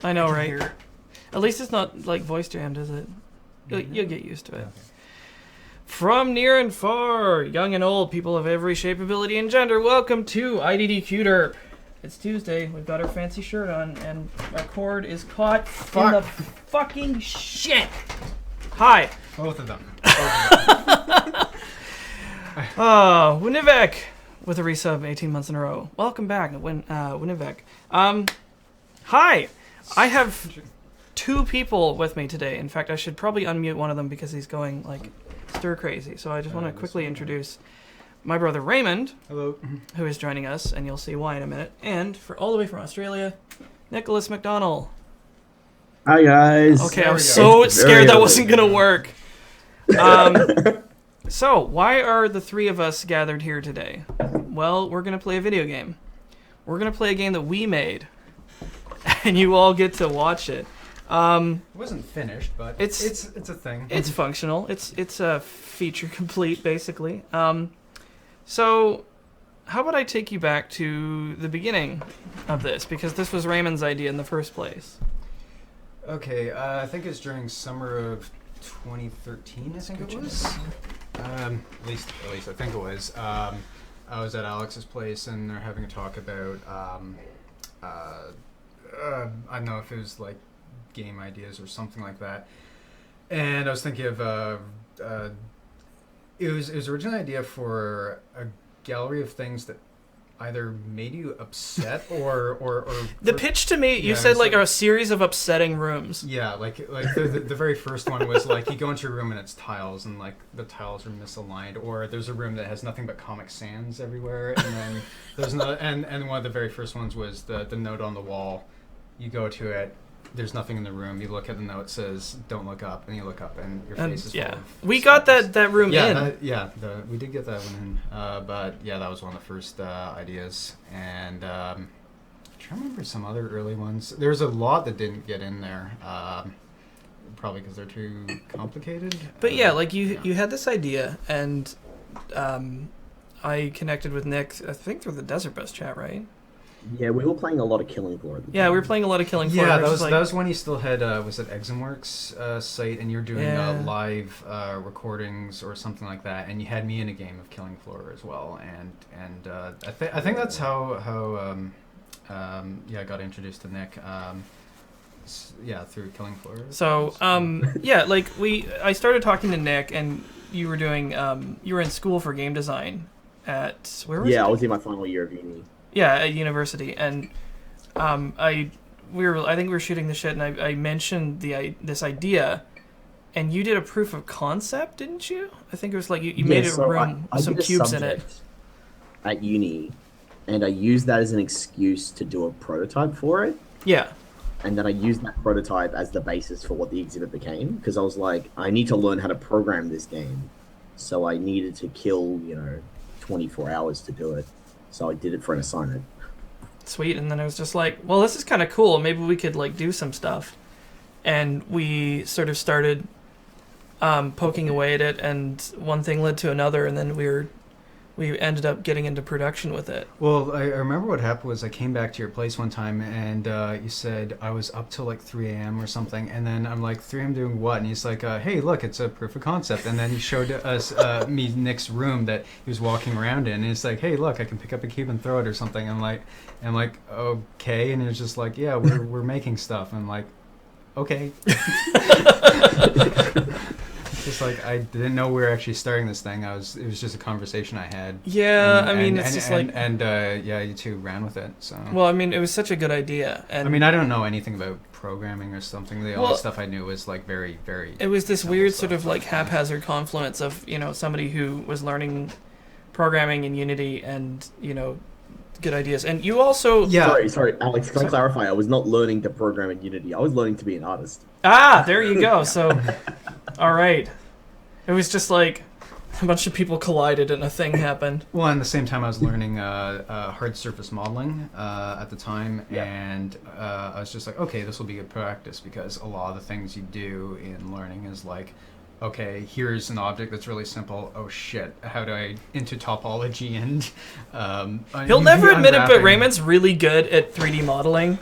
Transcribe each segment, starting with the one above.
I know, right? At least it's not like voice jammed, is it? You'll get used to it. Okay. From near and far, young and old, people of every shape, ability, and gender, welcome to IDDQDerp. It's Tuesday. We've got our fancy shirt on, and our cord is caught in the fucking shit. Hi. Both of them. Winivek with a resub 18 months in a row. Welcome back, Winivek. Hi. I have two people with me today. In fact, I should probably unmute one of them because he's going like stir crazy. So I just want to quickly introduce my brother Raymond. Hello. Who is joining us, and you'll see why in a minute. And for all the way from Australia, Nicholas McDonald. Hi guys. Okay, I was so scared that wasn't gonna work. So why are the three of us gathered here today? Well, we're gonna play a video game. We're gonna play a game that we made, and you all get to watch it. It wasn't finished, but it's a thing. It's functional. It's a feature complete, basically. So how about I take you back to the beginning of this, because this was Raymond's idea in the first place. Okay, I think it's during summer of 2013. I think it was. At least I think it was. I was at Alex's place, and they're having a talk about. I don't know if it was like game ideas or something like that. And I was thinking of it was originally an idea for a gallery of things that either made you upset or the pitch to me, you said like a series of upsetting rooms. Yeah, like the very first one was like you go into a room and it's tiles and like the tiles are misaligned, or there's a room that has nothing but Comic Sans everywhere, and then there's another, and one of the very first ones was the note on the wall. You go to it, there's nothing in the room. You look at the note, it says "Don't look up," and you look up, and your face is full of we got that room in. We did get that one in. But yeah, that was one of the first ideas, and I'm trying to remember some other early ones. There's a lot that didn't get in there, probably because they're too complicated. But yeah, like you had this idea, and I connected with Nick, I think through the Desert Bus chat, right? Yeah, we were playing a lot of Killing Floor. Yeah, we were playing a lot of Killing Floor. Yeah, that was when he still had was it Eximworks site, and you're doing live recordings or something like that, and you had me in a game of Killing Floor as well, and I think that's how I got introduced to Nick. Through Killing Floor. So I started talking to Nick, and you were doing you were in school for game design at where was it? Yeah, I was in my final year of uni. Yeah, at university, and I think we were shooting the shit, and I mentioned this idea, and you did a proof of concept, didn't you? I think it was like you made a room with some cubes in it. At uni, and I used that as an excuse to do a prototype for it. Yeah. And then I used that prototype as the basis for what the exhibit became, because I was like, I need to learn how to program this game, so I needed to kill 24 hours to do it. So I did it for an assignment. Sweet, and then I was just like, well, this is kind of cool. Maybe we could like do some stuff. And we sort of started poking away at it, and one thing led to another, and then we ended up getting into production with it. Well, I remember what happened was I came back to your place one time, and you said I was up till like 3 a.m. or something, and then I'm like, 3 a.m. doing what? And he's like, hey, look, it's a proof of concept. And then he showed us me Nick's room that he was walking around in, and he's like, hey, look, I can pick up a cube and throw it or something. I'm like, okay, and it's just like, yeah, we're making stuff. I'm like, okay. Just like I didn't know we were actually starting this thing. It was just a conversation I had. Yeah, you two ran with it. So well, I mean, it was such a good idea. And I mean, I don't know anything about programming or something. The only stuff I knew was like very, very. It was this weird sort of like haphazard confluence of somebody who was learning programming in Unity and good ideas. And you also Sorry, Alex. Can I clarify? I was not learning to program in Unity. I was learning to be an artist. Ah, there you go. So, all right. It was just like a bunch of people collided and a thing happened. Well, at the same time, I was learning hard surface modeling at the time, and I was just like, okay, this will be good practice, because a lot of the things you do in learning is like, okay, here's an object that's really simple. Oh shit, how do I into topology and he'll never admit it, but Raymond's really good at 3D modeling.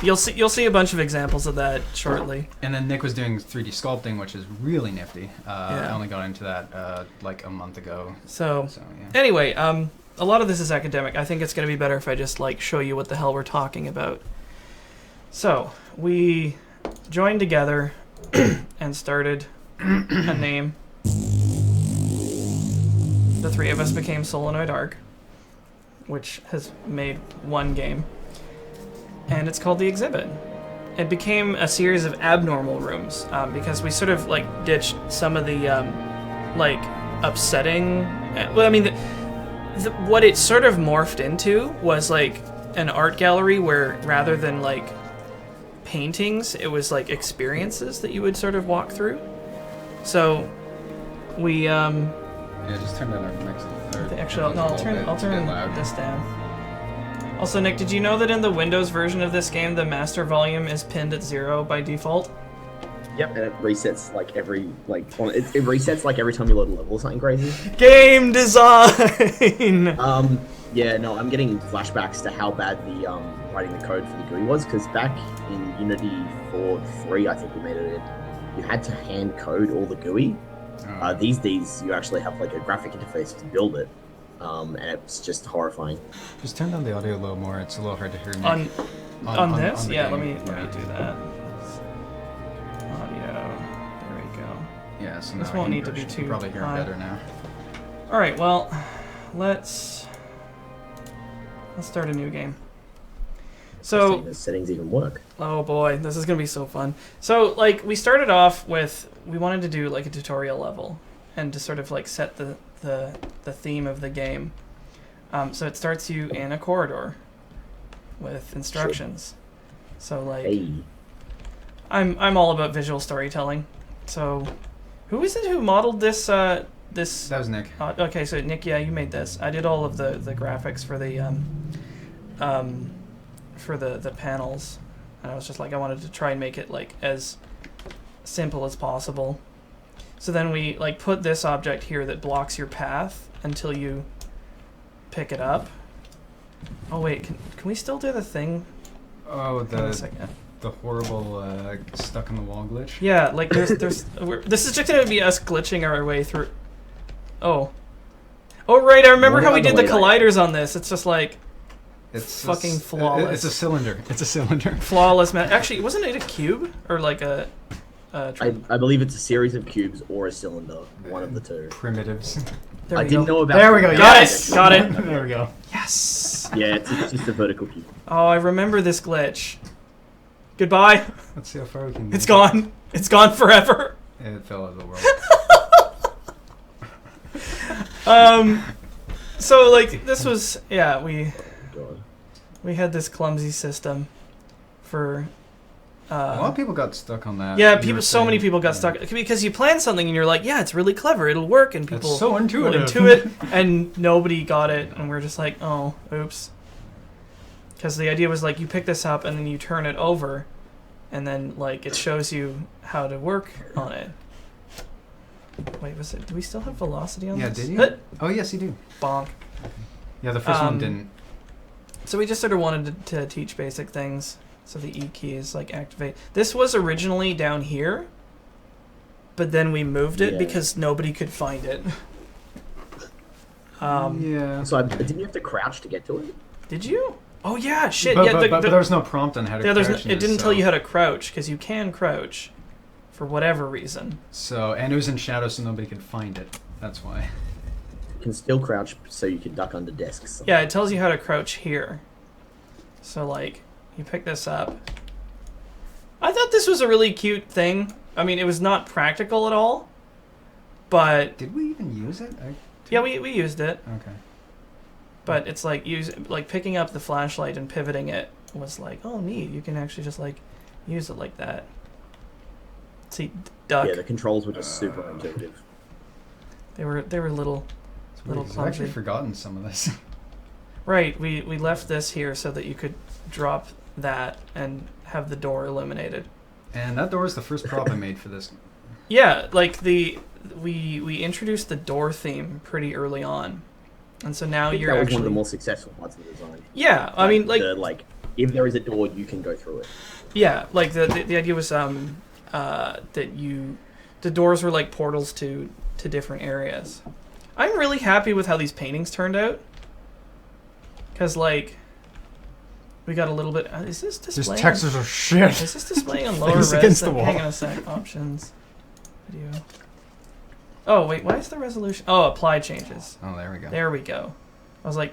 You'll see a bunch of examples of that shortly. And then Nick was doing 3D sculpting, which is really nifty. Yeah. I only got into that like a month ago. So yeah. anyway, a lot of this is academic. I think it's going to be better if I just like show you what the hell we're talking about. So we joined together and started a name. The three of us became Solenoid Arc, which has made one game, and it's called The Exhibit. It became a series of abnormal rooms because we sort of like ditched some of the like upsetting. Well, I mean, what it sort of morphed into was like an art gallery where rather than like paintings, it was like experiences that you would sort of walk through. So we Yeah, just turn down our mix. Actually, no, I'll turn this down. Also, Nick, did you know that in the Windows version of this game, the master volume is pinned at 0 by default? Yep, and it resets like every it resets like every time you load a level or something crazy. Game design. Yeah, no, I'm getting flashbacks to how bad the writing the code for the GUI was, because back in Unity 4.3, I think we made it. You had to hand code all the GUI. These days, you actually have like a graphic interface to build it, and it's just horrifying. Just turn down the audio a little more. It's a little hard to hear. Nick. On this? On yeah, game. let me do that. Audio. There we go. Yeah, so This now won't need to be too probably hear it high. better now. All right, well, let's start a new game. So the settings even work. Oh boy, this is gonna be so fun. So like we started off with, we wanted to do like a tutorial level and to sort of like set the theme of the game. So it starts you in a corridor with instructions. So like I'm all about visual storytelling. So who is it who modeled this this That was Nick. Okay, so Nick, yeah, you made this. I did all of the graphics for the panels. And I was just like, I wanted to try and make it like as simple as possible. So then we like put this object here that blocks your path until you pick it up. Oh wait, can we still do the thing? Oh, Hang on a second. the horrible stuck in the wall glitch. Yeah, like there's this is just gonna be us glitching our way through. Oh right, I remember how we did the colliders on this. It's just like It's fucking flawless. It's a cylinder. It's a cylinder. Flawless, man. Actually, wasn't it a cube or like a? I believe it's a series of cubes or a cylinder, one of the two. Primitives. There I we didn't go. know about. There we go. Got Yes. it. Got it. There we go. Yes. Yeah, it's just a vertical cube. Oh, I remember this glitch. Goodbye. Let's see how far we can. It's gone. It's gone forever. It fell out of the world. So like this was God. we had this clumsy system for. A lot of people got stuck on that. Yeah, You were so many saying. people got stuck because you plan something and you're like, yeah, it's really clever, it'll work, and people It's so intuitive. into it, and nobody got it, and we're just like, oh, oops. Because the idea was like you pick this up and then you turn it over, and then like it shows you how to work on it. Wait, was it? Do we still have velocity on Yeah, this? did you? Oh yes, you do. Bonk. Yeah, the first one didn't. So we just sort of wanted to teach basic things. So the E key is like activate. This was originally down here, but then we moved it because nobody could find it. Yeah. So didn't you have to crouch to get to it? Did you? Oh yeah, shit. But, yeah, but there was no prompt on how to crouch. it didn't tell you how to crouch because you can crouch, for whatever reason. So and it was in shadow, so nobody could find it. That's why. You can still crouch so you can duck under desks. Yeah, it tells you how to crouch here. So like. You pick this up. I thought this was a really cute thing. I mean, it was not practical at all, but Did we even use it? yeah, we used it. Okay. But it's like picking up the flashlight and pivoting it was like, oh neat. You can actually just like use it like that. See, duck. Yeah, the controls were just super intuitive. They were little I've clumsy. actually forgotten some of this. Right. We left this here so that you could drop that and have the door illuminated. And that door is the first prop I made for this. Yeah, like we introduced the door theme pretty early on, and so now I think you're that was actually one of the more successful parts of the design. yeah. I mean, like the if there is a door, you can go through it. Yeah, like the idea was that the doors were like portals to different areas. I'm really happy with how these paintings turned out. Because, like, we got a little bit... is this displaying... These textures are shit. Is this displaying on lower Face res? against the wall. Hang on a sec. Options. Video. Oh, wait. Why is the resolution... Oh, apply changes. Oh, there we go. There we go. I was like...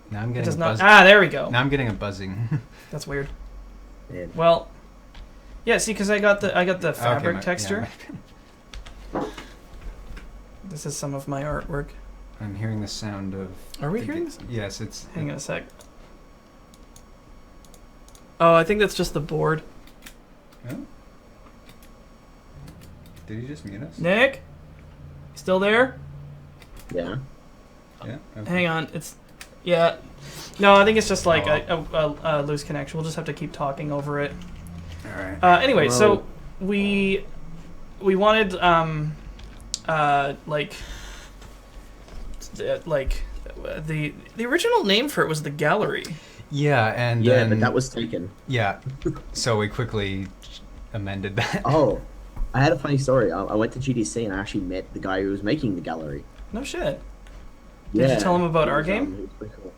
Now I'm It getting does a not... buzz. Ah, there we go. Now I'm getting a buzzing. That's weird. Man. Well... Yeah, see, because I got the fabric Okay, texture. yeah, This is some of my artwork. I'm hearing the sound of... Are we hearing this? Yes, it's... Hang on a sec. Oh, I think that's just the board. Oh? Did he just mute us? Nick? You still there? Yeah. Yeah. Okay. Hang on. It's... Yeah. No, I think it's just like Oh. a loose connection. We'll just have to keep talking over it. All right. Anyway, Hello. so we wanted like the original name for it was the gallery. Yeah, and Yeah, then... but that was taken. Yeah. So we quickly amended that. Oh, I had a funny story. I went to GDC and I actually met the guy who was making the gallery. No shit. Did you tell him about It our was, game? it was pretty cool.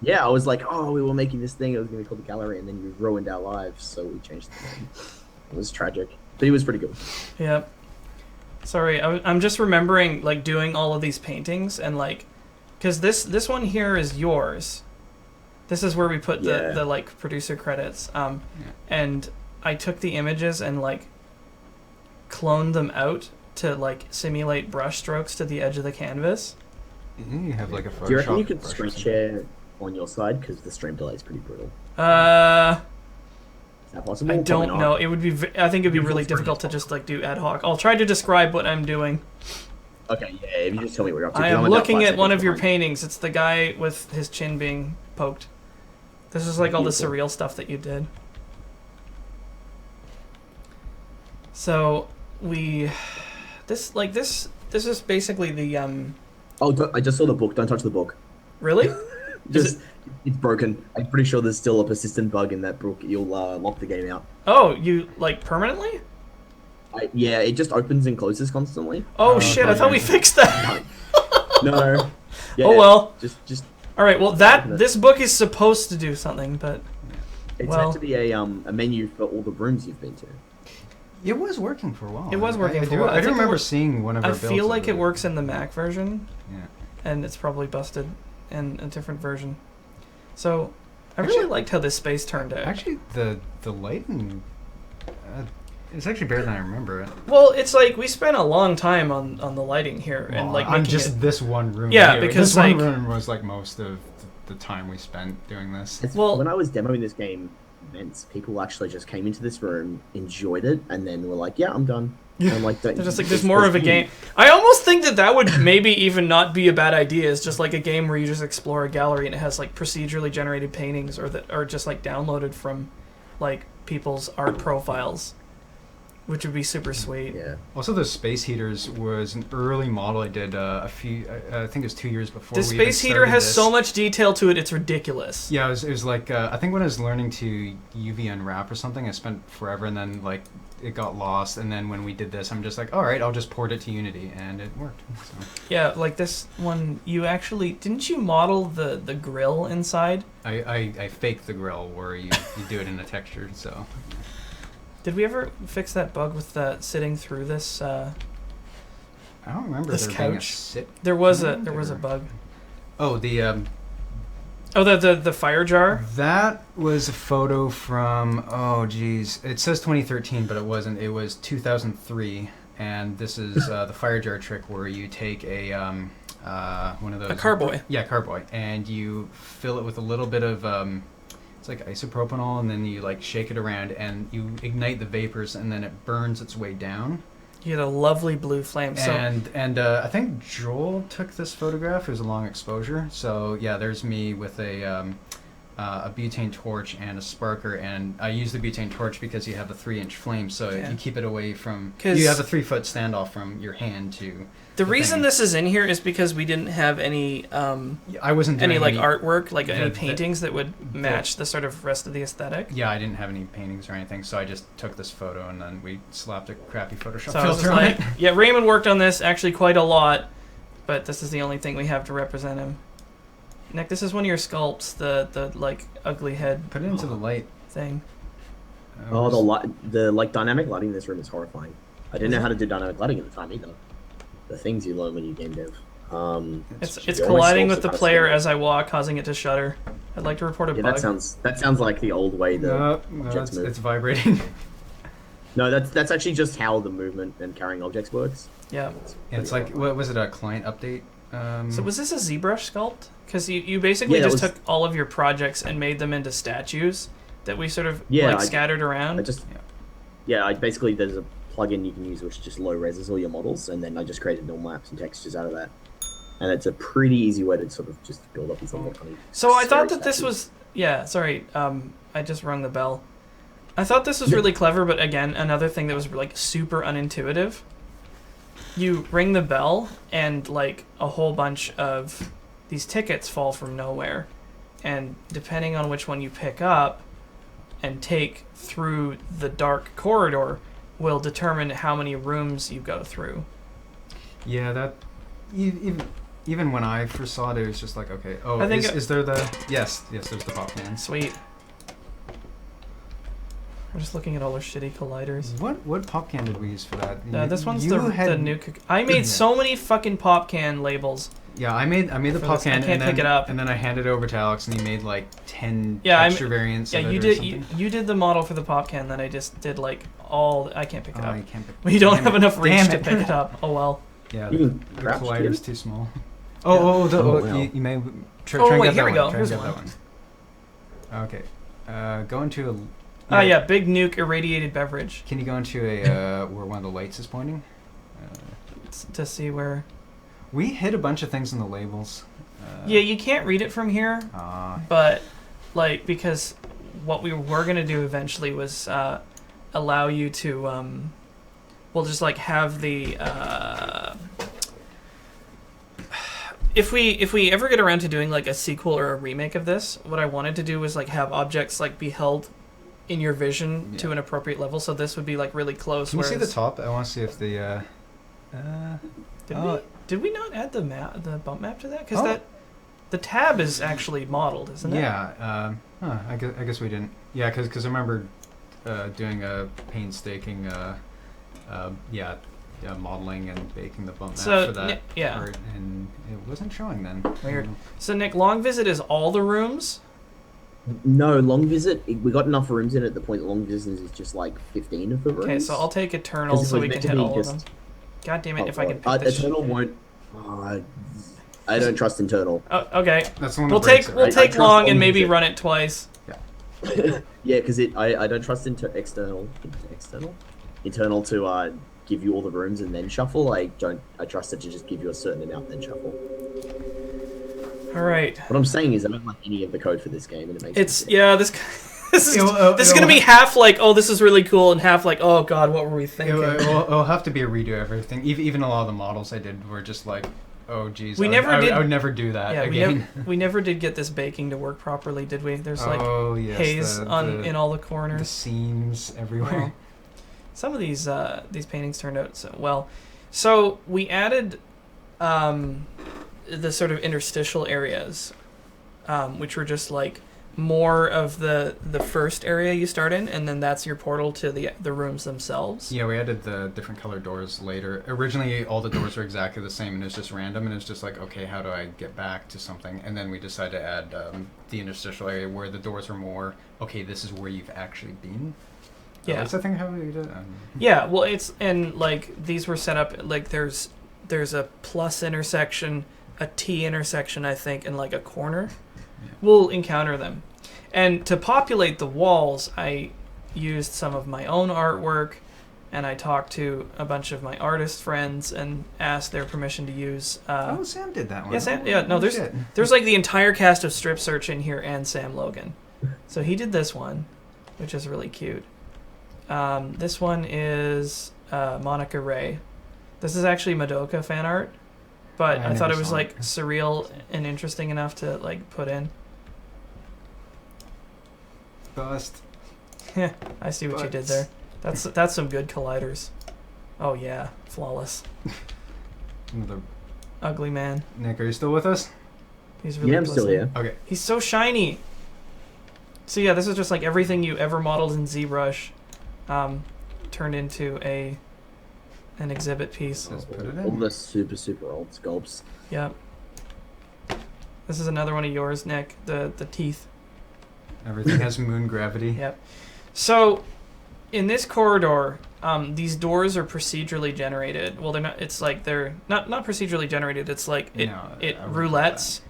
Yeah, I was like, oh, we were making this thing. It was going to be called the gallery, and then you ruined our lives, so we changed the name. It was tragic, but he was pretty good. Yep. Sorry, I'm just remembering like doing all of these paintings and like, because this one here is yours. This is where we put the like producer credits. And I took the images and like cloned them out to like simulate brush strokes to the edge of the canvas. You have like a Photoshop. Do you reckon you could brush or screen something. share on your side? Because the stream delay is pretty brutal. Is that possible? I Probably don't not. know. It would be. I think it'd be really difficult to just like do ad hoc. I'll try to describe what I'm doing. Okay, yeah, if you just tell me what you're up to. I 'cause am I'm about looking 5 at one seconds of your behind. paintings. It's the guy with his chin being poked. This is like all the Beautiful. surreal stuff that you did. So this is basically the Oh, I just saw the book. Don't touch the book. really? Just it's broken. I'm pretty sure there's still a persistent bug in that book. You'll lock the game out. Oh, you like permanently? Yeah, it just opens and closes constantly. Oh, Oh, shit! I thought we okay. fixed that. No. Yeah, Oh well. Just All right. Well, this book is supposed to do something, but it's Well- meant to be a menu for all the rooms you've been to. It was working for a while. It was working I for a do, while. I I do think it remember was- seeing one of our I builds feel of like it works in the Mac version, Yeah. and it's probably busted in a different version. So I really Actually- liked how this space turned out. Actually, the lighting, it's actually better than I remember it. Well, it's like we spent a long time on the lighting here and like on making just it. this one room. Yeah, here. because, this one like- room was like most of the time we spent doing this. Well- When I was demoing this game, people actually just came into this room, enjoyed it, and then were like, "Yeah, I'm done." And I'm like, They're just like, there's more of a game. I almost think that would maybe even not be a bad idea. It's just like a game where you just explore a gallery and it has like procedurally generated paintings or that are just like downloaded from like people's art profiles, which would be super sweet. Yeah. Also, the space heaters was an early model I did I think it was 2 years before. This we even space heater started has this. so much detail to it, it's ridiculous. Yeah, it was like I think when I was learning to UV unwrap or something, I spent forever, and then like it got lost. And then when we did this, I'm just like, all right, I'll just port it to Unity, and it worked. So. Yeah, like this one, you actually didn't you model the grill inside? I faked the grill where you do it in a texture. So Did we ever fix that bug with sitting through this? I don't remember This there being a couch? sit. There was a Or- bug. Oh, the Oh, the fire jar. that was a photo from, oh geez, it says 2013, but it wasn't. It was 2003, and this is the fire jar trick where you take a one of those, A carboy. Yeah, carboy, and you fill it with a little bit of it's like isopropanol, and then you like shake it around, and you ignite the vapors, and then it burns its way down. You had a lovely blue flame. So And I think Joel took this photograph. It was a long exposure. So yeah, there's me with a a butane torch and a sparker, and I use the butane torch because you have a 3-inch flame, so you keep it away from. You have a 3-foot standoff from your hand to. The reason this is in here is because we didn't have any. I wasn't doing any artwork, like any paintings that would match the sort of rest of the aesthetic. Yeah, I didn't have any paintings or anything, so I just took this photo and then we slapped a crappy Photoshop filter on it. Yeah, Raymond worked on this actually quite a lot, but this is the only thing we have to represent him. Nick, this is one of your sculpts, the like ugly head. Put it into the light thing. The dynamic lighting in this room is horrifying. I didn't know how to do dynamic lighting at the time either. The things you learn when you game dev. It's colliding with the player as I walk, causing it to shudder. I'd like to report a bug. That sounds like the old way objects move. It's vibrating. No, that's actually just how the movement and carrying objects works. Yeah. It's like, what was it, a client update? So was this a ZBrush sculpt? Because you basically just took all of your projects and made them into statues that we sort of scattered around. I basically, there's a plugin you can use which just low reses all your models, and then I just created normal maps and textures out of that. And it's a pretty easy way to sort of just build up these little funny. So I thought that this was sorry, I just rung the bell. I thought this was really clever, but again, another thing that was like super unintuitive. You ring the bell and like a whole bunch of these tickets fall from nowhere, and depending on which one you pick up and take through the dark corridor will determine how many rooms you go through. Yeah, that even when I first saw it, it was just like, okay, is there the yes, there's the pop can. Sweet. We're just looking at all our shitty colliders. What pop can did we use for that? This one's the new. I made so many fucking pop can labels. Yeah, I made the pop can. I can't pick it up. And then I handed it over to Alex, and he made like 10 texture variants. Yeah, of it you or did. something. You did the model for the pop can. Then I just did like all. I can't pick it up. You can't pick. We don't have enough reach to pick it up. Oh well. Yeah, the collider's too small. You may try and get here that we go. one. Here's one. Okay, go into a. Big nuke irradiated beverage. Can you go into a where one of the lights is pointing? To see where. We hit a bunch of things in the labels. You can't read it from here. But like because what we were gonna do eventually was allow you to we'll just like have the if we ever get around to doing like a sequel or a remake of this, what I wanted to do was like have objects like be held in your vision to an appropriate level, so this would be like really close. Can you see the top? I want to see if the did we not add the bump map to that? Because the tab is actually modeled, isn't it? Yeah. I guess we didn't. Yeah, because I remember doing a painstaking modeling and baking the bump map for that part, and it wasn't showing then. Weird. So Nick, long visit is all the rooms? No, long visit. We got enough rooms in at the point that long visit is just like 15 of the rooms. Okay, so I'll take Eternal so we can hit all of them. God damn it! If I can pick this Eternal won't. I don't trust Internal. Oh, okay. That's the one. We'll take long and maybe run it twice. Yeah. Yeah, because I don't trust Internal to give you all the rooms and then shuffle. I trust it to just give you a certain amount then shuffle. All right. What I'm saying is I don't like any of the code for this game, and it makes this is going to be half like, oh, this is really cool, and half like, oh god, what were we thinking? It'll have to be a redo of everything. Even a lot of the models I did were just like, oh geez, I would never do that again. We never did get this baking to work properly, did we? There's like haze in all the corners. The seams everywhere. Well, some of these paintings turned out so well. So we added the sort of interstitial areas, which were just like more of the first area you start in, and then that's your portal to the rooms themselves. Yeah, we added the different color doors later. Originally, all the doors were exactly the same, and it was just random, and it's just like, okay, how do I get back to something? And then we decided to add the interstitial area where the doors are more, okay, this is where you've actually been. Yeah. That's the thing how we did it. Yeah, well, and like these were set up, like there's a plus intersection, a T intersection, I think, and like a corner. Yeah. We'll encounter them. And to populate the walls, I used some of my own artwork, and I talked to a bunch of my artist friends and asked their permission to use. Sam did that one. Yeah, Sam. Yeah, no, there's like the entire cast of Strip Search in here and Sam Logan. So he did this one, which is really cute. This one is Monica Ray. This is actually Madoka fan art, but I thought it was like surreal and interesting enough to like put in. Bust. Yeah, I see what you did there. That's some good colliders. Oh yeah, flawless. Another Ugly man. Nick, are you still with us? He's really I'm still here. Okay. He's so shiny. So yeah, this is just like everything you ever modeled in ZBrush, turned into an exhibit piece. Just put it in. All the super old sculpts. Yep. This is another one of yours, Nick. The teeth. Everything has moon gravity. Yep. So, in this corridor, these doors are procedurally generated. Well, they're not. It's like they're not procedurally generated. It's like it roulettes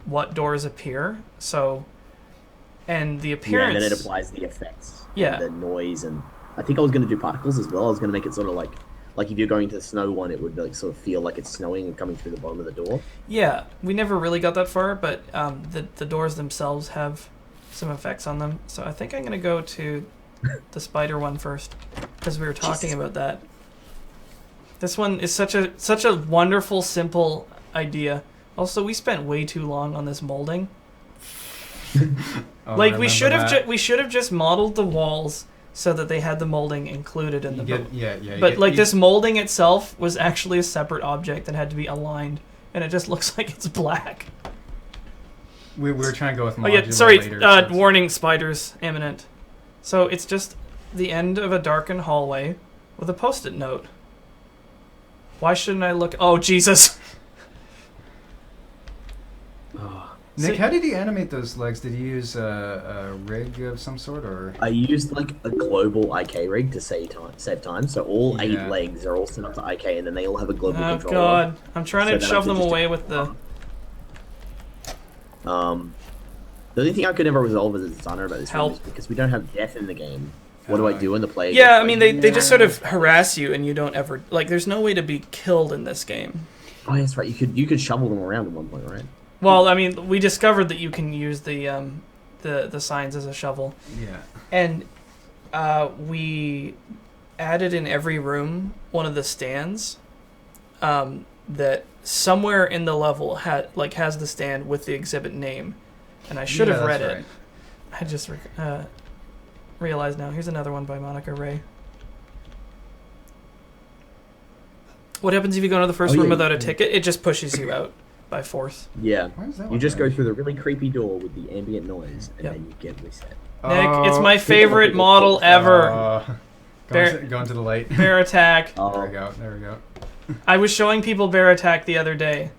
what doors appear. So, and the appearance. Yeah, and then it applies the effects. Yeah. And the noise, and I think I was going to do particles as well. I was going to make it sort of like if you're going to the snow one, it would like sort of feel like it's snowing and coming through the bottom of the door. Yeah, we never really got that far, but the doors themselves have some effects on them. So I think I'm going to go to the spider one first, because we were talking about that. This one is such a wonderful, simple idea. Also, we spent way too long on this molding. Like we should have just modeled the walls so that they had the molding included in the But this molding itself was actually a separate object that had to be aligned, and it just looks like it's black. We were trying to go with modular. Oh yeah, sorry. Later, warning: spiders imminent. So it's just the end of a darkened hallway with a post-it note. Why shouldn't I look? Oh Jesus! Nick, how did you animate those legs? Did you use a rig of some sort, or? I used like a global IK rig to save time. So all 8 legs are all set up to IK, and then they all have a global controller. Oh god, I'm trying to shove them away with the. The only thing I could never resolve as a designer about this game is because we don't have death in the game. What do I do when the player? Yeah, I mean they just sort of harass you, and you don't ever like. There's no way to be killed in this game. Oh, that's right. You could shovel them around at one point, right? Well, I mean, we discovered that you can use the signs as a shovel. Yeah. And we added in every room one of the stands that somewhere in the level has the stand with the exhibit name, and I should have read it. Right. I just realized now. Here's another one by Monica Ray. What happens if you go into the first room without a ticket? It just pushes you out by force. Yeah. You just go through the really creepy door with the ambient noise, and then you get reset. Nick, it's my favorite model ever. Go into the light. Bear Attack. There we go. I was showing people Bear Attack the other day.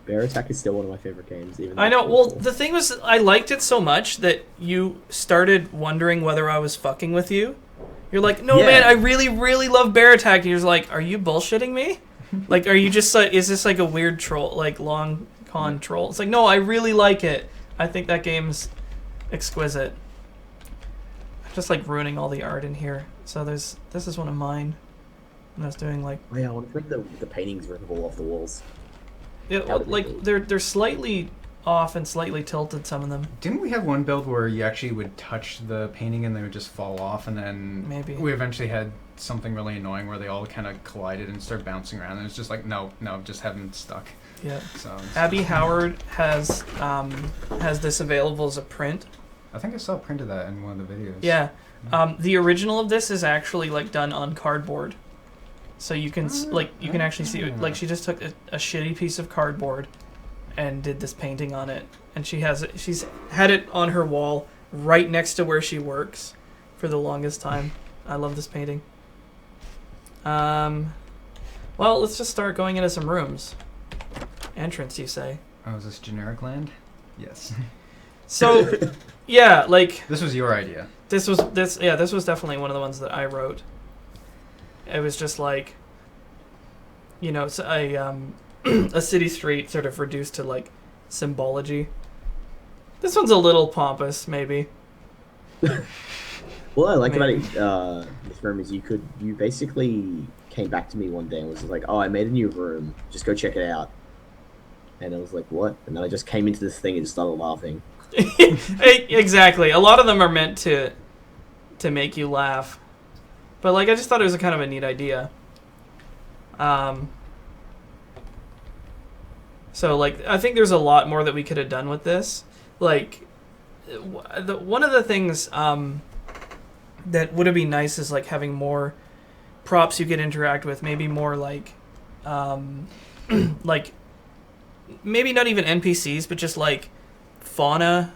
Bear Attack is still one of my favorite games. Even I know. Well, the thing was, I liked it so much that you started wondering whether I was fucking with you. You're like, no, man, I really, really love Bear Attack. And you're like, are you bullshitting me? Like, are you just like, is this like a weird troll, like long con troll? It's like, no, I really like it. I think that game's exquisite. I'm just like ruining all the art in here. So this is one of mine. And I was doing like. Oh, yeah, I want to make the paintings rippable off the walls. Yeah, like they're slightly off and slightly tilted. Some of them. Didn't we have one build where you actually would touch the painting and they would just fall off, and then maybe we eventually had something really annoying where they all kind of collided and started bouncing around, and it's just like no, just have them stuck. Yeah. So Abby Howard has this available as a print. I think I saw a print of that in one of the videos. Yeah. The original of this is actually like done on cardboard. So you can you can actually see it. Like she just took a shitty piece of cardboard and did this painting on it, and she's had it on her wall right next to where she works for the longest time. I love this painting. Well, let's just start going into some rooms. Entrance, you say? Oh, is this generic land? Yes. So, yeah, like this was your idea. This was definitely one of the ones that I wrote. It was just like, you know, a city street sort of reduced to like symbology. This one's a little pompous, maybe. What I like about Maybe. it, this room is you basically came back to me one day and was like, "Oh, I made a new room. Just go check it out." And I was like, "What?" And then I just came into this thing and just started laughing. Exactly. A lot of them are meant to make you laugh, but like I just thought it was a kind of a neat idea. So like I think there's a lot more that we could have done with this. Like one of the things that would have been nice is like having more props you could interact with. Maybe more like like maybe not even NPCs, but just like fauna.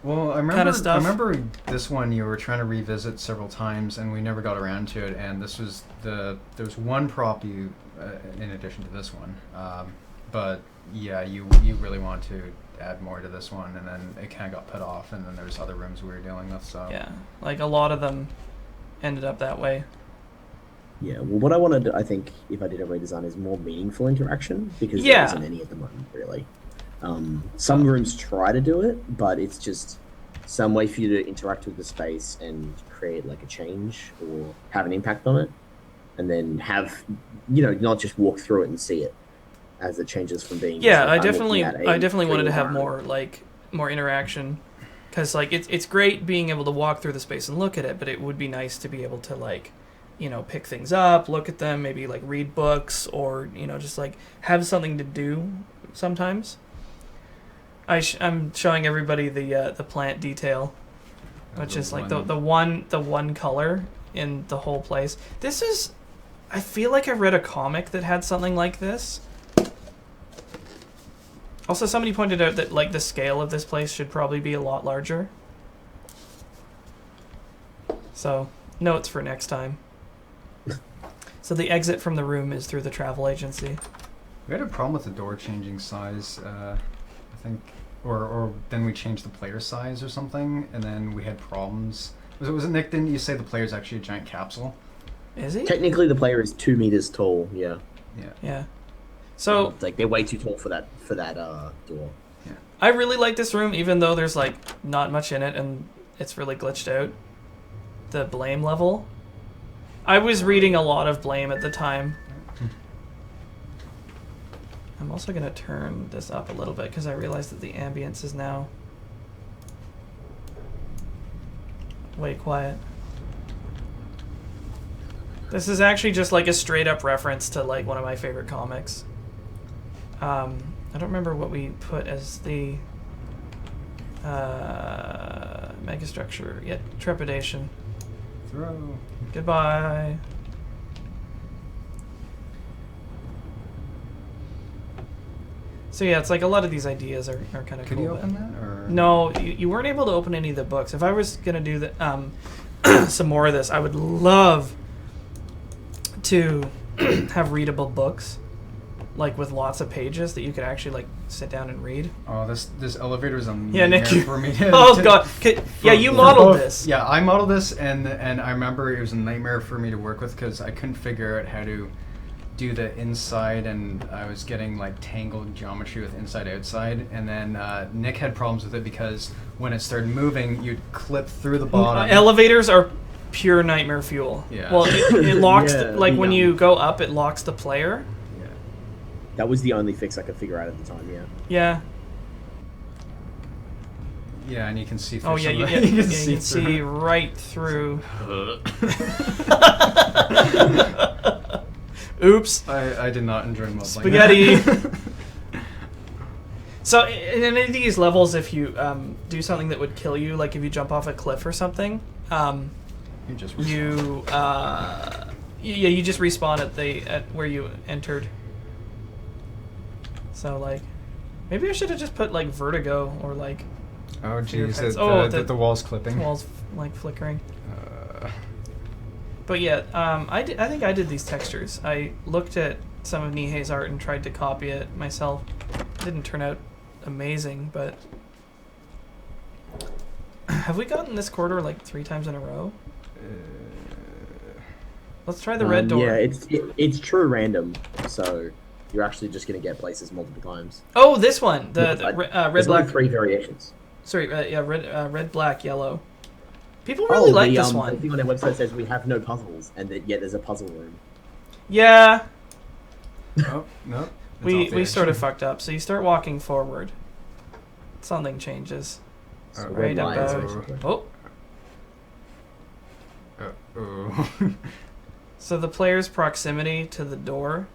Well, I remember, Kinda stuff. I remember this one you were trying to revisit several times, and we never got around to it. And this was there's one prop you, in addition to this one, but yeah, you really want to add more to this one, and then it kind of got put off, and then there's other rooms we were dealing with. So Yeah, like a lot of them ended up that way. Yeah. Well, what I wanted, I think, if I did a redesign, is more meaningful interaction because Yeah. there isn't any at the moment, really. Some rooms try to do it, but it's just some way for you to interact with the space and create like a change or have an impact on it, and then have, not just walk through it and see it as it changes from being. Yeah, just like, I I'm looking at a definitely wanted to have 3D more like more interaction, because like it's great being able to walk through the space and look at it, but it would be nice to be able to like pick things up, look at them, maybe like read books, or just like have something to do sometimes. I'm showing everybody the plant detail, which is like the one color in the whole place. This is, I feel like I read a comic that had something like this. Also, somebody pointed out that like the scale of this place should probably be a lot larger. So, notes for next time. So the exit from the room is through the travel agency. we had a problem with the door changing size. I think, or then we changed the player size or something, and then we had problems. Was it Nick? Didn't you say the player's actually a giant capsule? Is he? Technically, the player is 2 meters tall. Yeah. Yeah. Yeah. So It's like they're way too tall for that door. I really like this room, even though there's like not much in it and it's really glitched out. The blame level. I was reading a lot of blame at the time. I'm also gonna turn this up a little bit because I realized that the ambience is now way quiet. This is actually just like a straight up reference to like one of my favorite comics. I don't remember what we put as the megastructure yet. Trepidation. Throw. Goodbye. So yeah, it's like a lot of these ideas are kind of cool. Could you open that or No, you weren't able to open any of the books. If I was gonna do the some more of this, I would love to have readable books, like with lots of pages that you could actually like sit down and read. Oh, this elevator is a Yeah, Nick. nightmare for me. Oh god. Yeah, you modeled this. Yeah, I modeled this, and I remember it was a nightmare for me to work with because I couldn't figure out how to do the inside, and I was getting like tangled geometry with inside outside, and then Nick had problems with it because when it started moving, you'd clip through the bottom. Elevators are pure nightmare fuel. Yeah. Well, it locks Yeah, like when you go up, it locks the player. Yeah. That was the only fix I could figure out at the time. Yeah. Yeah. Yeah, and you can see through Oh yeah, some you of can, the- you can through. see right through. Oops. I did not enjoy modeling Spaghetti. that. So in any of these levels, if you do something that would kill you, like if you jump off a cliff or something, You just you you just respawn at where you entered. So like, maybe I should have just put like vertigo or like Oh jeez, heads. the wall's clipping. walls like flickering. Uh, But yeah, I think I did these textures. I looked at some of Nihei's art and tried to copy it myself. It didn't turn out amazing, but have we gotten this corridor like 3 times in a row? Let's try the red door. Yeah, it's true random. So you're actually just gonna get places multiple times. Oh, this one, the red There's only black. 3 variations. Sorry, yeah, red black yellow. People really like this The one. thing on their website says we have no puzzles, and that yet there's a puzzle room. Yeah, Oh, no. we sort of fucked up. So you start walking forward. Something changes. So Right red lines, about. basically. Oh, Oh. so the player's proximity to the door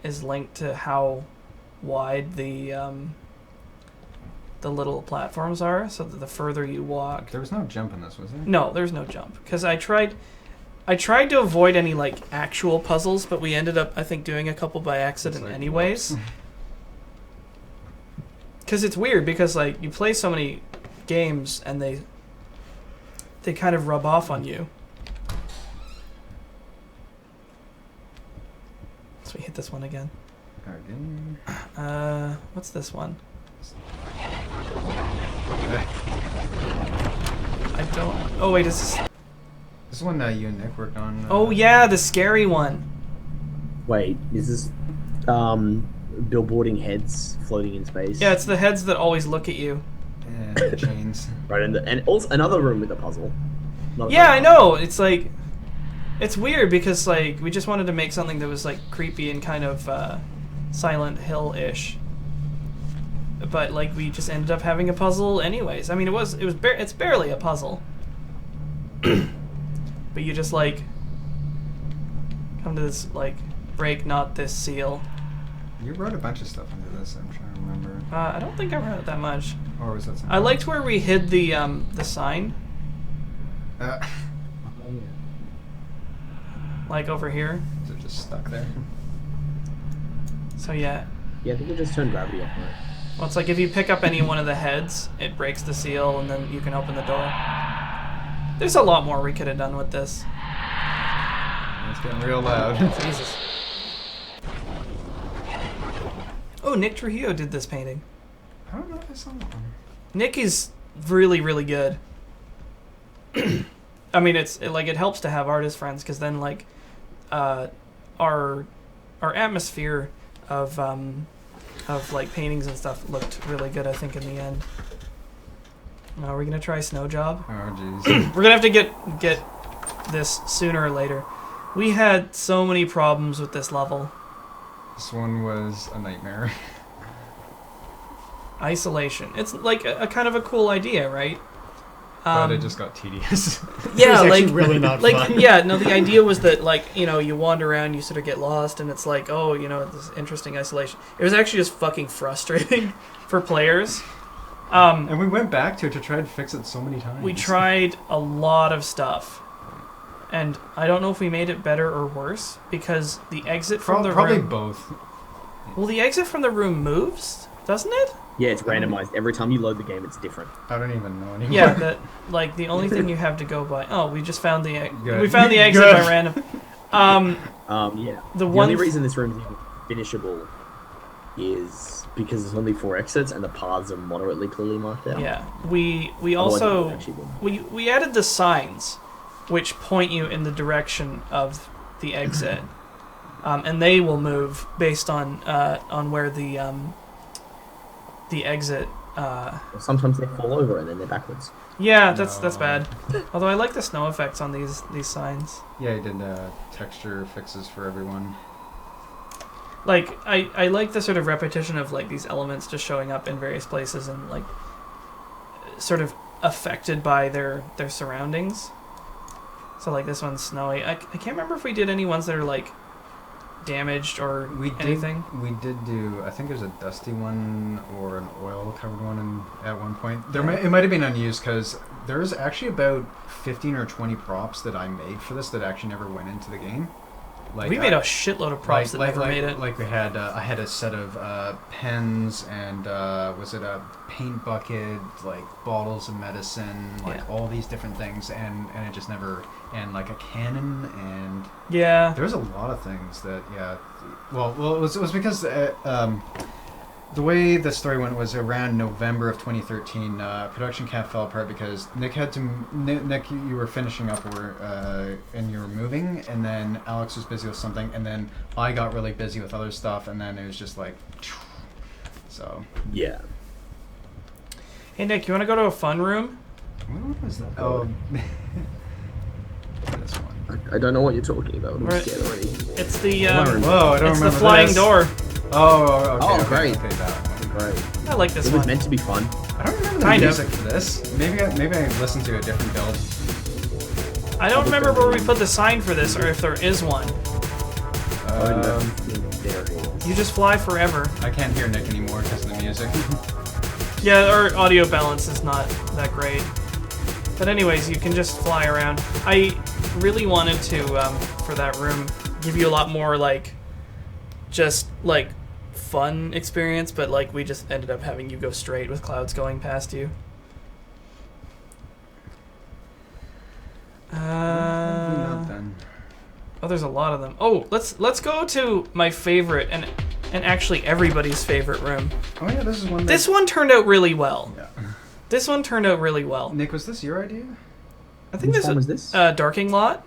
is linked to how wide the little platforms are. So that the further you walk. There was no jump in this, was there? No, there's no jump because I tried to avoid any like actual puzzles, but we ended up I think doing a couple by accident like, anyways. Because it's weird because like you play so many games and they kind of rub off on you. So we hit this one again. Again. What's this one? Okay. I don't. Oh wait, is this? This is one that you and Nick worked on. Oh yeah, the scary one. Wait, is this billboarding heads floating in space? Yeah, it's the heads that always look at you. And chains. Right, and also another room with a puzzle. Not a Yeah, I puzzle. know. It's like, it's weird because like we just wanted to make something that was like creepy and kind of Silent Hill-ish. But like we just ended up having a puzzle anyways. I mean, it's barely a puzzle. But you just like come to this like break not this seal. You wrote a bunch of stuff into this, I'm trying to remember. I don't think I wrote that much. Or was that something? I liked where we hid the sign, Uh, like over here. is it just stuck there? So yeah. Yeah, I think we just turned gravity off, right? Well, it's like if you pick up any one of the heads, it breaks the seal, and then you can open the door. There's a lot more we could have done with this. It's getting real loud. Jesus. Oh, Nick Trujillo did this painting. I don't know if I saw that one. Nick is really, really good. I mean, it helps to have artist friends because then like, our atmosphere of like paintings and stuff looked really good. I think in the end. Now we're gonna try Snow Job. Oh, jeez. We're gonna have to get this sooner or later. We had so many problems with this level. This one was a nightmare. Isolation. It's like a kind of a cool idea, right? But it just got tedious. Yeah, It was like actually really not like fun. yeah, no. The idea was that like you wander around, you sort of get lost, and it's like this interesting isolation. It was actually just fucking frustrating for players. And we went back to it to try and fix it so many times. We tried a lot of stuff, and I don't know if we made it better or worse because the exit from the probably room. both. Well, the exit from the room moves, doesn't it? Yeah, it's randomized. Every time you load the game, it's different. I don't even know anymore. Yeah, that like the only thing you have to go by. Oh, we just found the Good. we found the exit Good. by random. Yeah. The only one reason this room is even finishable is because there's only 4 exits and the paths are moderately clearly marked out. Yeah, we Otherwise, it also would actually be- we added the signs, which point you in the direction of the exit, and they will move based on where the exit. Sometimes they fall over and then they're backwards. Yeah, that's No. bad. Although I like the snow effects on these signs. Yeah, he did texture fixes for everyone. Like I like the sort of repetition of like these elements just showing up in various places and like sort of affected by their surroundings. So like this one's snowy. I can't remember if we did any ones that are like damaged or anything. We did do. I think there's a dusty one or an oil covered one at one point. It might have been unused because there's actually about 15 or 20 props that I made for this that actually never went into the game. Like We made a shitload of props that never made it. Like we had, I had a set of pens and was it a paint bucket, like bottles of medicine, like all these different things, and it just never, and like a cannon, and Yeah. there was a lot of things that Well, it was because the way the story went was around November of 2013. Production camp fell apart because Nick, you were finishing up and you were moving, and then Alex was busy with something, and then I got really busy with other stuff, and then it was just like, so. Yeah. Hey Nick, you want to go to a fun room? What was that? Oh, this one. I don't know what you're talking about. I'm Right. scared already. It's the Whoa, I don't it's remember the flying this. door. Oh, okay. Oh, okay, great. Okay, that one. Great. I like this It was one. meant to be fun. I don't remember the Kind of. music for this. Maybe I listened to a different build. I don't remember where we put the sign for this, or if there is one. There it is. You just fly forever. I can't hear Nick anymore because of the music. Yeah, our audio balance is not that great. But anyways, you can just fly around. I really wanted to, for that room, give you a lot more, like, just, like, fun experience, but, like, we just ended up having you go straight with clouds going past you. Not then. Oh, there's a lot of them. Oh, let's go to my favorite, and actually everybody's favorite room. Oh yeah, this is one. This one turned out really well. Yeah. This one turned out really well. Nick, was this your idea? I think Which this one was this? Darking Lot.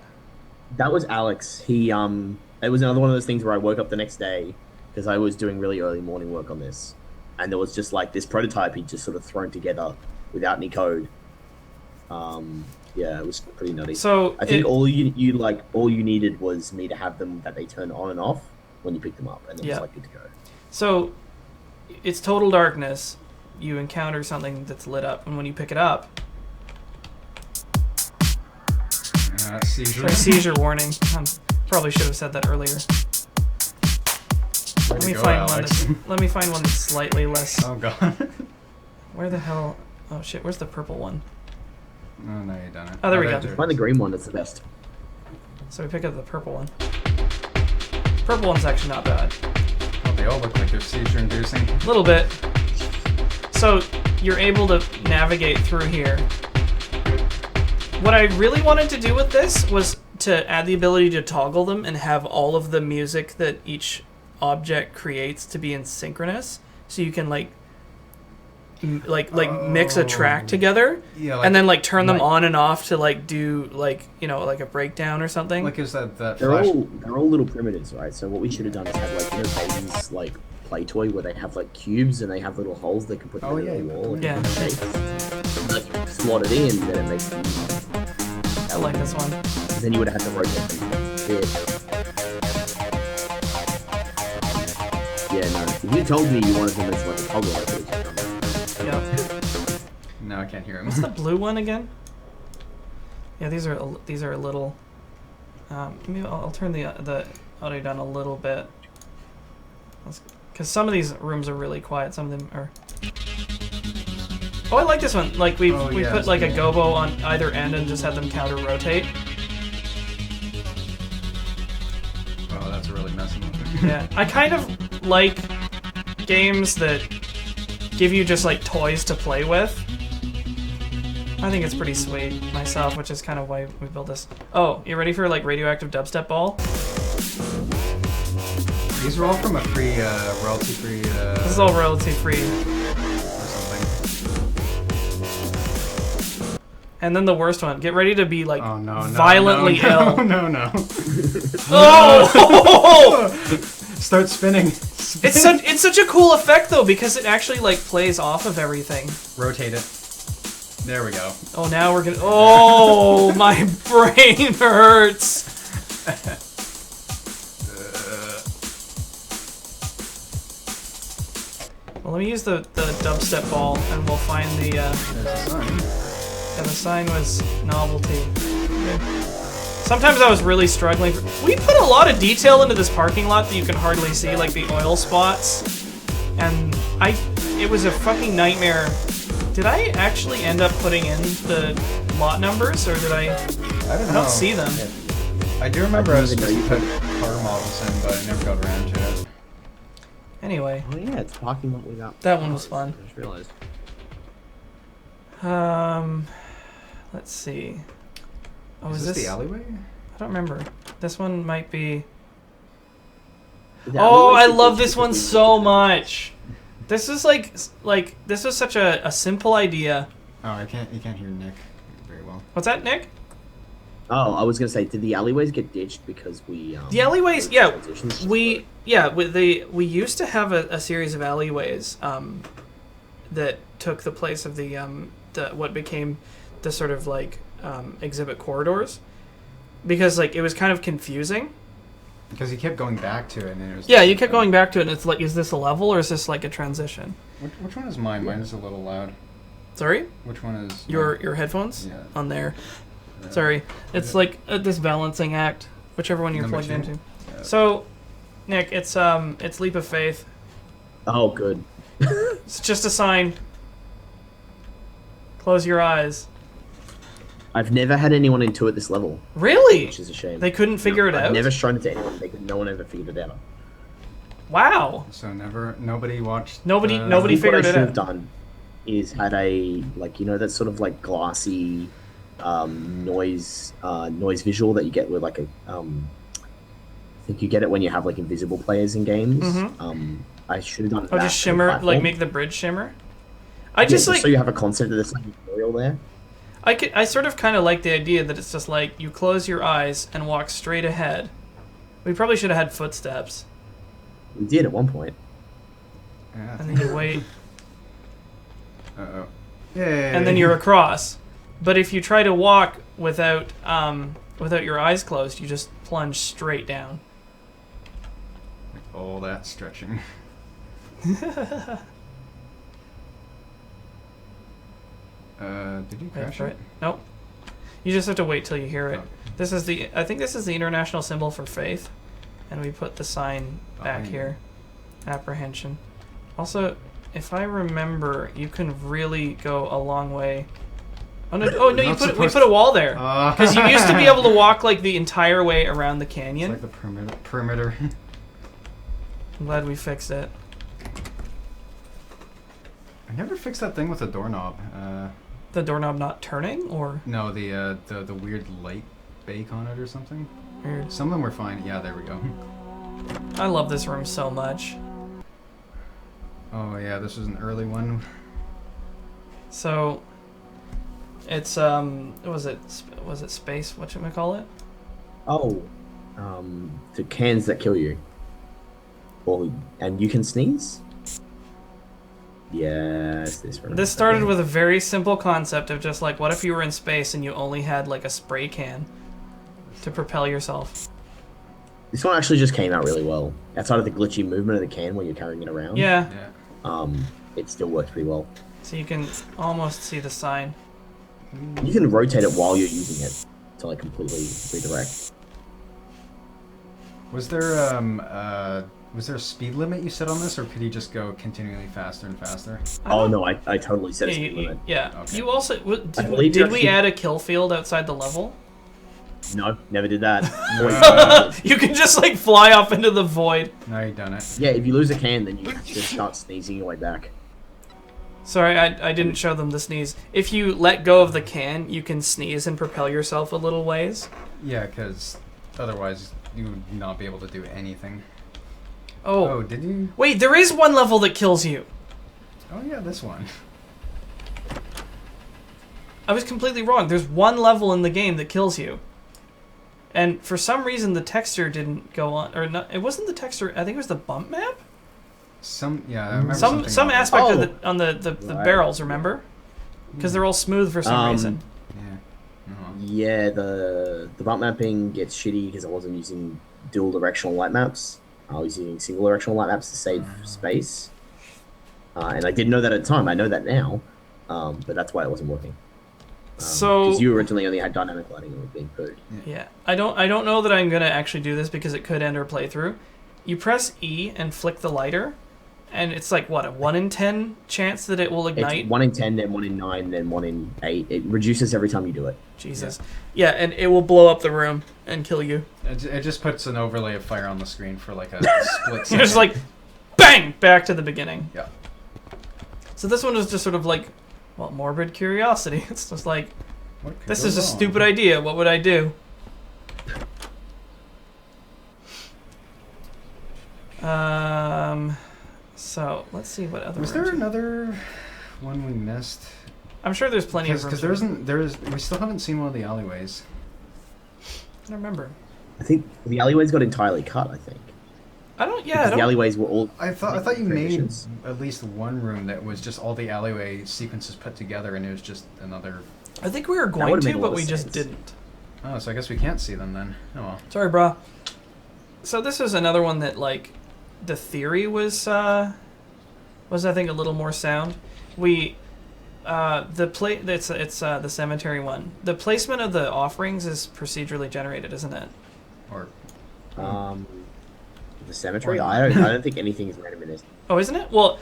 That was Alex. He it was another one of those things where I woke up the next day because I was doing really early morning work on this, and there was just like this prototype he'd just sort of thrown together without any code. Yeah, it was pretty nutty. So I think all you needed was me to have them that they turn on and off when you pick them up, and it was like good to go. So it's total darkness. You encounter something that's lit up, and when you pick it up, Seizure. sorry, seizure warning. Probably should have said that earlier. Let me find one. Let me find one that's slightly less. Oh god. Where the hell? Oh shit! Where's the purple one? Oh no, you done it. Oh, there we go. Find the green one. That's the best. So we pick up the purple one. Purple one's actually not bad. Oh, they all look like they're seizure-inducing. A little bit. So you're able to navigate through here. What I really wanted to do with this was to add the ability to toggle them and have all of the music that each object creates to be in synchronous, so you can like mix a track together, Yeah, and then like turn them on and off to like do like like a breakdown or something. Like is that They're flash? all little primitives, right? So what we should have done is have like babies like play toy where they have like cubes and they have little holes they can put in the wall. And Yeah. like slot it in, and then it makes them. I like this one. Then you would have had to rotate them. Yeah, no. If you told me you wanted them as like a toggle, I could have just done that. Yep. No, I can't hear him. What's the blue one again? Yeah, these are a little. Maybe I'll turn the audio down a little bit, because some of these rooms are really quiet. Some of them are. Oh, I like this one. Like we put like a gobo on either end and just had them counter rotate. Oh, that's really messing with me. Yeah, I kind of like games that give you just like toys to play with. I think it's pretty sweet myself, which is kind of why we built this. Oh, you ready for like radioactive dubstep ball? These are all from a free, royalty-free. This is all royalty free. Or something. And then the worst one. Get ready to be like violently ill. No. Oh! Start spinning. It's such a cool effect though, because it actually like plays off of everything. Rotate it. There we go. Oh, now we're gonna. Oh, my brain hurts. Well, let me use the dubstep ball, and we'll find the. There's the sign. And the sign was novelty. Okay. Sometimes I was really struggling. We put a lot of detail into this parking lot that you can hardly see, like the oil spots. And it was a fucking nightmare. Did I actually end up putting in the lot numbers, or did I don't see them. I do remember I was supposed to put car models in, but I never got around to it. Anyway. Oh yeah, it's parking lot without. That one was fun. I just realized. Let's see. Oh, is this the alleyway? I don't remember. This one might be. Oh, I love this one so much. This is like this was such a simple idea. Oh, you can't hear Nick very well. What's that, Nick? Oh, I was gonna say, did the alleyways get ditched because we? The alleyways, we used to have a series of alleyways that took the place of the what became the sort of like exhibit corridors, because like it was kind of confusing. Because you kept going back to it, and it was... Yeah, you kept going back to it, and it's like, is this a level, or is this like a transition? Which one is mine? Mine is a little loud. Sorry? Which one is... Your headphones? Yeah. On there. Sorry. It's like this balancing act, whichever one you're Number plugged two? into. Yeah. So, Nick, it's Leap of Faith. Oh, good. It's just a sign. Close your eyes. I've never had anyone into it this level, Really? which is a shame. They couldn't figure it I've out? never shown it to anyone. No one ever figured it out. Wow. So nobody watched... Nobody I think figured what I it should out. have done is had a, like, you know, that sort of like glassy noise visual that you get with like a I think you get it when you have like invisible players in games. Mhm. I should have done Oh, that just for the shimmer, like platform. make the bridge shimmer? Yeah, just like... so you have a concept of this like tutorial there. I sort of kind of like the idea that it's just like you close your eyes and walk straight ahead. We probably should have had footsteps, We did at one point. Yeah. and then you wait, Uh-oh. Yay! and then you're across. But if you try to walk without your eyes closed, you just plunge straight down. All that stretching. Did you Wait crash for it? it. Nope. You just have to wait till you hear it. Oh. I think this is the international symbol for faith, and we put the sign back yeah. here. Apprehension. Also, if I remember, you can really go a long way. Oh no! Oh no! We put a wall there because you used to be able to walk like the entire way around the It's canyon. like the perimeter. I'm glad we fixed it. I never fixed that thing with the doorknob. The doorknob not turning, or No, the weird light bake on it or something. weird. Some of them were fine. Yeah, there we go. I love this room so much. Oh yeah, this was an early one. So, it's was it space? Whatchamacallit? Oh, the cans that kill you. And you can sneeze? Yes, this room. This started with a very simple concept of just like, what if you were in space and you only had like a spray can to propel yourself? This one actually just came out really well. Outside of the glitchy movement of the can when you're carrying it around. Yeah. Yeah. It still works pretty well. So you can almost see the sign. You can rotate it while you're using it to like completely redirect. Was there a speed limit you set on this, or could you just go continually faster and faster? Oh no, I totally set a Yeah, speed limit. yeah. Okay. You also believe did you we actually- add a kill field outside the level? No, never did that. You can just like fly off into the void. Now you've done it. Yeah, if you lose a can, then you just start sneezing your way back. Sorry, I didn't show them the sneeze. If you let go of the can, you can sneeze and propel yourself a little ways. Yeah, because otherwise you would not be able to do anything. Oh. Oh, did you? Wait, there is one level that kills you. Oh yeah, this one. I was completely wrong. There's one level in the game that kills you. And for some reason the texture didn't go on, or not, it wasn't the texture, I think it was the bump map? Yeah, I remember Some something about aspect Oh. of the Right. barrels, remember? Because they're all smooth for some reason. it. Yeah. Uh-huh. Yeah, the bump mapping gets shitty because I wasn't using dual directional light maps. I was using single directional light maps to save space. And I didn't know that at the time. I know that now. But that's why it wasn't working. So because you originally only had dynamic lighting and it was being pooed. yeah, I don't know that I'm gonna actually do this because it could end our playthrough. You press E and flick the lighter, and it's like what, a 1 in 10 chance that it will ignite. It's 1 in 10, then 1 in 9, then 1 in 8. It reduces every time you do it. Jesus. Yeah, and it will blow up the room and kill you. It just puts an overlay of fire on the screen for like a split second. You're just like, bang, back to the beginning. Yeah. So this one is just sort of like, well, morbid curiosity. It's just like, What could this go is a wrong? stupid idea. What would I do? So let's see what other. Was there another one we missed? I'm sure there's plenty of Because rooms. we still haven't seen one of the alleyways. I don't remember. I think the alleyways got entirely cut, I think. I don't. Yeah. I Because don't, the alleyways were all... I thought you made Transitions. at least one room that was just all the alleyway sequences put together, and it was just another I think we were That going would've to, made a but lot we of just sense. didn't. Oh, so I guess we can't see them then. Oh well. Sorry, brah. So this is another one that, like, the theory was I think a little more sound. We, it's the cemetery one. The placement of the offerings is procedurally generated, isn't it? Or The cemetery. I don't think anything is random in this. Oh, isn't it? Well,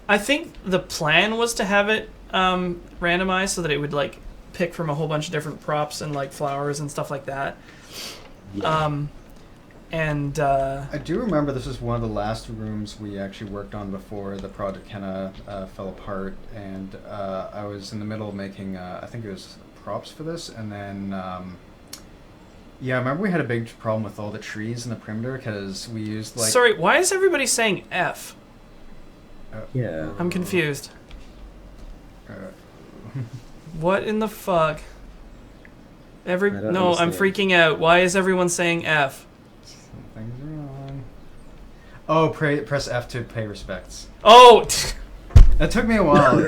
I think the plan was to have it randomized so that it would, like, pick from a whole bunch of different props and, like, flowers and stuff like that. Yeah. I do remember this was one of the last rooms we actually worked on before the project kind of fell apart, and I was in the middle of making, I think it was props for this, and then, yeah, I remember we had a big problem with all the trees in the perimeter because we used, like... Sorry, why is everybody saying F? Yeah. I'm confused. Uh, What in the fuck? I don't No, I'm understand. freaking out. Why is everyone saying F? something's wrong. Oh, press F to pay respects. Oh! That took me a while.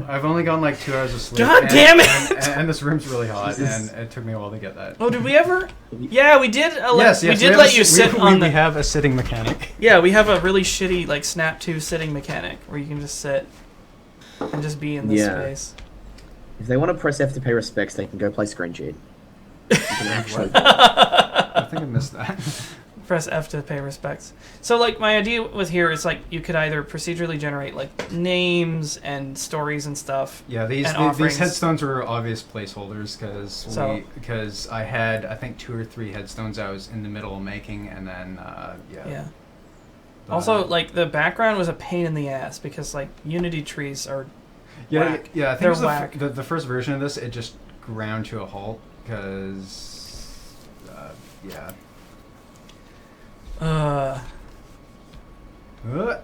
I've only gotten like 2 hours of sleep. God damn it! And this room's really hot, Jesus. and it took me a while to get that. Oh, did we ever? Yeah, we did. Yes, we yes, did have let a- you sit we, on we the. have a sitting mechanic. Yeah, we have a really shitty like Snap 2 sitting mechanic where you can just sit and just be in this Yeah. space. If they want to press F to pay respects, they can go play Screen Sheet. You can actually. I think I missed that. Press F to pay respects. So like my idea with here is like you could either procedurally generate like names and stories and stuff. Yeah, And these offerings. headstones were obvious placeholders So- because I had I think 2 or 3 headstones I was in the middle of making, and then Yeah. the- Also, like the background was a pain in the ass because like Unity trees are yeah whack. yeah I think They're it was whack. the first version of this, it just ground to a halt because yeah.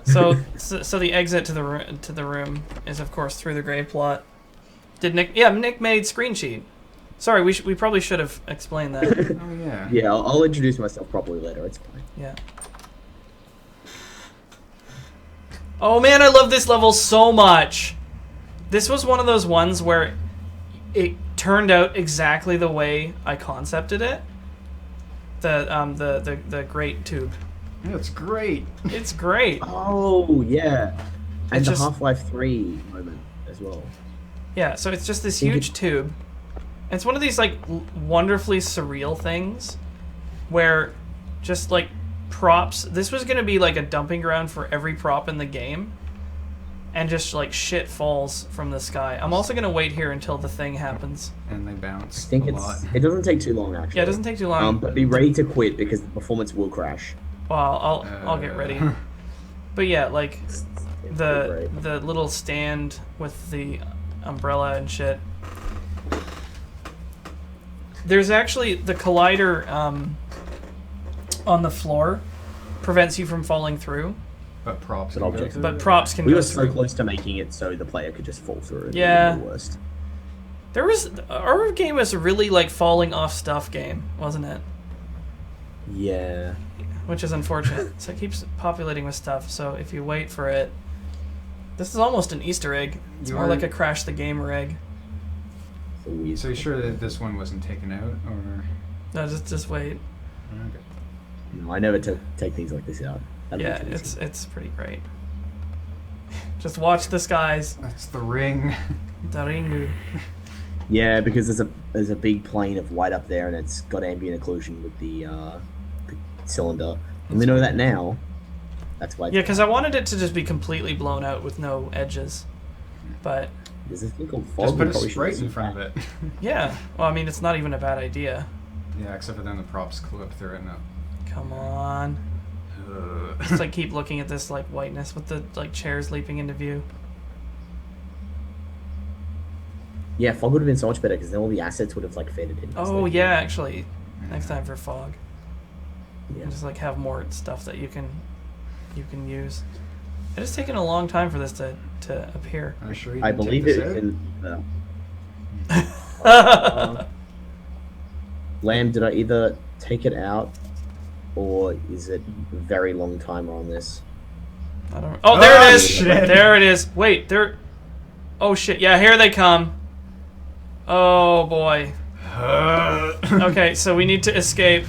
So the exit to the room is of course through the grave plot. Did Nick? Yeah, Nick made screen sheet. Sorry, we probably should have explained that. Oh yeah. Yeah, I'll introduce myself properly later. It's fine. Yeah. Oh man, I love this level so much. This was one of those ones where it turned out exactly the way I concepted it. The great tube. Yeah, it's great. It's great. Oh yeah, and It's the just- Half-Life 3 moment as well. Yeah, so it's just this Think huge tube. It's one of these like wonderfully surreal things where just like props, this was going to be like a dumping ground for every prop in the game, and just like shit falls from the sky. I'm also going to wait here until the thing happens. And they bounce I think a lot. it doesn't take too long actually. Yeah, it doesn't take too long. But be ready to quit because the performance will crash. Well, I'll get ready. But yeah, like It's the great. the little stand with the umbrella and shit. There's actually the collider on the floor prevents you from falling through, But props. But can go objects- through but it. props can We go were so through. close to making it so the player could just fall through it. Yeah. It would be the worst. Our game was really like falling off stuff game, wasn't it? Yeah. Which is unfortunate. So it keeps populating with stuff. So if you wait for it, this is almost an Easter egg. It's You more are- like a Crash the Gamer egg. So weird. So you sure that this one wasn't taken out, or? No, just wait. Okay. No, I never take things like this out. That'd be Yeah, too easy. it's pretty great. Just watch the skies. That's the ring. Daringu. Yeah, because there's a big plane of white up there, and it's got ambient occlusion with the cylinder. And we know that now. That's why. Yeah, because I wanted it to just be completely blown out with no edges. But There's this thing called fog. Just put we a probably should sprite use in that. front of it. yeah, well, I mean, it's not even a bad idea. Yeah, except for then the props clip through it. No. Come on. Just like keep looking at this like whiteness with the like chairs leaping into view. Yeah, fog would have been so much better because then all the assets would have like faded in. Oh yeah, actually, next time for fog, Yeah. and just like have more stuff that you can use. It has taken a long time for this to appear. Are you sure you I didn't take believe this it out? in. Lamb, did I either take it out or is it a very long timer on this? I don't. Oh, there Oh, it is. shit. There it is. Wait, there. Oh shit! Yeah, here they come. Oh boy. Okay, so we need to escape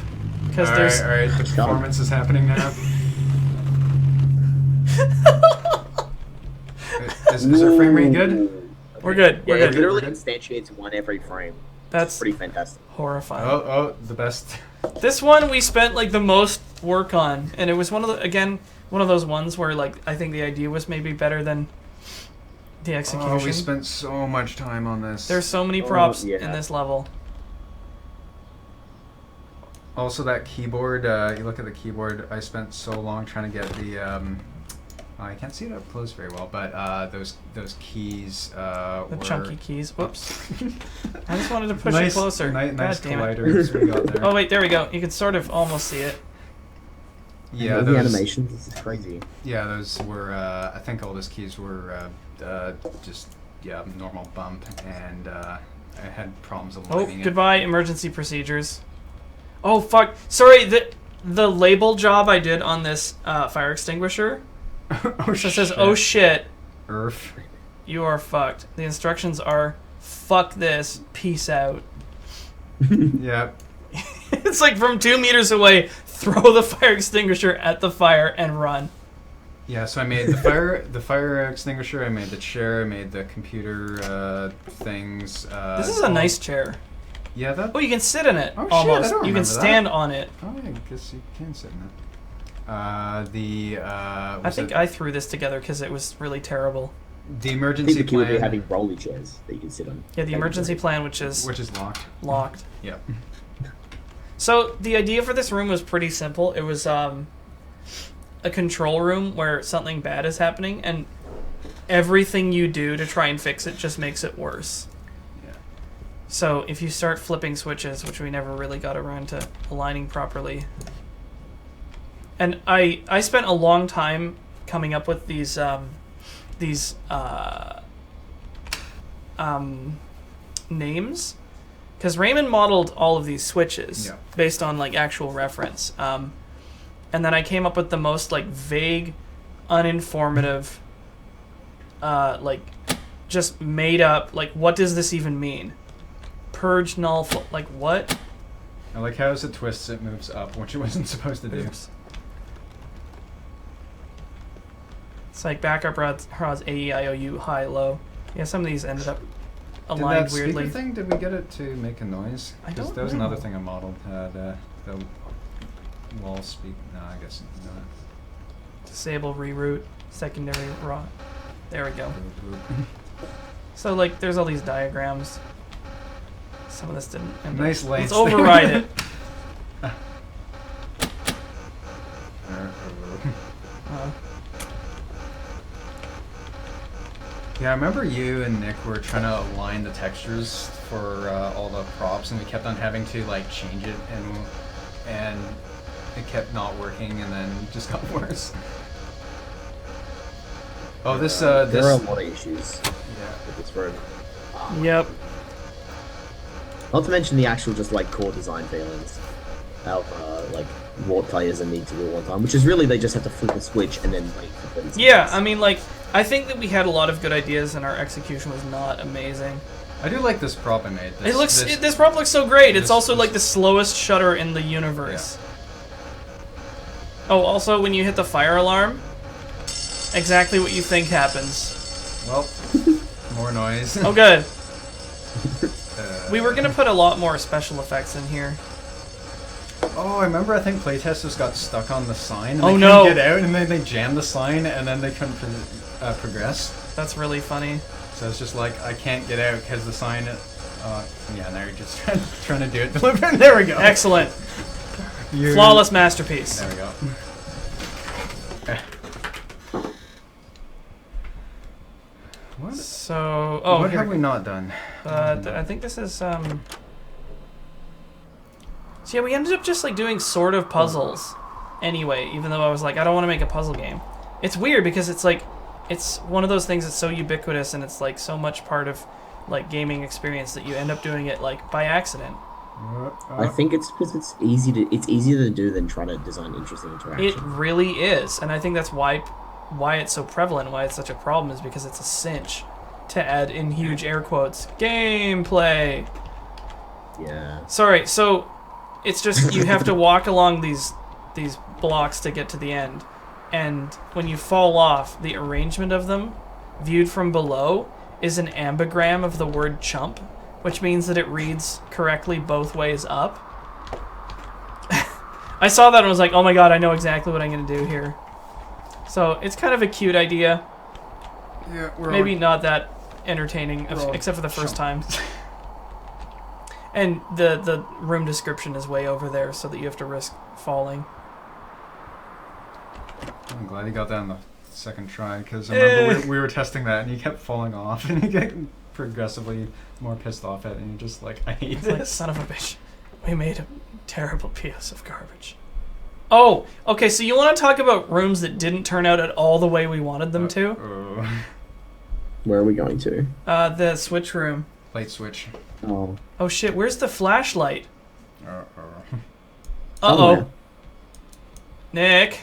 because there's. All right. The performance is happening now. is our frame rate good? We're good. We're It good. literally instantiates one every frame. That's Pretty fantastic. horrifying. Oh, the best. This one we spent like the most work on, and it was one of those ones where like I think the idea was maybe better than the execution. Oh, we spent so much time on this. There's so many props yeah. in this level. Also, that keyboard. You look at the keyboard. I spent so long trying to get the. I can't see it up close very well, but those keys. The chunky keys. Whoops. Oops. I just wanted to push it closer. Nice God damn it. colliders we got there. Oh wait, there we go. You can sort of almost see it. Yeah, the those animations. This is crazy. Yeah, those were. I think all those keys were just normal bump, and I had problems aligning it. Goodbye, emergency procedures. Oh fuck! Sorry, the label job I did on this fire extinguisher. Oh So it says, "Oh shit, Earth." you are fucked." The instructions are, "Fuck this, peace out." Yeah. It's like from 2 meters away, throw the fire extinguisher at the fire and run. Yeah, so I made the fire extinguisher. I made the chair. I made the computer things. This is a nice chair. Yeah, that. Oh, you can sit in it. Oh, shit, almost. I don't You can remember stand on it. Oh, yeah, I guess you can sit in it. I think I threw this together because it was really terrible. The I emergency think the key would be plan, having rolly chairs that you can sit on. Yeah, the emergency plan, which is locked. locked. Yep. So the idea for this room was pretty simple. It was a control room where something bad is happening, and everything you do to try and fix it just makes it worse. Yeah. So if you start flipping switches, which we never really got around to aligning properly, and I spent a long time coming up with these names, because Raymond modeled all of these switches based on like actual reference, and then I came up with the most like vague, uninformative, like just made up, like what does this even mean? Purge null, like what? I like how as it twists, it moves up, which it wasn't supposed to do. Oops. It's like backup rods A-E-I-O-U, high, low. Yeah, some of these ended up aligned weirdly. Did that speaker thing, did we get it to make a noise? I don't Because that was know. another thing I modeled. The wall speak. No, I guess not. Disable reroute, secondary raw. There we go. So like, there's all these diagrams. Some of this didn't end Nice up. lights. Let's override it. Yeah, I remember you and Nick were trying to align the textures for all the props, and we kept on having to like change it, and it kept not working, and then it just got worse. Oh, this There are a lot of issues yeah. with this room. Yep. Not to mention the actual just like core design failings of like what players need to do all the time, which is really they just have to flip a switch and then wait for 30 seconds. Yeah, I mean, like, I think that we had a lot of good ideas, and our execution was not amazing. I do like this prop I made. This prop looks so great. It's also like the slowest shutter in the universe. Yeah. Oh, also when you hit the fire alarm, exactly what you think happens. Well, more noise. Oh, good. We were gonna put a lot more special effects in here. Oh, I remember. I think playtesters got stuck on the sign. And Oh, they no. couldn't get out, and then they jammed the sign, and then they couldn't progress. That's really funny. So it's just like I can't get out because the sign. Yeah, now you're just trying to do it. Deliver. There we go. Excellent. Flawless masterpiece. There we go. What? So, what have we not done? I think this is So yeah, we ended up just like doing sort of puzzles anyway, even though I was like, I don't want to make a puzzle game. It's weird because it's like, it's one of those things that's so ubiquitous and it's like so much part of like gaming experience that you end up doing it like by accident. I think it's because it's easier to do than trying to design interesting interactions. It really is, and I think that's why it's so prevalent, why it's such a problem, is because it's a cinch. to add in huge air quotes, gameplay. Yeah. Sorry, so it's just you have to walk along these blocks to get to the end. And when you fall off, the arrangement of them, viewed from below, is an ambigram of the word chump, which means that it reads correctly both ways up. I saw that and was like, oh my god, I know exactly what I'm going to do here. So it's kind of a cute idea. Yeah, Maybe not that entertaining, except for the first time. And the room description is way over there so that you have to risk falling. I'm glad you got that on the second try, because I remember we were testing that and you kept falling off and you get progressively more pissed off at it and you're just like, I hate this. Like, son of a bitch. We made a terrible piece of garbage. Oh, okay, so you want to talk about rooms that didn't turn out at all the way we wanted them to? Where are we going to? The switch room. Light switch. Oh. Oh shit, where's the flashlight? Uh-oh. Uh-oh. Nick,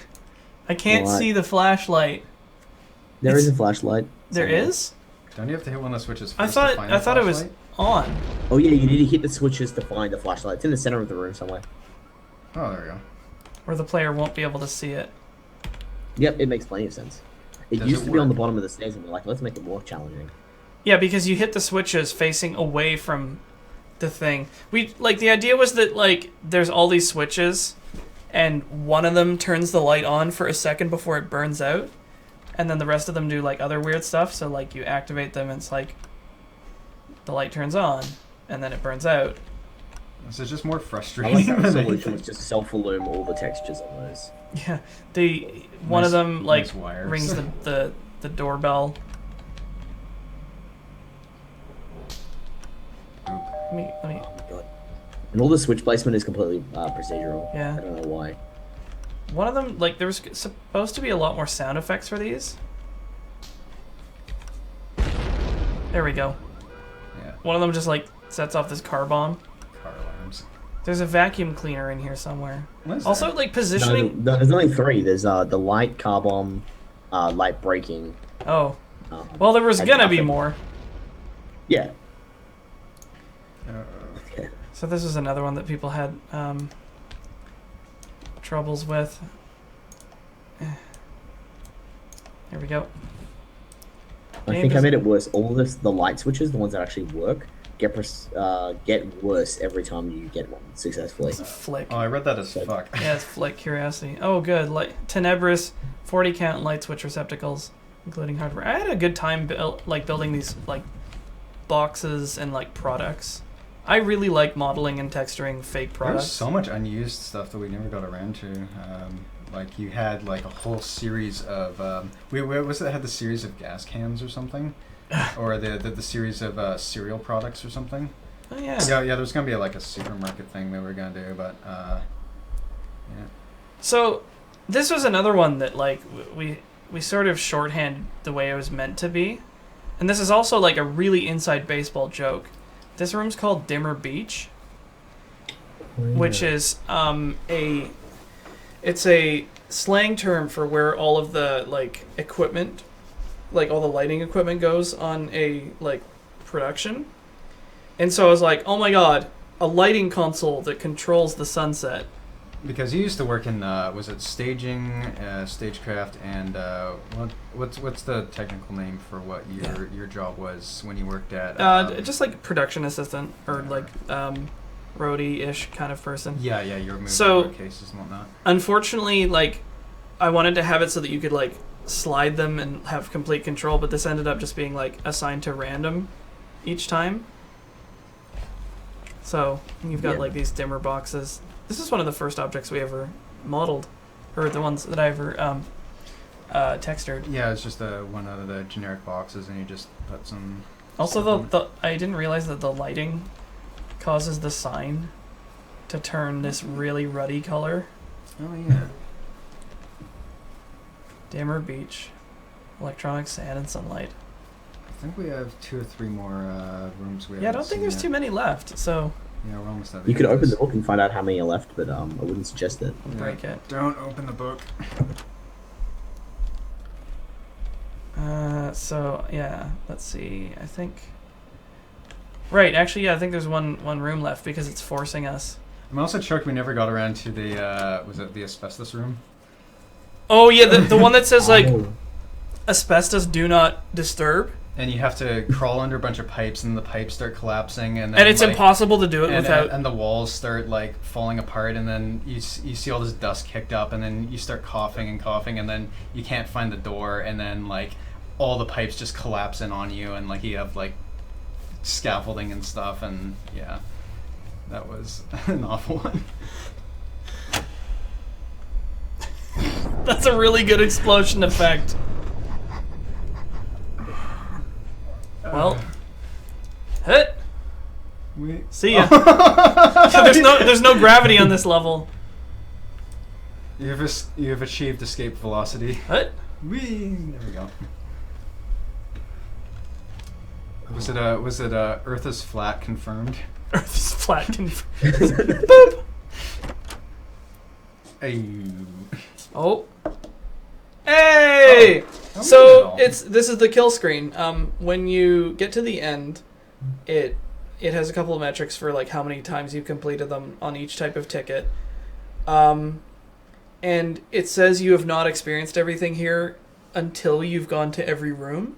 I can't What? see the flashlight. There is a flashlight. There is? Don't you have to hit one of the switches first I to find the thought it was flashlight? on. Oh yeah, you need to hit the switches to find the flashlight. It's in the center of the room somewhere. Oh, there we go. Where the player won't be able to see it. Yep, it makes plenty of sense. It Does used it to be on work? the bottom of the stairs, and we're like, let's make it more challenging. Yeah, because you hit the switches facing away from the thing. The idea was that, like, there's all these switches, and one of them turns the light on for a second before it burns out, and then the rest of them do, like, other weird stuff, so, like, you activate them, and it's like, the light turns on, and then it burns out. This is just more I frustrating. like that than solution anything. was just self-illumine all the textures on those. Yeah, one of Nice- them, like, nice wires. rings the doorbell. Let me, Oh my god. And all the switch placement is completely procedural. Yeah. I don't know why. one of them, like, there was supposed to be a lot more sound effects for these. There we go. Yeah, One of them just, like, sets off this car bomb. car alarms. There's a vacuum cleaner in here somewhere. What is Also, that? like, No, positioning... there's only three. There's the light, car bomb, light braking. Oh. Well, there was and gonna be nothing. more. Yeah. Uh-oh. So this is another one that people had troubles with. Here we go. I think I made it worse. All this, the light switches, the ones that actually work, get worse every time you get one successfully. It's a flick. Oh, I read that as fuck. Yeah, it's flick curiosity. Oh, good. Tenebrous 40 count light switch receptacles, including hardware. I had a good time building these like boxes and like products. I really like modeling and texturing fake products. There's so much unused stuff that we never got around to. Like you had like a whole series of where was it? Had the series of gas cans or something, or the series of cereal products or something. Oh yeah. Yeah. There was gonna be like a supermarket thing that we were gonna do, but yeah. So this was another one that like we sort of shorthand the way it was meant to be, and this is also like a really inside baseball joke. This room's called Dimmer Beach, which is it's a slang term for where all of the like equipment, like all the lighting equipment goes on a like production. And so I was like, oh my god, a lighting console that controls the sunset. Because you used to work in was it staging, stagecraft, and what's the technical name for what your job was when you worked at? Just like production assistant or like roadie-ish kind of person. Yeah, you're moving So- cases and whatnot. Unfortunately, like, I wanted to have it so that you could, like, slide them and have complete control, but this ended up just being, like, assigned to random each time. So, you've got, Yeah. like, these dimmer boxes. This is one of the first objects we ever modeled, or the ones that I ever textured. Yeah, it's just one out of the generic boxes, and you just put some. Also, stuff the I didn't realize that the lighting causes the sign to turn this really ruddy color. Oh yeah. Dimmer Beach, electronic sand and sunlight. I think we have 2 or 3 more rooms. Yeah, I don't think there's too many left, so Yeah, we're almost at the You could end of open this. the book and find out how many are left, but I wouldn't suggest it. I'll break it. Don't open the book. So yeah, let's see. I think. Right, actually, yeah, I think there's one room left because it's forcing us. I'm also shocked we never got around to the was it the asbestos room? Oh yeah, the one that says like Oh. asbestos do not disturb, And you have to crawl under a bunch of pipes, and the pipes start collapsing, and then and it's like, impossible to do it without. and the walls start like falling apart, and then you see all this dust kicked up, and then you start coughing, and then you can't find the door, and then like all the pipes just collapse in on you, and like you have like scaffolding and stuff, and yeah, that was an awful one. That's a really good explosion effect. Well, hit. See ya. There's no gravity on this level. You've achieved escape velocity. Hit. Whee! There we go. Was it Earth is flat confirmed? Earth is flat. Boop. Hey. Oh. Hey! Oh, So this is the kill screen. When you get to the end, it has a couple of metrics for like how many times you've completed them on each type of ticket. And it says you have not experienced everything here until you've gone to every room.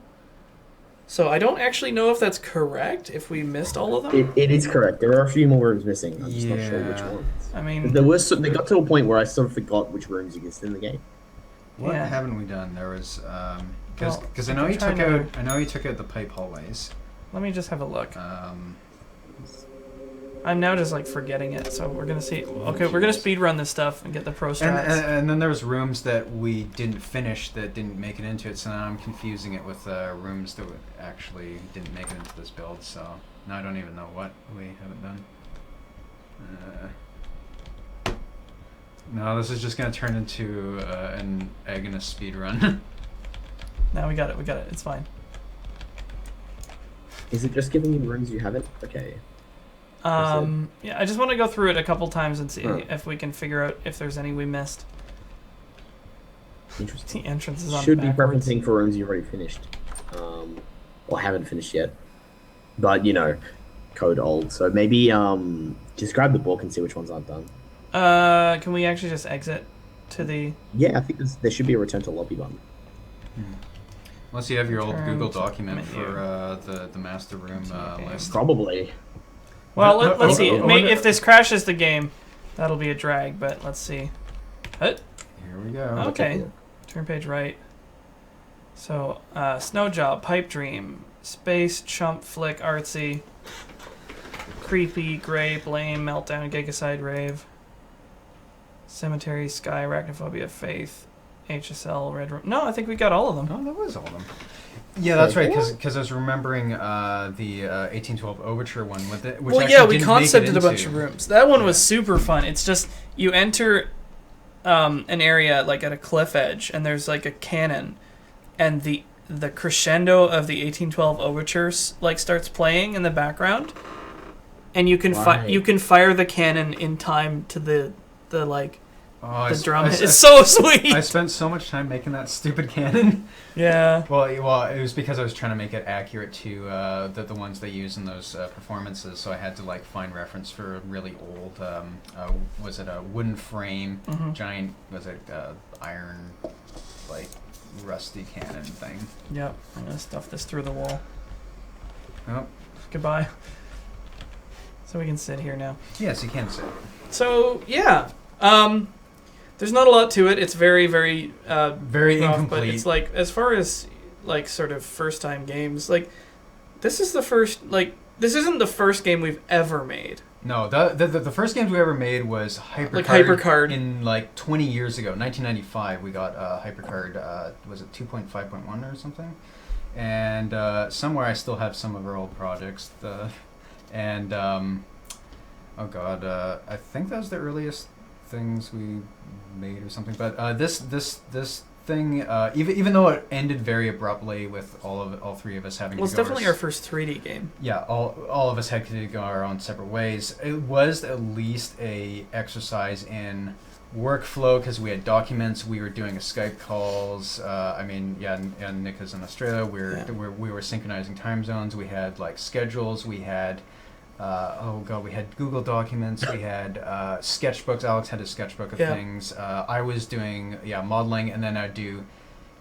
So I don't actually know if that's correct, if we missed all of them. It is correct. There are a few more rooms missing. I'm just not sure which Yeah. ones. I mean, They got to a point where I sort of forgot which rooms exist in the game. What Yeah. haven't we done? There was because Well, I know I'm you took trying out the pipe hallways. let me just have a look. I'm now just like forgetting it, so we're gonna see. Okay, we're gonna speed run this stuff and get the pro strats. And then there was rooms that we didn't finish that didn't make it into it. So now I'm confusing it with rooms that actually didn't make it into this build. So now I don't even know what we haven't done. No, this is just gonna turn into an Agnes speed run. Now we got it. It's fine. Is it just giving you rooms you haven't? Okay. Yeah, I just want to go through it a couple times and see Huh. if we can figure out if there's any we missed. Interesting. The entrance is on Should be backwards. preferencing for rooms you've already finished. Or haven't finished yet. But, you know, code old. So maybe just grab the book and see which ones aren't done. Can we actually just exit to the... Yeah, I think there should be a return to lobby button. Unless you have your old Return Google to document menu. for the master room list. Probably. Well, let's see. I wonder- If this crashes the game, that'll be a drag, but let's see. Here we go. Okay. Turn page right. So, Snow Job, Pipe Dream, Space, Chump, Flick, Artsy, Creepy, Grape, Lame, Meltdown, Gigaside, Rave, Cemetery, Sky, Arachnophobia, Faith, HSL, Red Room. No, I think we got all of them. Oh, that was all of them. Yeah, that's right. Because I was remembering the 1812 Overture one with it. Which Well, actually yeah, we didn't make it concepted a bunch into- of rooms. That one was super fun. It's just you enter an area like at a cliff edge, and there's like a cannon, and the crescendo of the 1812 Overture like starts playing in the background, and you can Right. you can fire the cannon in time to the like Oh, the drum. I It's so sweet. I spent so much time making that stupid cannon. Yeah. Well, it was because I was trying to make it accurate to the ones they use in those performances. So I had to like find reference for a really old. Was it a wooden frame, Mhm. giant? Was it iron, like rusty cannon thing? Yep. I'm gonna stuff this through the wall. Oh, Goodbye. So we can sit here now. yes, you can say. So yeah, there's not a lot to it. It's very, very Very rough, incomplete. But it's like as far as like sort of first time games, like this is the first this isn't the first game we've ever made. No, the first games we ever made was Hypercard. Like Hypercard. In like 20 years ago, 1995, we got Hypercard. Was it 2.5.1 or something? And somewhere I still have some of our old projects. Oh god, I think that was the earliest things we made or something. But this thing, even though it ended very abruptly with all three of us having Well, to it's go definitely our first 3D game. yeah, all of us had to go our own separate ways. It was at least a exercise in workflow because we had documents. We were doing Skype calls. And Nick is in Australia. We were synchronizing time zones. We had like schedules. We had we had Google Documents. We had sketchbooks. Alex had a sketchbook of things. I was doing modeling, and then I'd do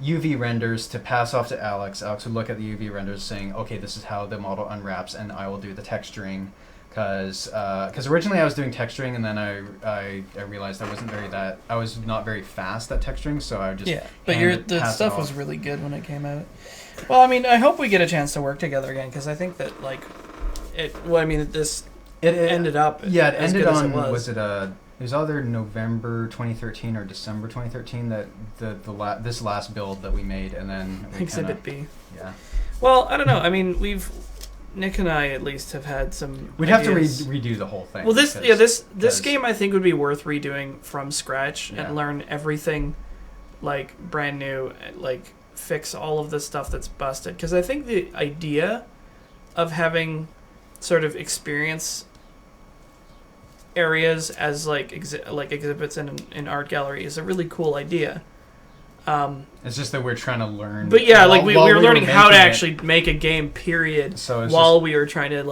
UV renders to pass off to Alex. Alex would look at the UV renders saying, okay, this is how the model unwraps, and I will do the texturing. Because originally I was doing texturing, and then I realized I was not very fast at texturing, so I just the stuff was really good when it came out. Well, I mean, I hope we get a chance to work together again, because I think that it ended up it ended on it was either November 2013 or December 2013 that this last build that we made, and then Exhibit B. Yeah. Well, I don't know. I mean, Nick and I at least have had some. We'd ideas. Have to redo the whole thing. Well, this game I think would be worth redoing from scratch and learn everything, like brand new, like fix all of the stuff that's busted. Because I think the idea of having sort of experience areas as like exhibits in an art gallery is a really cool idea. It's just that we're trying to learn. But yeah, like we were learning how to actually make a game, period, while we were trying to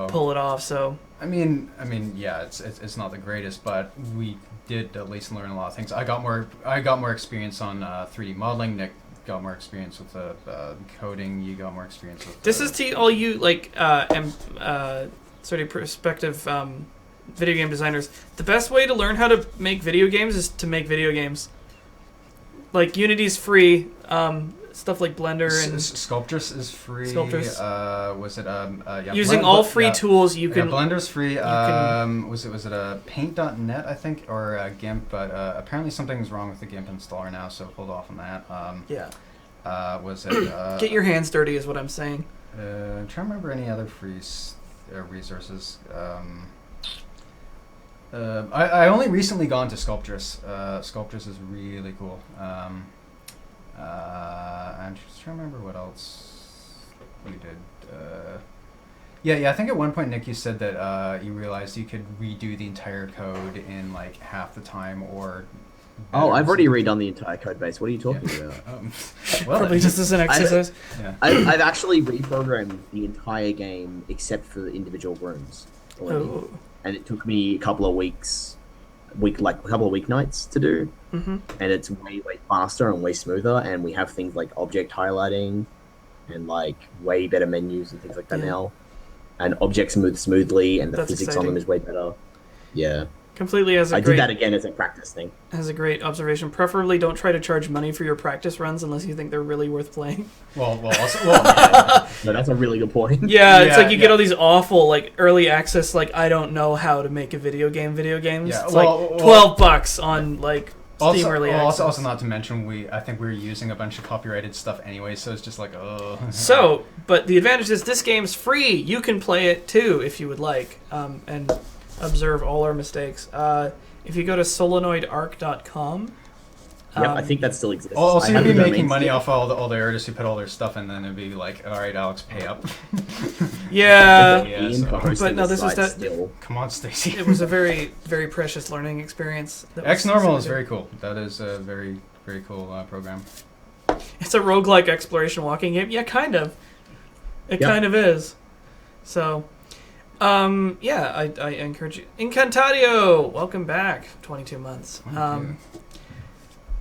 pull it off. So I mean, yeah, it's not the greatest, but we did at least learn a lot of things. I got more experience on 3D modeling. Nick got more experience with coding. You got more experience with. This is to all you sort of prospective video game designers. The best way to learn how to make video games is to make video games. Like Unity's free, stuff like Blender and Sculptress is free. Sculptress. Using all free tools you can. Blender's free. Was it a Paint.net I think or GIMP? But apparently something's wrong with the GIMP installer now, so hold off on that. Was it? Get your hands dirty is what I'm saying. I'm trying to remember any other free resources. I only recently gone to Sculptress. Sculptress is really cool. I'm just trying to remember what else we did. I think at one point, Nick, you said that you realized you could redo the entire code in like half the time or... Oh, I've already redone the entire code base. What are you talking about? Probably just as an exercise. I've actually reprogrammed the entire game except for the individual rooms. Oh. And it took me a couple of weeks, a couple of weeknights to do. Mm-hmm. And it's way faster and way smoother. And we have things like object highlighting and like way better menus and things like that now. And objects move smoothly, and the physics on them is way better. Yeah. Completely I did that again as a practice thing. As a great observation. Preferably don't try to charge money for your practice runs unless you think they're really worth playing. No, that's a really good point. Yeah, it's like you get all these awful like early access I don't know how to make a video games. Yeah, it's $12 on Steam early access. Also not to mention I think we were using a bunch of copyrighted stuff anyway, so it's just So, but the advantage is this game's free. You can play it too if you would like. And observe all our mistakes. If you go to solenoidarc.com. I think that still exists. Also, you'd be making money off all the artists who put all their stuff in, then it'd be like, all right, Alex, pay up. But no, this was that. Still. Come on, Stacy. It was a very, very precious learning experience. Xnormal is very cool. That is a very, very cool program. It's a roguelike exploration walking game. Yeah, kind of. It kind of is. So... I encourage you. Incantadio, welcome back. 22 months.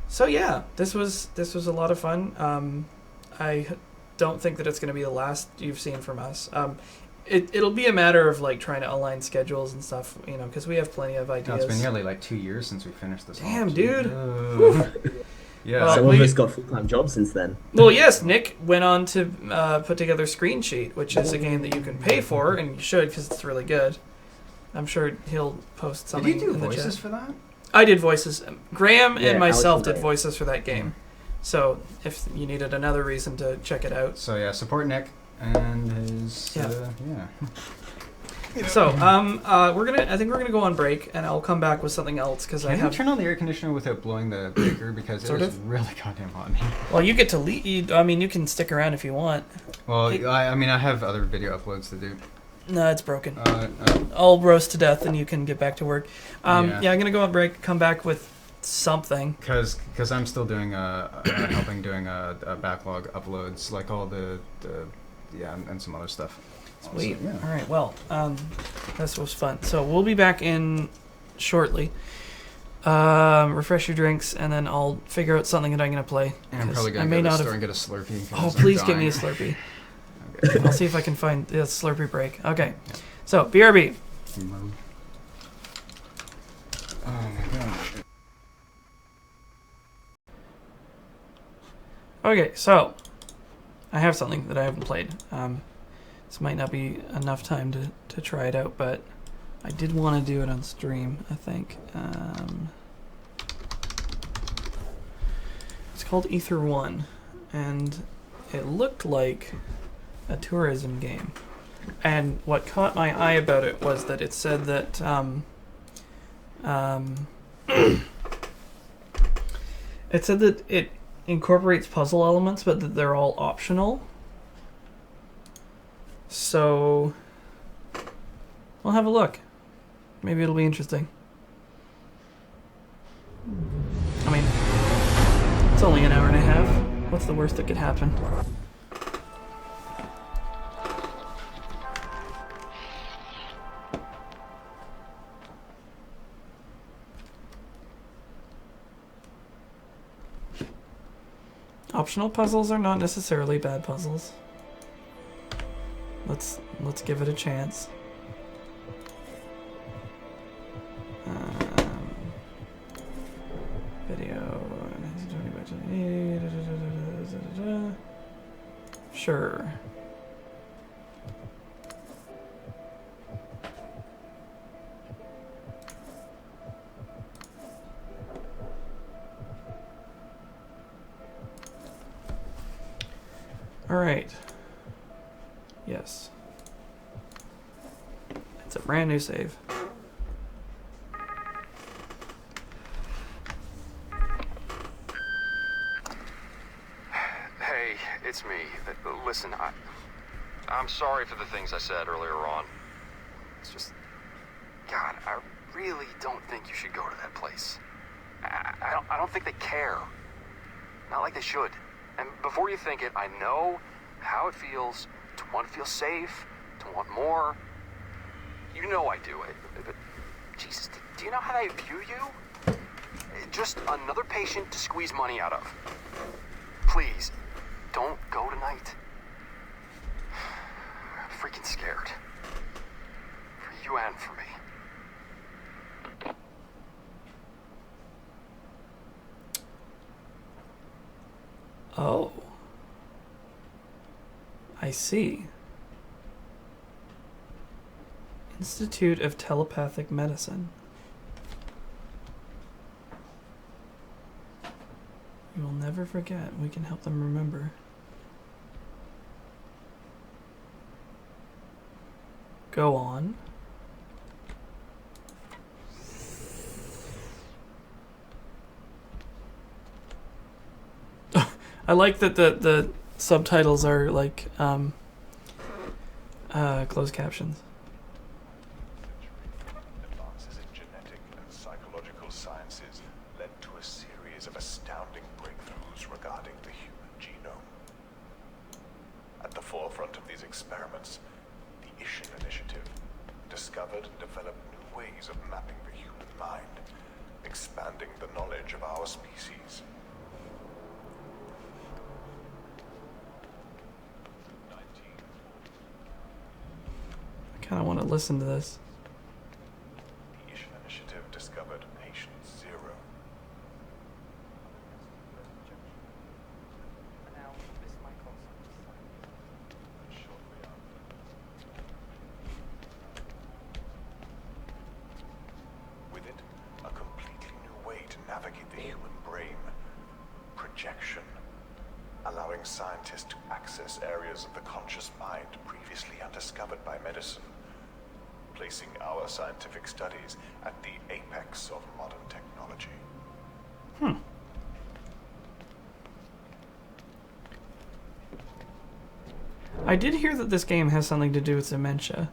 So yeah, this was a lot of fun. I don't think that it's going to be the last you've seen from us. It'll be a matter of trying to align schedules and stuff, because we have plenty of ideas. No, it's been nearly 2 years since we finished this. Damn, dude. Yeah, some of us got full-time jobs since then. Well, yes, Nick went on to put together Screen Sheet, which is a game that you can pay for, and you should because it's really good. I'm sure he'll post something. Did you do in the voices chat. for that? I did voices. Graham and myself did did voices for that game. So if you needed another reason to check it out. So yeah, support Nick and his So I think we're gonna go on break, and I'll come back with something else because I have. Turn on the air conditioner without blowing the breaker because it is really goddamn hot. Well, you get to leave. I mean, you can stick around if you want. Well, I have other video uploads to do. No, it's broken. I'll roast to death and you can get back to work. Yeah, I'm gonna go on break, come back with something. Because I'm still doing helping doing backlog uploads, like all the and some other stuff. Sweet. Yeah. All right. Well, this was fun. So we'll be back in shortly. Refresh your drinks, and then I'll figure out something that I'm gonna play. And I'm probably gonna go to the store and get a Slurpee. Oh, please get me a Slurpee. Okay. I'll see if I can find a Slurpee break. Okay. So BRB. Oh my god. Okay, so I have something that I haven't played. This might not be enough time to try it out, but I did want to do it on stream, I think. It's called Ether 1, and it looked like a tourism game. And what caught my eye about it was that it said that it said that it incorporates puzzle elements, but that they're all optional. So we'll have a look. Maybe it'll be interesting. I mean, it's only an hour and a half. What's the worst that could happen? Optional puzzles are not necessarily bad puzzles. Let's give it a chance. Video. Sure. All right. Yes. It's a brand new save. Hey, it's me. Listen, I'm sorry for the things I said earlier on. It's just, God, I really don't think you should go to that place. I don't think they care. Not like they should. And before you think it, I know how it feels to want to feel safe, to want more. You know I do it. But Jesus, do you know how they view you? Just another patient to squeeze money out of. Please, don't go tonight. I'm freaking scared. For you and for me. Oh. I see. Institute of Telepathic Medicine. We will never forget. We can help them remember. Go on. I like that the subtitles are like closed captions. Advances in genetic and psychological sciences led to a series of astounding breakthroughs regarding the human genome. At the forefront of these experiments, the ISHIN Initiative discovered and developed new ways of mapping the human mind, expanding the knowledge of our species. I kind of want to listen to this. The ISHIN Initiative discovered Patient Zero. Shortly after. With it, a completely new way to navigate the human brain. Projection. Allowing scientists to access areas of the conscious mind previously undiscovered by medicine. Placing our scientific studies at the apex of modern technology. I did hear that this game has something to do with dementia.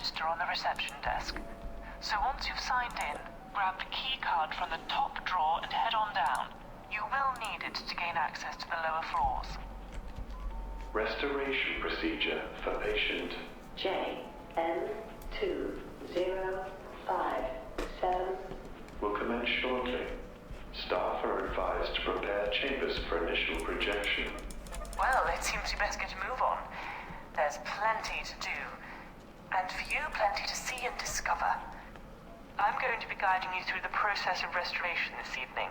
register on the reception desk. So once you've signed in, grab the key card from the top drawer and head on down. You will need it to gain access to the lower floors. Restoration procedure for patient JN2057 will commence shortly. Staff are advised to prepare chambers for initial projection. Well, it seems we best get a move on. There's plenty to do. And for you, plenty to see and discover. I'm going to be guiding you through the process of restoration this evening,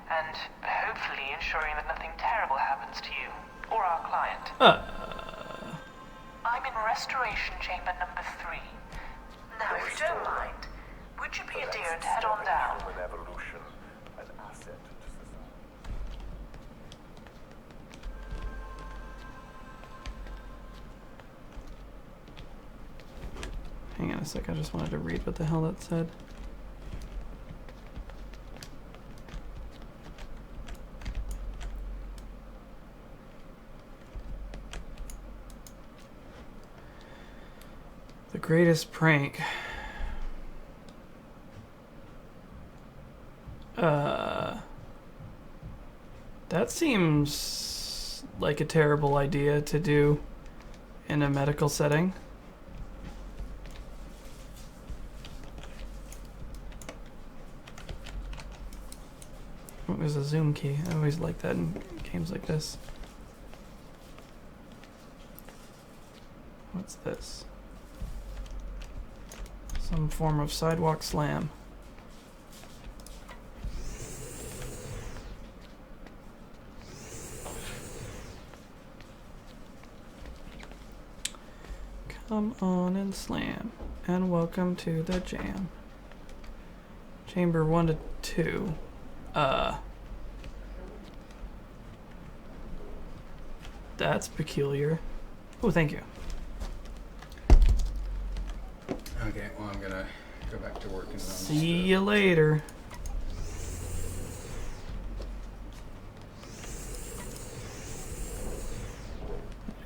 and hopefully ensuring that nothing terrible happens to you, or our client. I'm in restoration chamber number 3. Now, if you don't mind, would you be a dear and head on down? Human evolution, an asset to society. Hang on a sec, I just wanted to read what the hell that said. The greatest prank. That seems like a terrible idea to do in a medical setting. What was a zoom key? I always like that in games like this. What's this? Some form of sidewalk slam. Come on and slam. And welcome to the jam. Chamber 1 to 2. That's peculiar. Oh, thank you. Okay, well, I'm gonna go back to working on this See stuff. you later.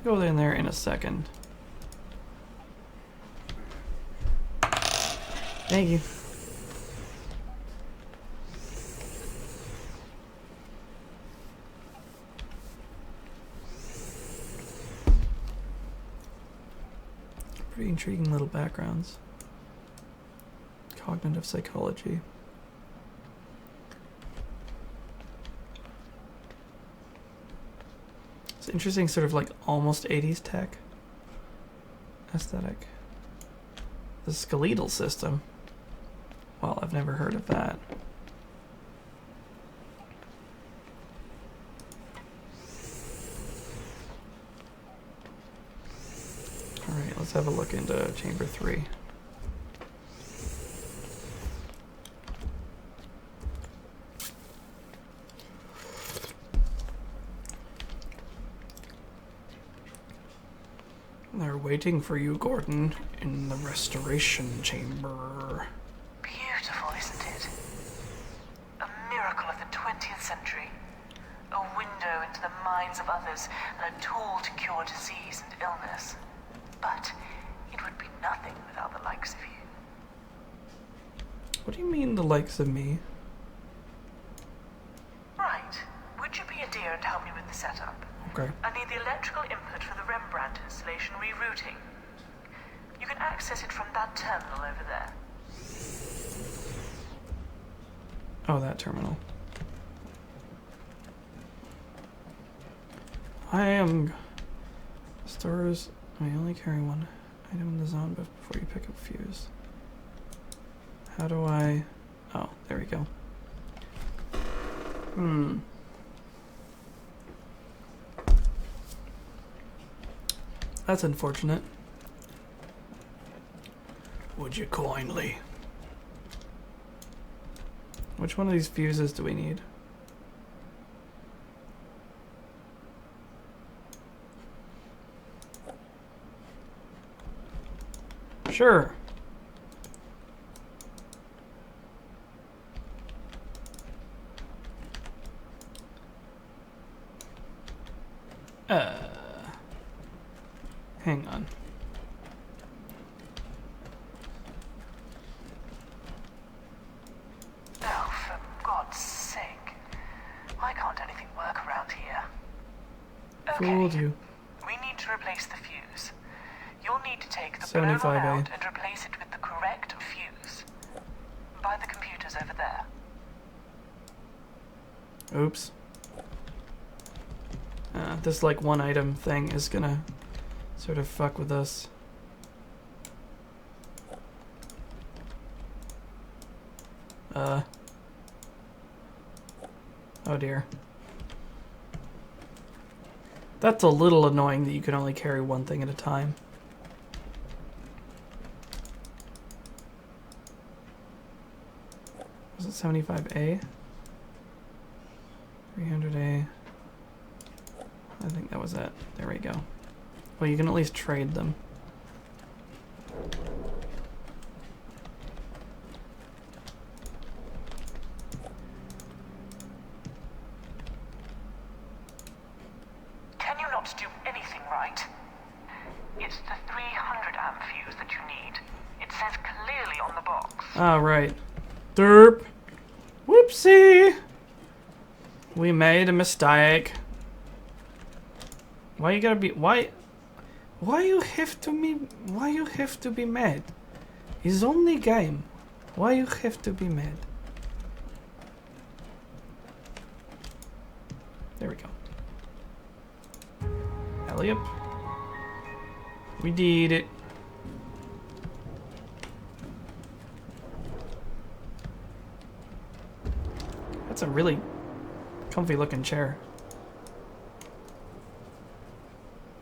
Go in there in a second. Thank you. Pretty intriguing little backgrounds. Cognitive psychology. It's interesting, sort of like almost 80s tech aesthetic. The skeletal system. Well, I've never heard of that. Alright, let's have a look into Chamber 3. They're waiting for you, Gordon, in the restoration chamber. Beautiful, isn't it? A miracle of the 20th century. A window into the minds of others and a tool to cure disease and illness. But it would be nothing without the likes of you. What do you mean, the likes of me? Right. Would you be a dear and help me with the setup? Okay. I need the electrical input for the Rembrandt installation rerouting. You can access it from that terminal over there. Oh, that terminal. I am... Stores... I only carry one item in the zone before you pick up fuse. How do I... Oh, there we go. That's unfortunate. Would you kindly? Which one of these fuses do we need? Sure. Hang on. Fooled you. We need to replace the fuse. You'll need to take the 75A. blower out and replace it with the correct fuse. By the computers over there. Oops. This like one item thing is gonna sort of fuck with us. Oh dear. That's a little annoying that you can only carry one thing at a time. Was it 75A? 300A. I think that was it. There we go. Well, you can at least trade them. Can you not do anything right? It's the 300 amp fuse that you need. It says clearly on the box. Ah, right. Derp. Whoopsie. We made a mistake. Why you gotta be... Why you have to be mad? It's only game. Why you have to be mad? There we go. Alley up. We did it. That's a really comfy looking chair.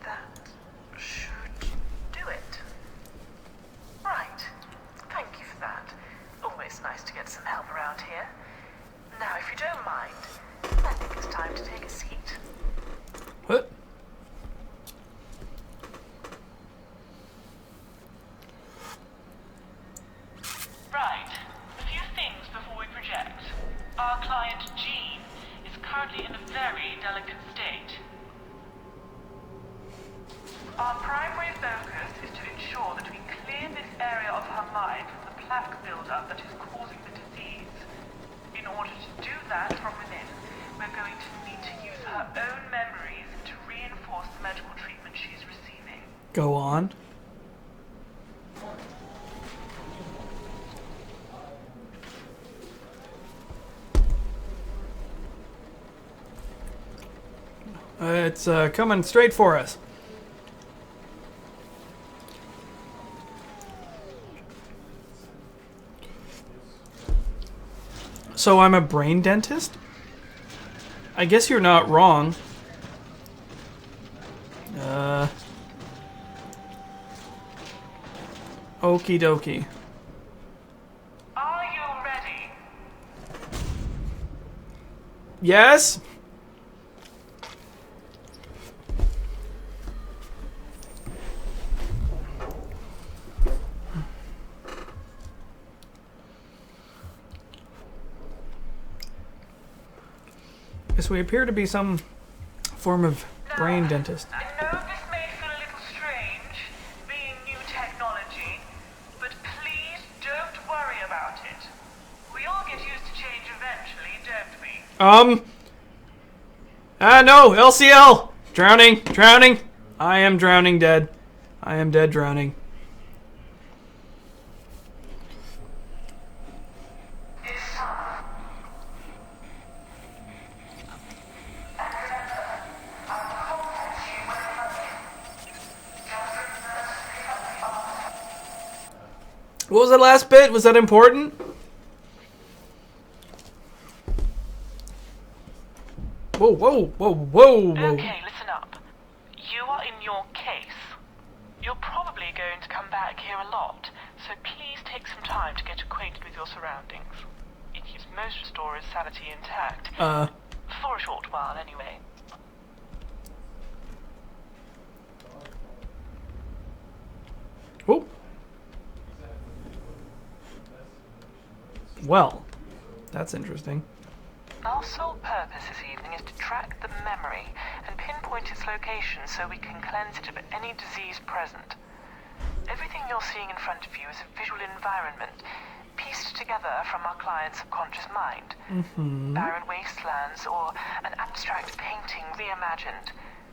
That should do it. Right. Thank you for that. Always nice to get some help around here. Now, if you don't mind, I think it's time to take a seat. What? Right. A few things before we project. Our client, Jean, is currently in a very delicate state. Our primary focus is to ensure that we clear this area of her mind from the plaque buildup that is causing the disease. In order to do that from within, we're going to need to use her own memories to reinforce the medical treatment she's receiving. Go on. It's coming straight for us. So I'm a brain dentist? I guess you're not wrong. Okie dokie. Are you ready? Yes? Yes, we appear to be some form of brain dentist. I know this may feel a little strange, being new technology, but please don't worry about it. We all get used to change eventually, don't we? No, LCL! Drowning, drowning. I am drowning dead. I am dead drowning. What was that last bit? Was that important? Whoa, whoa, whoa, whoa, whoa. Okay, listen up. You are in your case. You're probably going to come back here a lot, so please take some time to get acquainted with your surroundings. It keeps most restorers' sanity intact. For a short while, anyway. Whoa. Well, that's interesting. Our sole purpose this evening is to track the memory and pinpoint its location so we can cleanse it of any disease present. Everything you're seeing in front of you is a visual environment pieced together from our client's subconscious mind. Barren wastelands or an abstract painting reimagined.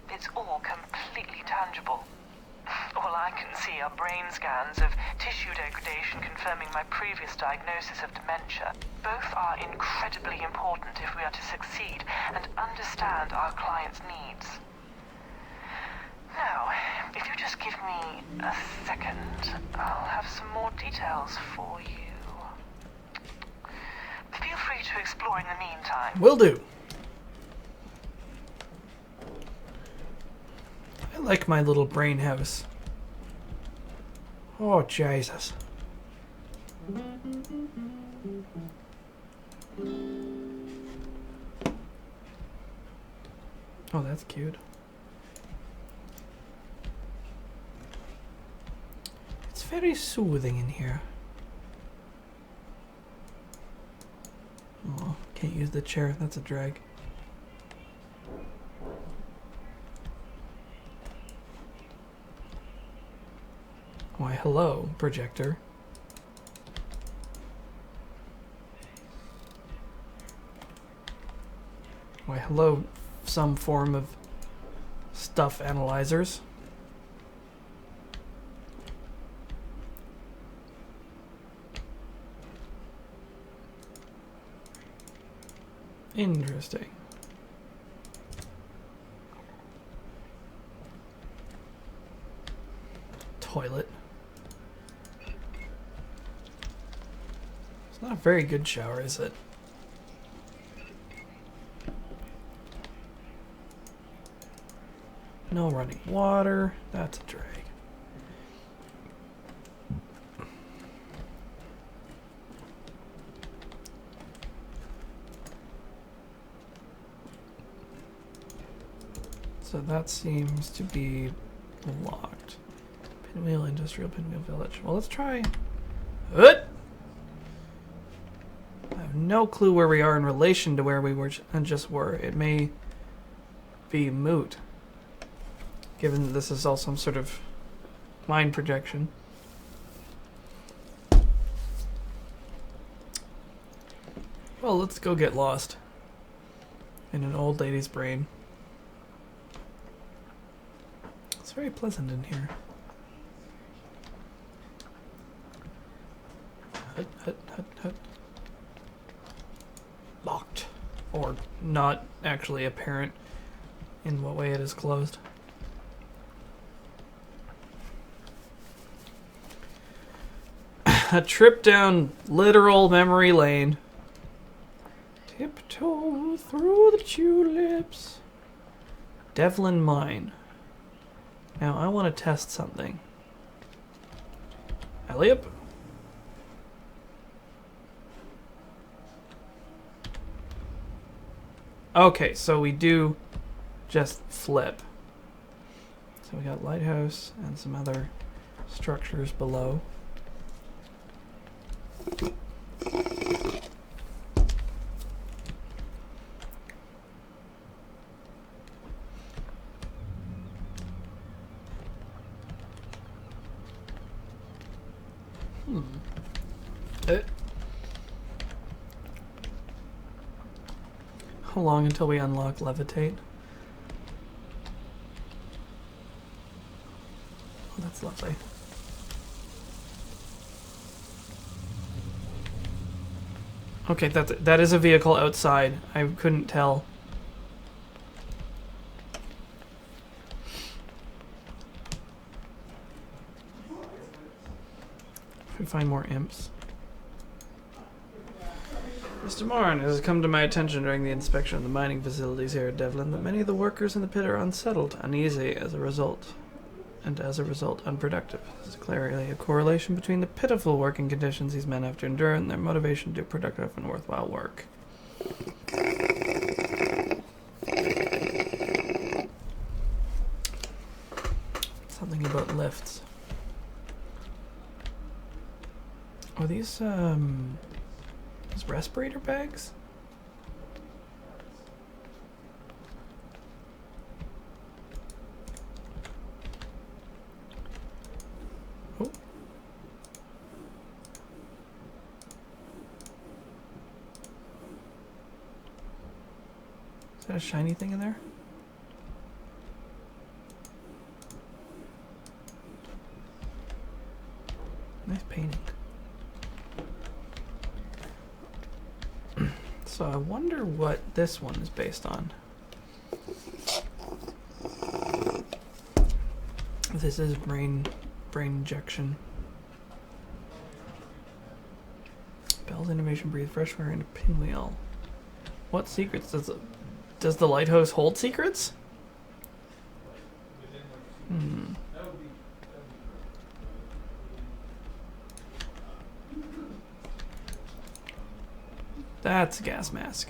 It's all completely tangible. All I can see are brain scans of tissue degradation confirming my previous diagnosis of dementia. Both are incredibly important if we are to succeed and understand our clients' needs. Now, if you just give me a second, I'll have some more details for you. Feel free to explore in the meantime. Will do. I like my little brain house. Oh, Jesus. Oh, that's cute. It's very soothing in here. Oh, can't use the chair. That's a drag. Why, hello, projector. Why, hello, some form of stuff analyzers. Interesting. Toilet. It's not a very good shower, is it? No running water. That's a drag. So that seems to be locked. Pinwheel Industrial Pinwheel Village. Well, let's try. I have no clue where we are in relation to where we were just were. It may be moot, given that this is all some sort of mind projection. Well, let's go get lost in an old lady's brain. It's very pleasant in here. Hut, hut, hut, hut. Locked. Or not actually apparent in what way it is closed. A trip down literal memory lane. Tiptoe through the tulips. Devlin Mine. Now I want to test something. Elliot? Okay, so we do just flip. So we got lighthouse and some other structures below. How long until we unlock levitate? Oh, that's lovely. Okay, that is a vehicle outside. I couldn't tell. If we find more imps. Mr. Moran, it has come to my attention during the inspection of the mining facilities here at Devlin that many of the workers in the pit are unsettled, uneasy as a result, and as a result unproductive. There's clearly a correlation between the pitiful working conditions these men have to endure and their motivation to do productive and worthwhile work. Something about lifts. Are these respirator bags? Oh. Is that a shiny thing in there? Nice painting. So I wonder what this one is based on. This is brain injection. Bell's innovation, breathe fresh air into pinwheel. What secrets does the lighthouse hold secrets? Hmm. That's a gas mask.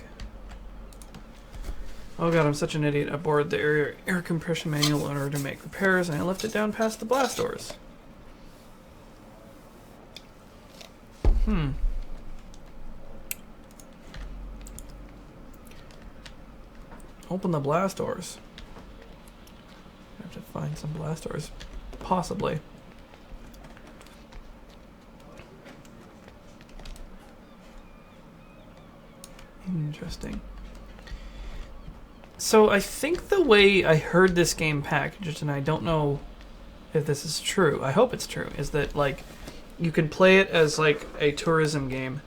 Oh god, I'm such an idiot. I borrowed the air compression manual in order to make repairs, and I left it down past the blast doors. Open the blast doors. I have to find some blast doors. Possibly. Interesting. So I think the way I heard this game packaged, and I don't know if this is true, I hope it's true, is that like you can play it as like a tourism game.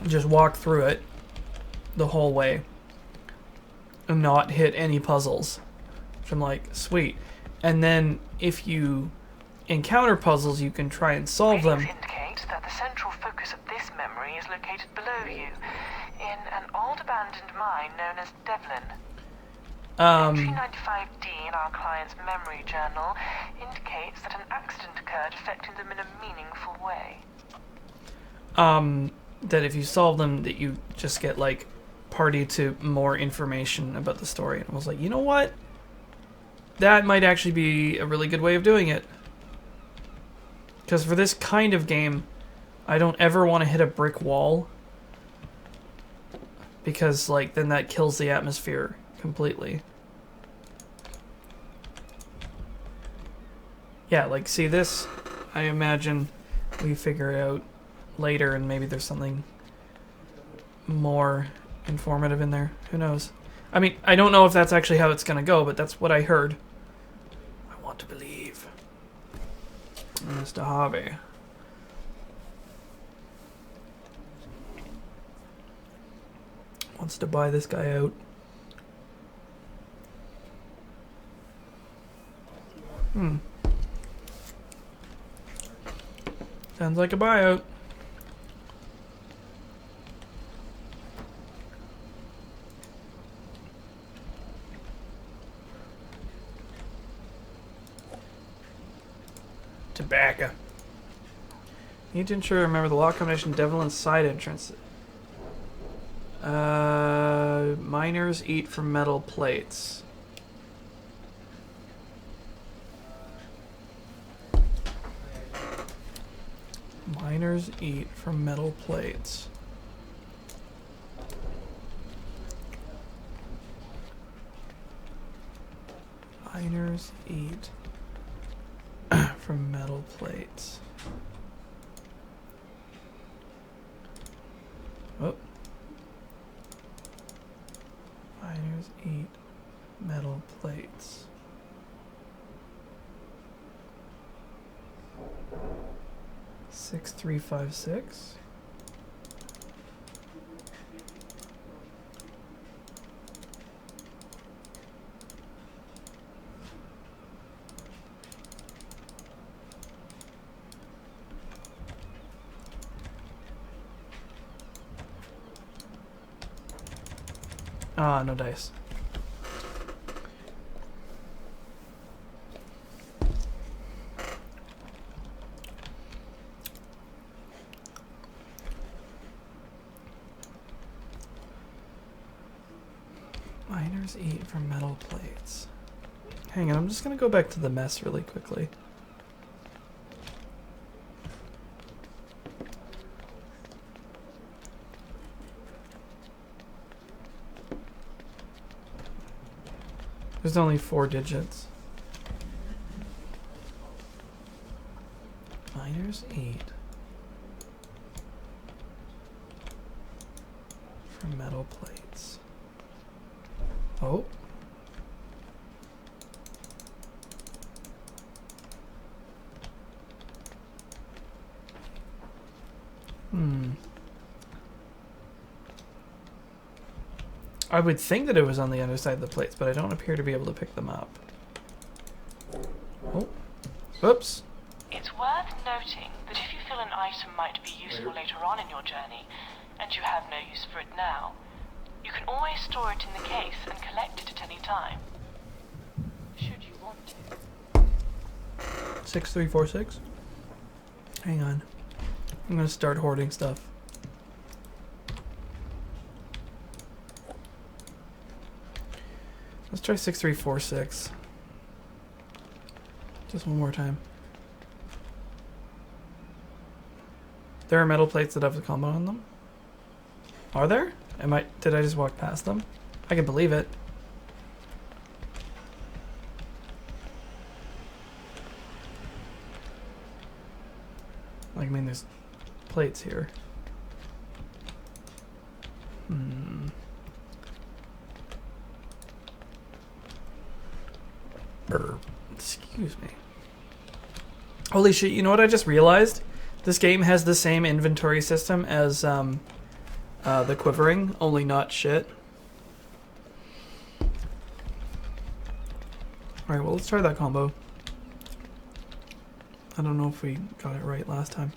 Just walk through it the whole way and not hit any puzzles. Which I'm like, sweet. And then if you encounter puzzles, you can try and solve them. Readings indicate that the central focus of this memory is located below you, in an old abandoned mine known as Devlin. Entry 95D in our client's memory journal indicates that an accident occurred affecting them in a meaningful way. That if you solve them, that you just get like party to more information about the story. And I was like, you know what? That might actually be a really good way of doing it. Because for this kind of game, I don't ever want to hit a brick wall. Because, like, then that kills the atmosphere completely. Yeah, like, see this? I imagine we figure it out later and maybe there's something more informative in there. Who knows? I mean, I don't know if that's actually how it's going to go, but that's what I heard. I want to believe. Mr. Harvey. Wants to buy this guy out. Sounds like a buyout. Tobacco. Need to ensure remember the lock combination Devlin's side entrance. Miners eat from metal plates. Miners eat from metal plates. Miners eat from metal plates. Oh. Miners eat metal plates. 6356. Ah, no dice. Miners eat from metal plates. Hang on, I'm just gonna go back to the mess really quickly. There's only 4 digits. Miners eat from metal plates. Oh. I would think that it was on the underside of the plates, but I don't appear to be able to pick them up. Oh. Oops. It's worth noting that if you feel an item might be useful later on in your journey, and you have no use for it now, you can always store it in the case and collect it at any time. Should you want to. 6346. Hang on. I'm gonna start hoarding stuff. Let's try 6346. Just one more time. There are metal plates that have the combo on them? Are there? Did I just walk past them? I can believe it. Like, I mean, there's plates here. Excuse me. Holy shit, you know what I just realized? This game has the same inventory system as the quivering, only not shit. Alright, well, let's try that combo. I don't know if we got it right last time.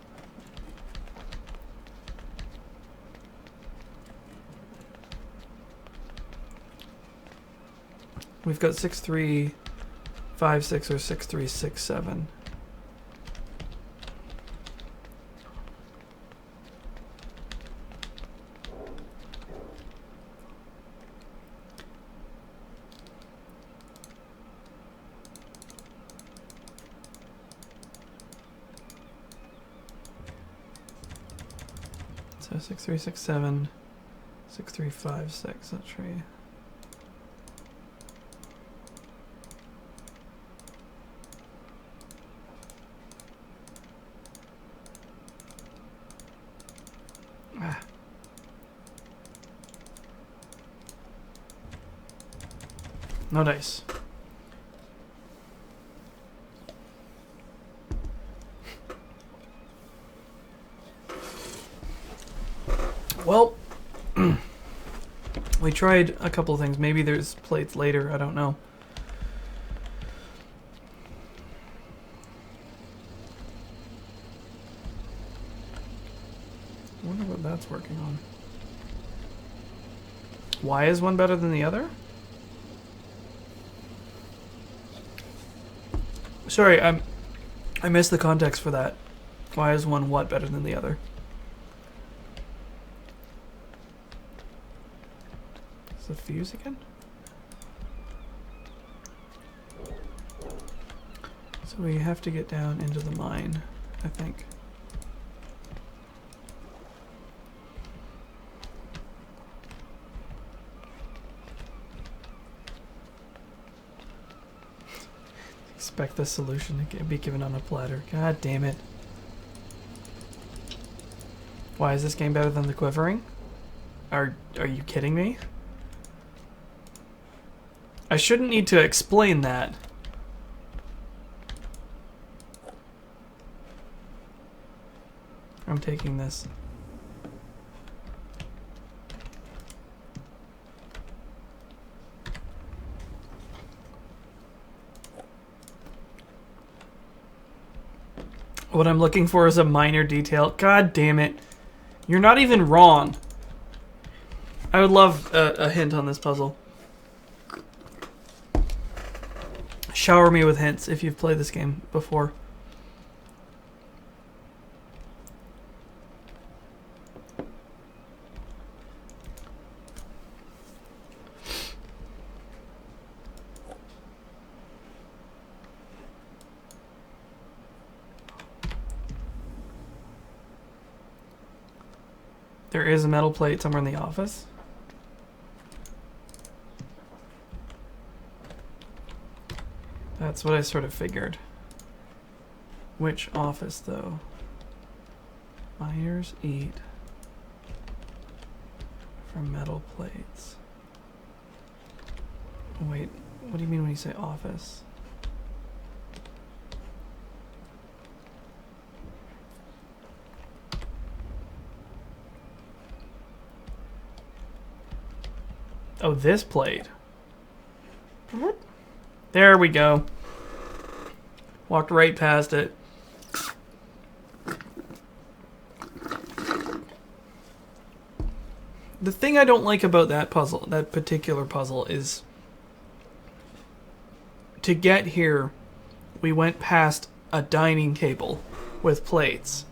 We've got 6356 or 6367. So 6367, 6356, that's right. No dice. Well, we tried a couple of things. Maybe there's plates later. I don't know. I wonder what that's working on. Why is one better than the other? Sorry, I missed the context for that. Why is one what better than the other? Is the fuse again? So we have to get down into the mine, I think. Expect the solution to be given on a platter. God damn it. Why is this game better than the quivering? Are you kidding me? I shouldn't need to explain that. I'm taking this. What I'm looking for is a minor detail. God damn it. You're not even wrong. I would love a hint on this puzzle. Shower me with hints if you've played this game before. There is a metal plate somewhere in the office. That's what I sort of figured. Which office, though? Miners eat from metal plates. Wait, what do you mean when you say office? Oh, this plate. There we go. Walked right past it. The thing I don't like about that puzzle, that particular puzzle, is to get here, we went past a dining table with plates.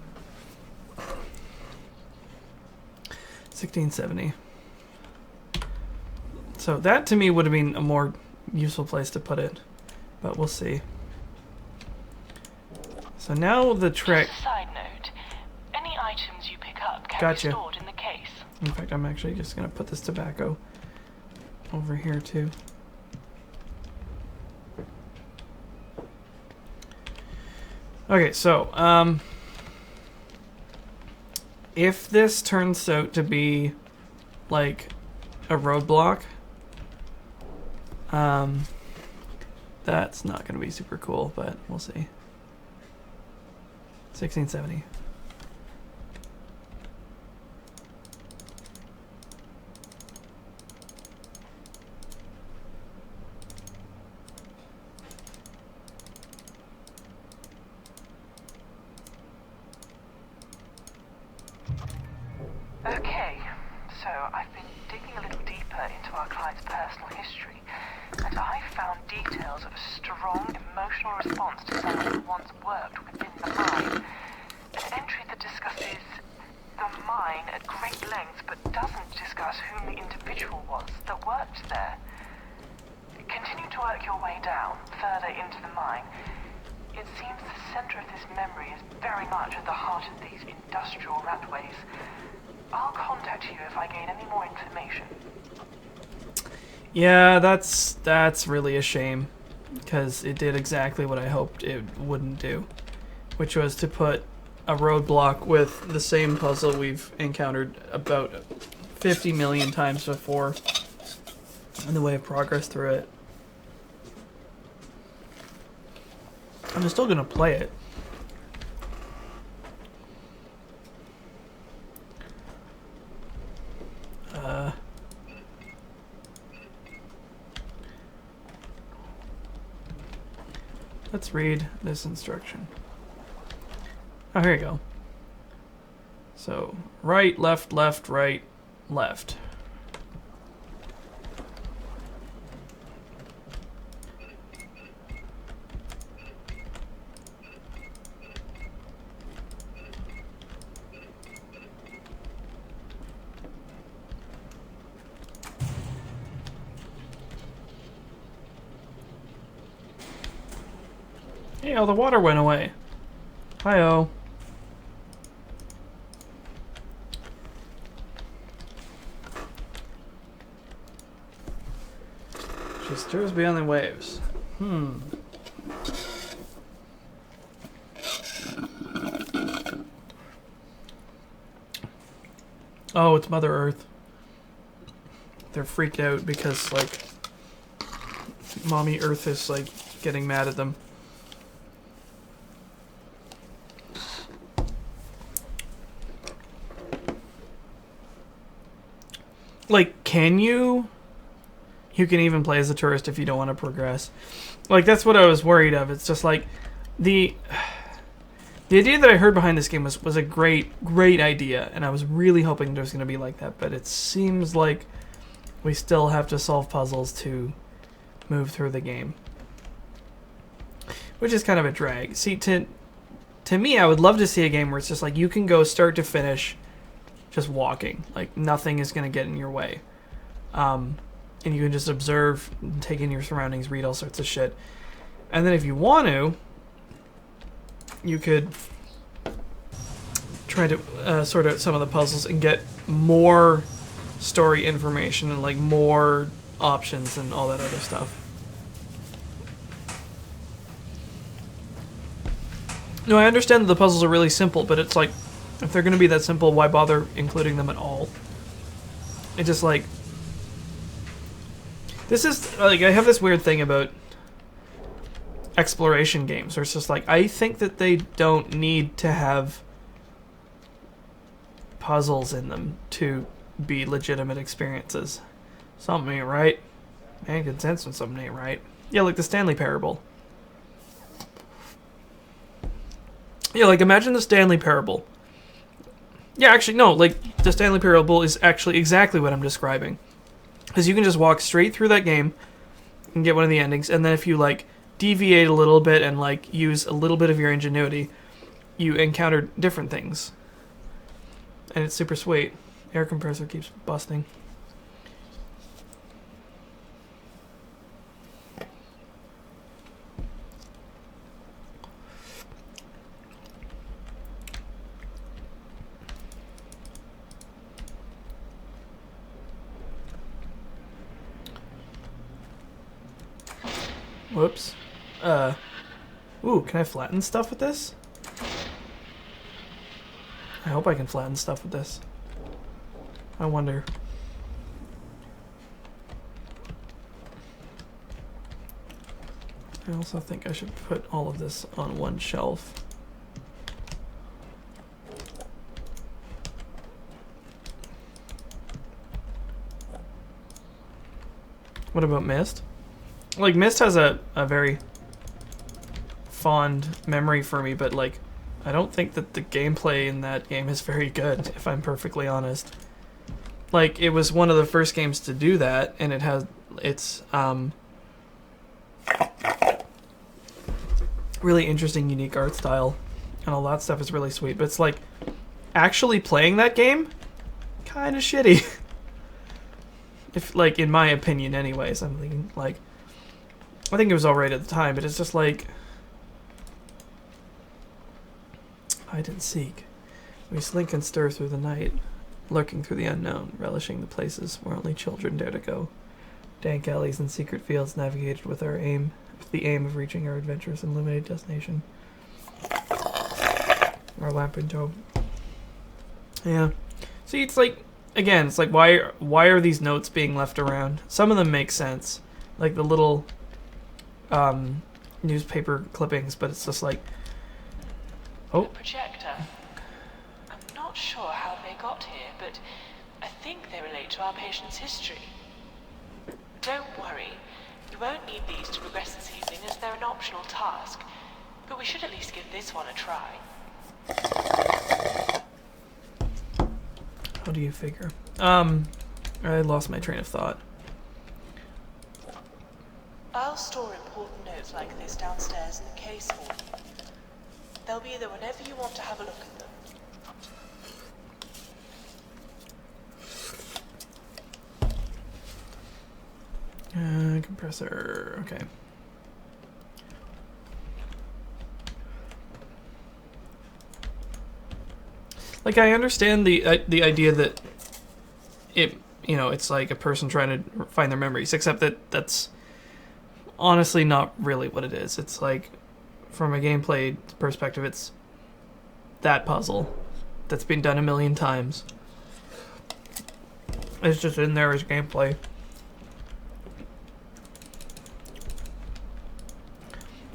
1670. So that to me would have been a more useful place to put it, but we'll see. So now the trick. Just a side note, any items you pick up can Gotcha. be stored in the case. In fact, I'm actually just going to put this tobacco over here too. Okay, so if this turns out to be like a roadblock, that's not going to be super cool, but we'll see. 1670. Okay, so I've been digging a little deeper into our client's personal history, and I found details of a strong emotional response to someone who once worked within the mine. An entry that discusses the mine at great length, but doesn't discuss whom the individual was that worked there. Continue to work your way down, further into the mine. It seems the center of this memory is very much at the heart of these industrial ratways. I'll contact you if I gain any more information. Yeah, that's really a shame, because it did exactly what I hoped it wouldn't do, which was to put a roadblock with the same puzzle we've encountered about 50 million times before in the way of progress through it. I'm still gonna play it. Let's read this instruction. Oh, here you go. So, right, left, left, right, left. Hey, all the water went away. Hi-oh. She stirs beyond the waves. Oh, it's Mother Earth. They're freaked out because, like, Mommy Earth is, like, getting mad at them. Like, can you? You can even play as a tourist if you don't want to progress. Like, that's what I was worried of. It's just like, the idea that I heard behind this game was a great idea, and I was really hoping there was going to be like that, but it seems like we still have to solve puzzles to move through the game. Which is kind of a drag. See, to me, I would love to see a game where it's just like, you can go start to finish just walking. Like, nothing is going to get in your way. And you can just observe, take in your surroundings, read all sorts of shit. And then if you want to, you could try to sort out some of the puzzles and get more story information and, like, more options and all that other stuff. No, I understand that the puzzles are really simple, but it's like, if they're going to be that simple, why bother including them at all? It just, like... This is, like, I have this weird thing about exploration games, where it's just like, I think that they don't need to have puzzles in them to be legitimate experiences. Something ain't right. Man can sense when something ain't right. Yeah, like the Stanley Parable. Yeah, like imagine the Stanley Parable. Yeah, actually, no, like the Stanley Parable is actually exactly what I'm describing. Because you can just walk straight through that game and get one of the endings, and then if you like deviate a little bit and like use a little bit of your ingenuity, you encounter different things. And it's super sweet. Air compressor keeps busting. Whoops. Ooh, can I flatten stuff with this? I hope I can flatten stuff with this. I wonder. I also think I should put all of this on one shelf. What about Mist? Like, Mist has a very fond memory for me, but, like, I don't think that the gameplay in that game is very good, if I'm perfectly honest. Like, it was one of the first games to do that, and it has, it's, really interesting, unique art style, and all that stuff is really sweet, but it's, like, actually playing that game? Kinda shitty. If, like, in my opinion anyways, I'm thinking, like, I think it was alright at the time, but it's just like... Hide and seek. We slink and stir through the night, lurking through the unknown, relishing the places where only children dare to go. Dank alleys and secret fields navigated with the aim of reaching our adventurous and illuminated destination. Our lamp and tow. Yeah. See, it's like, again, it's like, why are these notes being left around? Some of them make sense. Like the little... newspaper clippings, but it's just like, oh. The projector. I'm not sure how they got here, but I think they relate to our patient's history. Don't worry, you won't need these to progress this evening as they're an optional task, but we should at least give this one a try. How do you figure? I lost my train of thought. I'll store important notes like this downstairs in the case for you. They'll be there whenever you want to have a look at them. Compressor, okay. Like, I understand the idea that it, you know, it's like a person trying to find their memories, except that that's honestly not really what it is. It's like, from a gameplay perspective, it's that puzzle that's been done a million times. It's just in there as gameplay.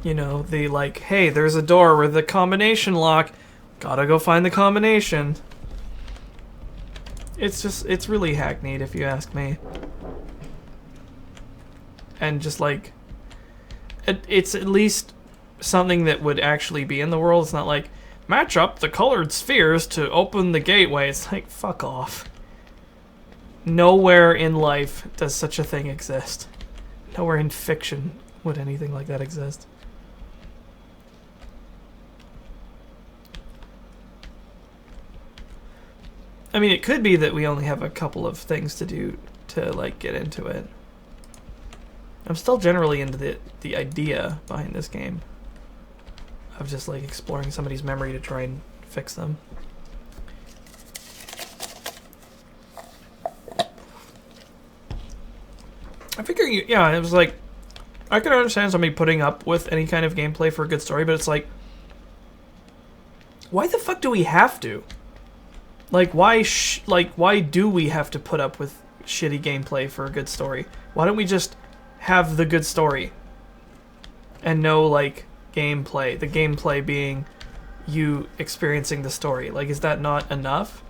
You know, the like, hey, there's a door with a combination lock, gotta go find the combination. It's just, it's really hackneyed if you ask me. And just like, it's at least something that would actually be in the world. It's not like, match up the colored spheres to open the gateway. It's like, fuck off. Nowhere in life does such a thing exist. Nowhere in fiction would anything like that exist. I mean, it could be that we only have a couple of things to do to, like, get into it. I'm still generally into the idea behind this game. Of just, like, exploring somebody's memory to try and fix them. I figure, yeah, it was like, I could understand somebody putting up with any kind of gameplay for a good story, but it's like, why the fuck do we have to? Like, why do we have to put up with shitty gameplay for a good story? Why don't we just have the good story? And no, like, gameplay. The gameplay being you experiencing the story. Like, is that not enough?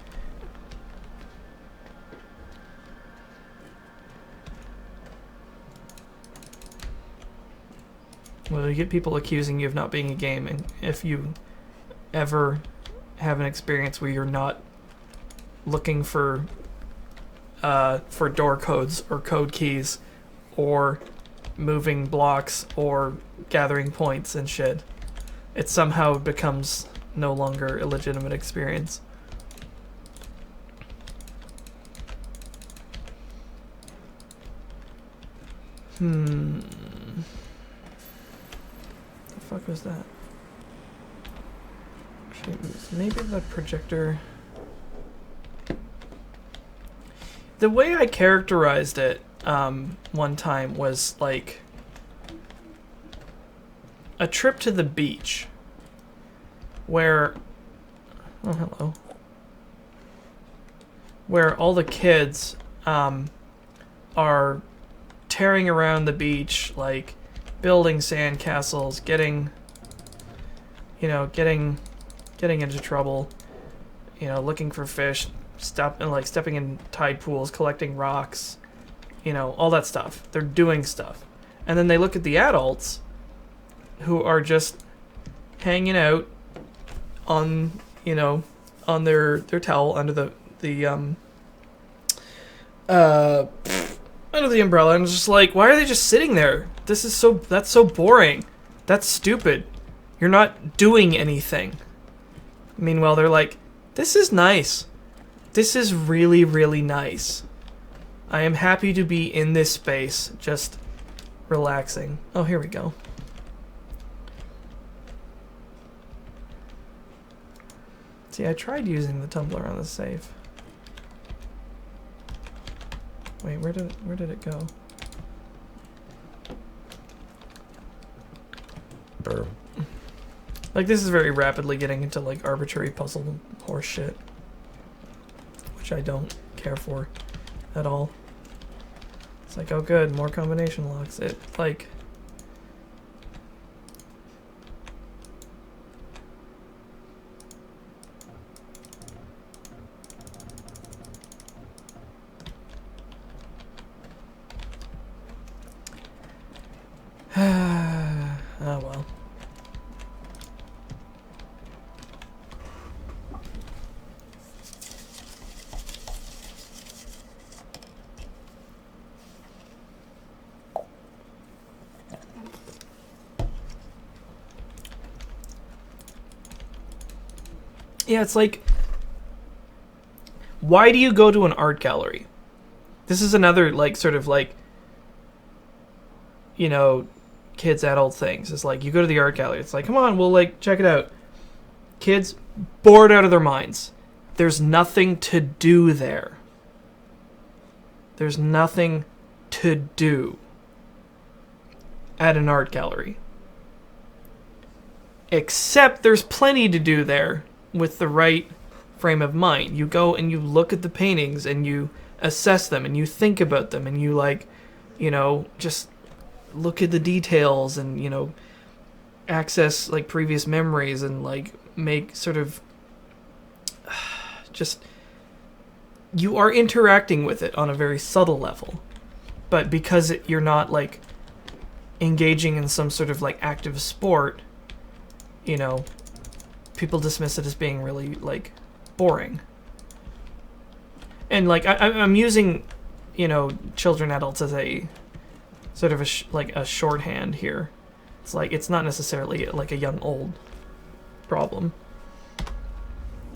Well, you get people accusing you of not being a game, and if you ever have an experience where you're not looking for door codes or code keys or moving blocks or gathering points and shit, it somehow becomes no longer a legitimate experience. The fuck was that? Maybe the projector. The way I characterized it one time was like a trip to the beach where, oh hello, where all the kids are tearing around the beach, like building sandcastles, getting into trouble, looking for fish, stepping in tide pools, collecting rocks, all that stuff. They're doing stuff. And then they look at the adults who are just hanging out on their towel under the under the umbrella, and it's just like, why are they just sitting there? That's so boring. That's stupid. You're not doing anything. Meanwhile, they're like, this is nice. This is really, really nice. I am happy to be in this space, just relaxing. Oh, here we go. See, I tried using the tumbler on the safe. Wait, where did it go? Burr. Like, this is very rapidly getting into like arbitrary puzzle horse shit, which I don't care for at all. It's like, oh good, more combination locks. It like oh well. Yeah, it's like, why do you go to an art gallery? This is another, like, sort of, like, kids, adult things. It's like, you go to the art gallery. It's like, come on, we'll, like, check it out. Kids, bored out of their minds. There's nothing to do there. There's nothing to do at an art gallery. Except there's plenty to do there with the right frame of mind. You go and you look at the paintings and you assess them and you think about them and you, like, just look at the details and, access, like, previous memories and, like, make sort of just, you are interacting with it on a very subtle level. But because you're not, like, engaging in some sort of, like, active sport, people dismiss it as being really, like, boring. And, like, I'm using, children, adults as a sort of a shorthand here. It's like, it's not necessarily, like, a young, old problem.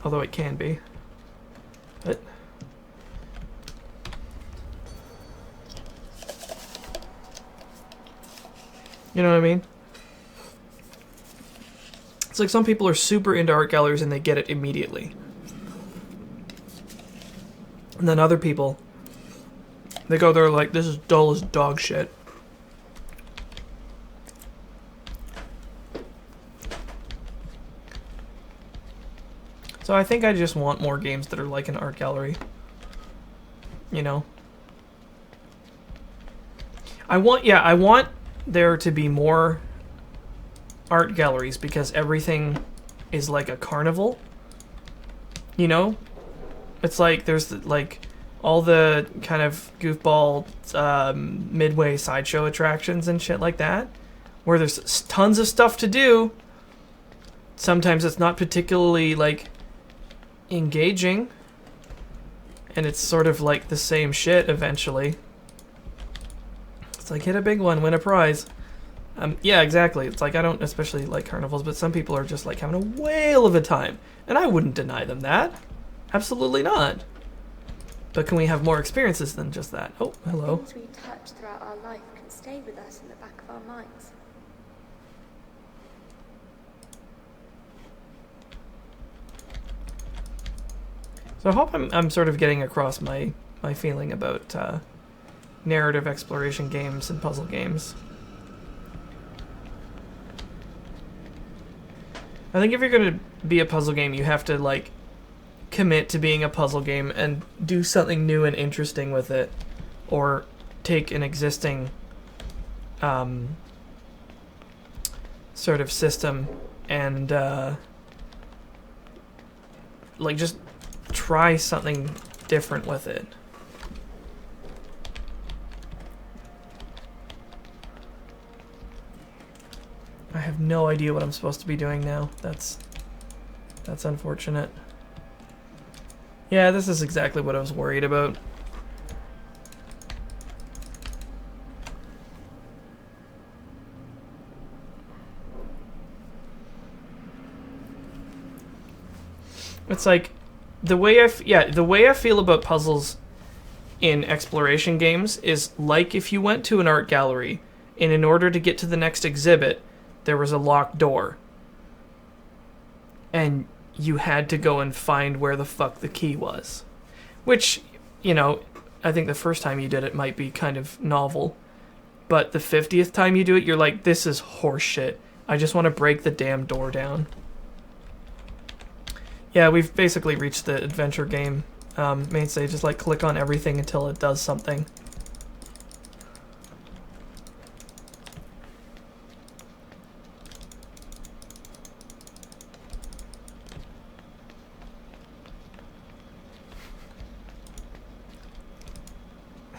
Although it can be. But you know what I mean? It's like some people are super into art galleries and they get it immediately. And then other people, they go there like, this is dull as dog shit. So I think I just want more games that are like an art gallery. I want there to be more art galleries because everything is like a carnival. It's like there's like all the kind of goofball midway sideshow attractions and shit like that. where there's tons of stuff to do. Sometimes it's not particularly, like, engaging. And it's sort of like the same shit eventually. It's like, hit a big one, win a prize. Yeah, exactly. It's like, I don't especially like carnivals, but some people are just like having a whale of a time. And I wouldn't deny them that. Absolutely not. But can we have more experiences than just that? Oh, hello. Things we touch throughout our life can stay with us in the back of our minds. So I hope I'm sort of getting across my feeling about narrative exploration games and puzzle games. I think if you're going to be a puzzle game, you have to, like, commit to being a puzzle game and do something new and interesting with it, or take an existing sort of system and like just try something different with it. I have no idea what I'm supposed to be doing now. That's unfortunate. Yeah, this is exactly what I was worried about. It's like the way I feel about puzzles in exploration games is like if you went to an art gallery and in order to get to the next exhibit there was a locked door and you had to go and find where the fuck the key was. Which, you know, I think the first time you did it might be kind of novel. But the 50th time you do it, you're like, this is horseshit. I just want to break the damn door down. Yeah, we've basically reached the adventure game mainstay. Just like click on everything until it does something.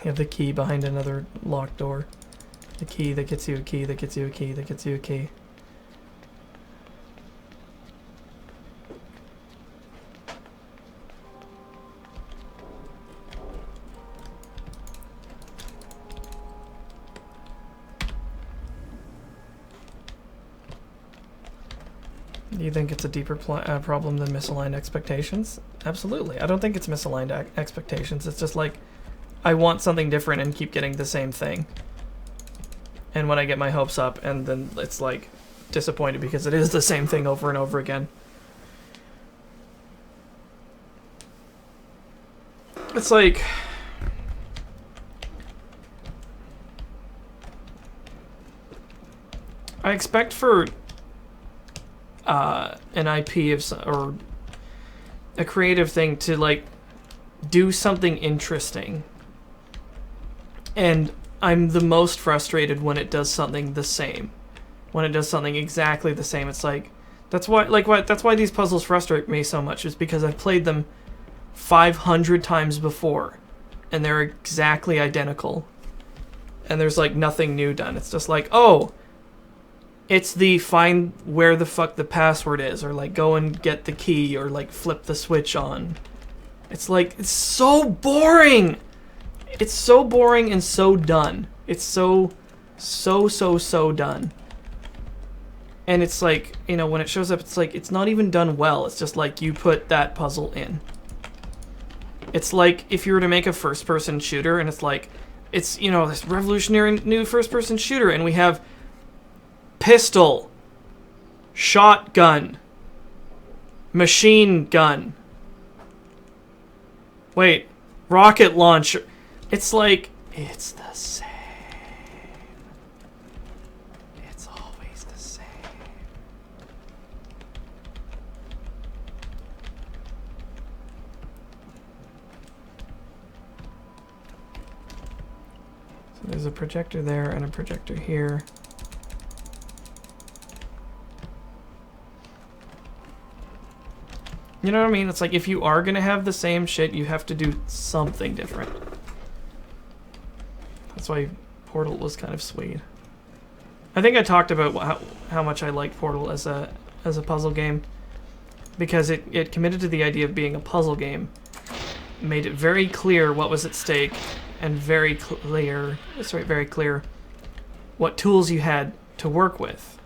You have the key behind another locked door. The key that gets you a key that gets you a key that gets you a key. Do you think it's a deeper problem than misaligned expectations? Absolutely. I don't think it's misaligned expectations. It's just like, I want something different and keep getting the same thing. And when I get my hopes up, and then it's like disappointed because it is the same thing over and over again. It's like, I expect for an IP of or a creative thing to like do something interesting. And I'm the most frustrated when it does something the same. When it does something exactly the same. It's like, that's why these puzzles frustrate me so much, is because I've played them 500 times before and they're exactly identical. And there's like nothing new done. It's just like, oh, it's the find where the fuck the password is, or like go and get the key, or like flip the switch on. It's like, it's so boring. It's so boring and so done. It's so done. And it's like, you know, when it shows up, it's like, it's not even done well. It's just like, you put that puzzle in. It's like if you were to make a first-person shooter, and it's like, it's, you know, this revolutionary new first-person shooter, and we have pistol, shotgun, machine gun. Wait, rocket launcher. It's like, it's the same. It's always the same. So there's a projector there and a projector here. You know what I mean? It's like, if you are gonna have the same shit, you have to do something different. That's why Portal was kind of sweet. I think I talked about how much I like Portal as a puzzle game, because it committed to the idea of being a puzzle game, made it very clear what was at stake, and very clear what tools you had to work with.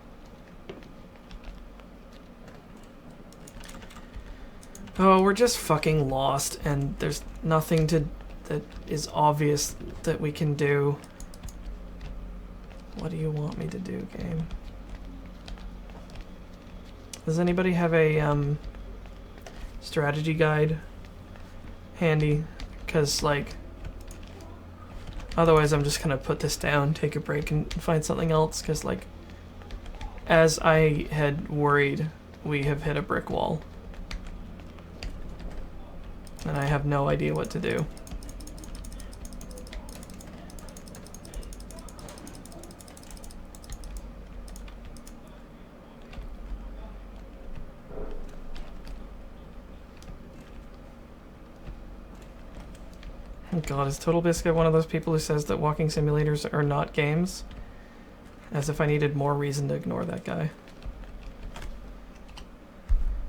Oh, we're just fucking lost, and there's nothing that is obvious that we can do. What do you want me to do, game? Does anybody have a strategy guide handy? Because, like, otherwise I'm just gonna put this down, take a break, and find something else. Because, like, as I had worried, we have hit a brick wall. And I have no idea what to do. Oh God, is Total Biscuit one of those people who says that walking simulators are not games? As if I needed more reason to ignore that guy.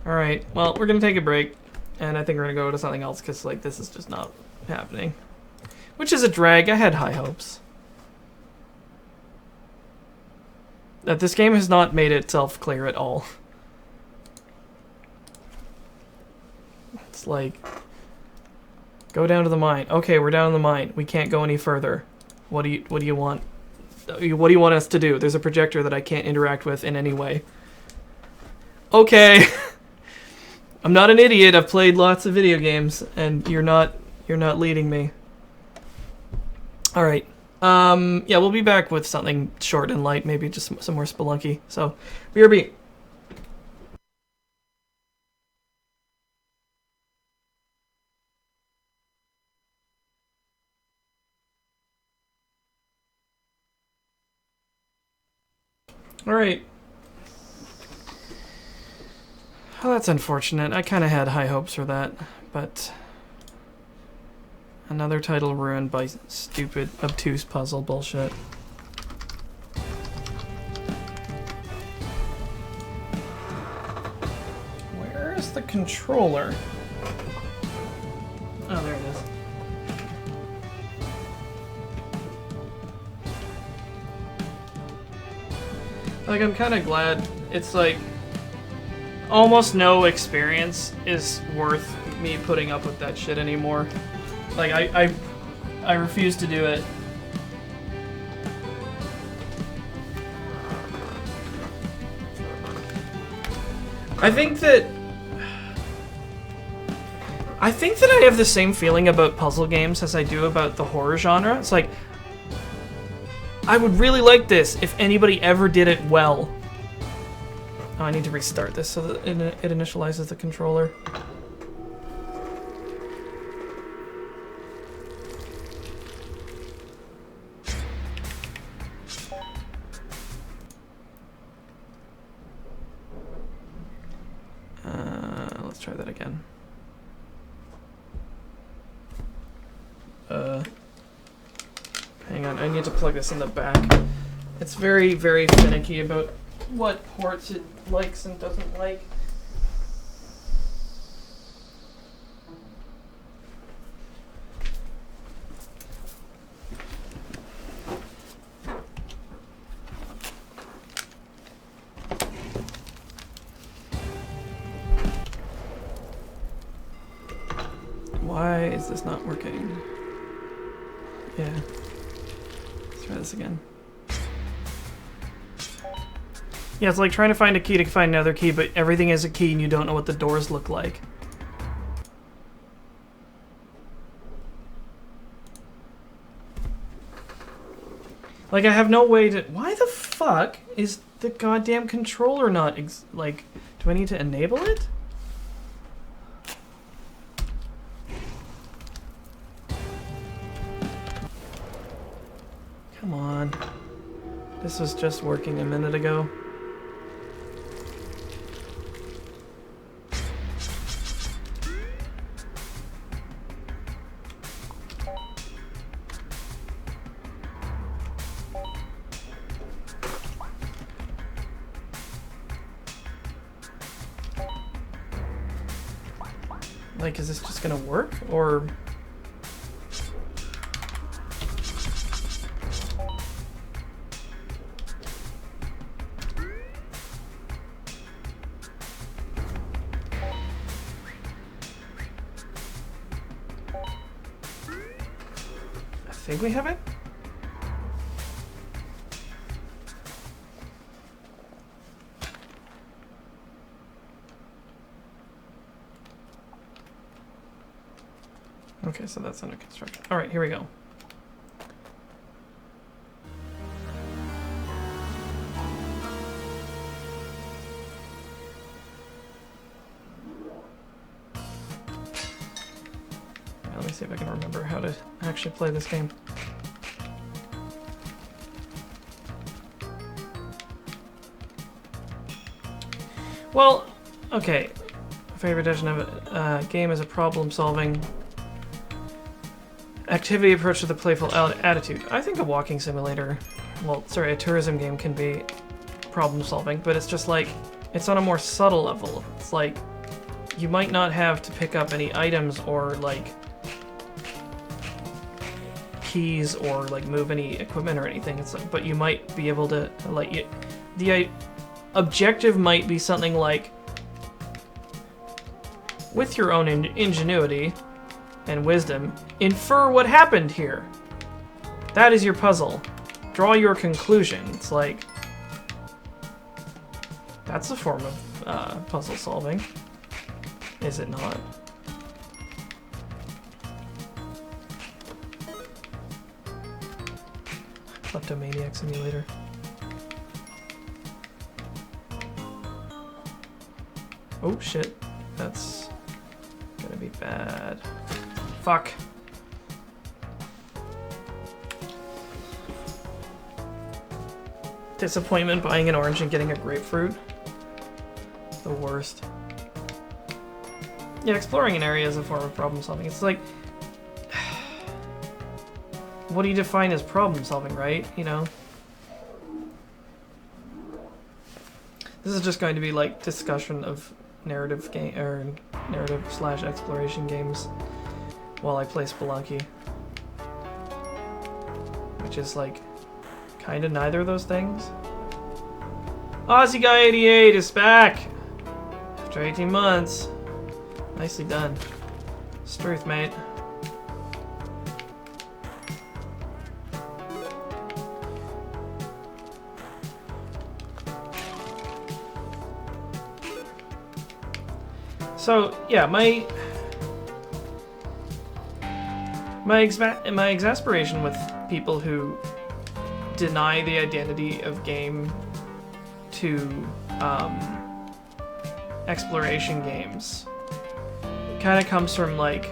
Alright, well, we're gonna take a break. And I think we're gonna go to something else, because, like, this is just not happening. Which is a drag. I had high hopes. That this game has not made itself clear at all. It's like, go down to the mine. Okay, we're down in the mine. We can't go any further. What do you want? What do you want us to do? There's a projector that I can't interact with in any way. Okay. I'm not an idiot. I've played lots of video games, and you're not leading me. All right. Yeah, we'll be back with something short and light, maybe just some more Spelunky. So, BRB. All right. Oh, that's unfortunate. I kind of had high hopes for that, but another title ruined by stupid, obtuse puzzle bullshit. Where is the controller? Oh, there it is. Like, I'm kind of glad. It's like, almost no experience is worth me putting up with that shit anymore. Like, I refuse to do it. I think that I have the same feeling about puzzle games as I do about the horror genre. It's like, I would really like this if anybody ever did it well. Oh, I need to restart this so that it initializes the controller. Let's try that again. Hang on, I need to plug this in the back. It's very, very finicky about what ports it likes and doesn't like. Why is this not working? Yeah. Let's try this again. Yeah, it's like trying to find a key to find another key, but everything is a key and you don't know what the doors look like. Like, I have no way to... Why the fuck is the goddamn controller not... like, do I need to enable it? Come on. This was just working a minute ago. Like, is this just gonna work, or... I think we have it? Okay, so that's under construction. All right, here we go. Yeah, let me see if I can remember how to actually play this game. Well, okay. Favorite edition of a game is a problem-solving activity approach with a playful attitude. I think a walking simulator, well, sorry, a tourism game can be problem-solving, but it's just like, it's on a more subtle level. It's like, you might not have to pick up any items or like keys or like move any equipment or anything. It's like, but you might be able to like, the objective might be something like, with your own ingenuity and wisdom, infer what happened here. That is your puzzle. Draw your conclusion. It's like, that's a form of puzzle solving. Is it not? Kleptomaniac Simulator. Oh shit, that's gonna be bad. Fuck. Disappointment buying an orange and getting a grapefruit. The worst. Yeah, exploring an area is a form of problem solving. It's like, what do you define as problem solving, right? You know? This is just going to be like discussion of narrative game or narrative/exploration games while I play Spelunky, which is like kind of neither of those things. Aussie Guy 88 is back after 18 months. Nicely done. Struth, mate. So yeah, my exasperation with people who deny the identity of game to exploration games kind of comes from like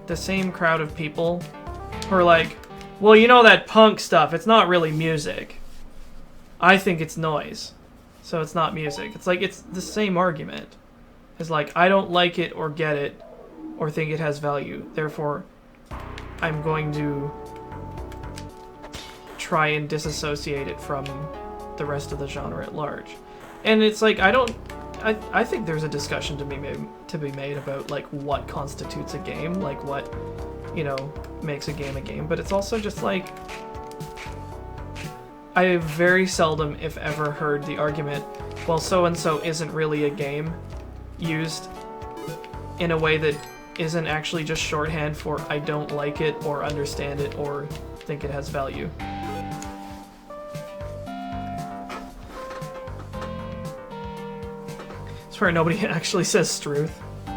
the same crowd of people who are like, well, you know that punk stuff, it's not really music. I think it's noise, so it's not music. It's like, it's the same argument. It's like, I don't like it or get it or think it has value, therefore I'm going to try and disassociate it from the rest of the genre at large. And it's like, I think there's a discussion to be made about like what constitutes a game, like what, you know, makes a game, but it's also just like, I have very seldom, if ever, heard the argument, well, so-and-so isn't really a game, used in a way that isn't actually just shorthand for I don't like it or understand it or think it has value. I swear nobody actually says Struth. I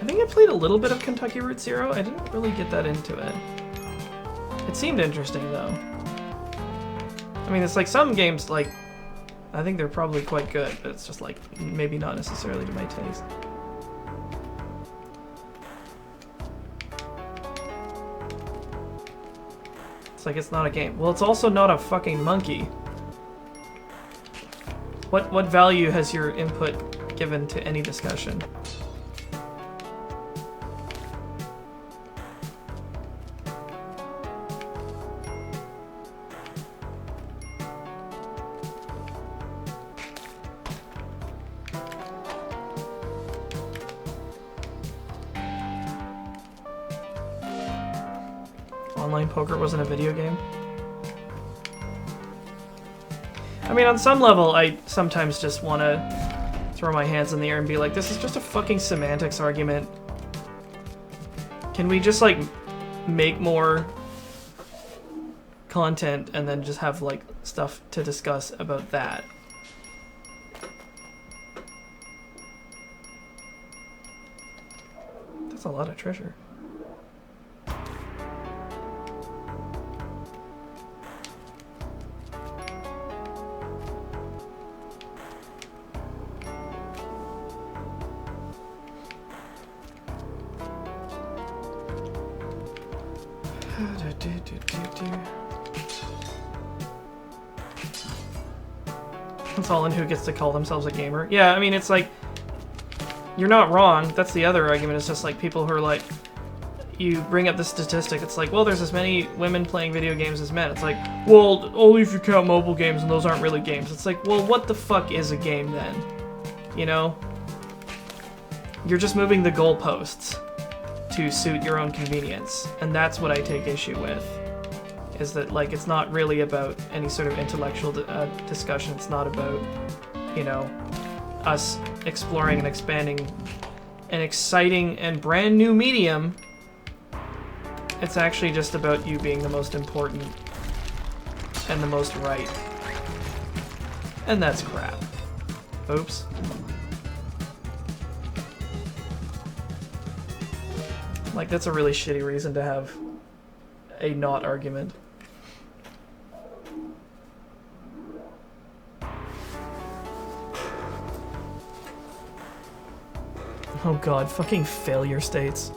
think I played a little bit of Kentucky Route Zero. I didn't really get that into it. It seemed interesting though. I mean, it's like some games, like, I think they're probably quite good, but it's just like, maybe not necessarily to my taste. It's like, it's not a game. Well, it's also not a fucking monkey. What value has your input given to any discussion? online poker wasn't a video game. I mean, on some level, I sometimes just want to throw my hands in the air and be like, this is just a fucking semantics argument. Can we just, like, make more content and then just have, like, stuff to discuss about that? That's a lot of treasure. It's all in who gets to call themselves a gamer. Yeah, I mean, it's like, you're not wrong. That's the other argument. It's just like people who are like, you bring up the statistic, it's like, well, there's as many women playing video games as men. It's like, well, only if you count mobile games, and those aren't really games. It's like, well, what the fuck is a game then? You know? You're just moving the goalposts to suit your own convenience. And that's what I take issue with. Is that, like, it's not really about any sort of intellectual discussion. It's not about, you know, us exploring and expanding an exciting and brand new medium. It's actually just about you being the most important and the most right. And that's crap. Oops. Like, that's a really shitty reason to have a not argument. Oh god, fucking failure states.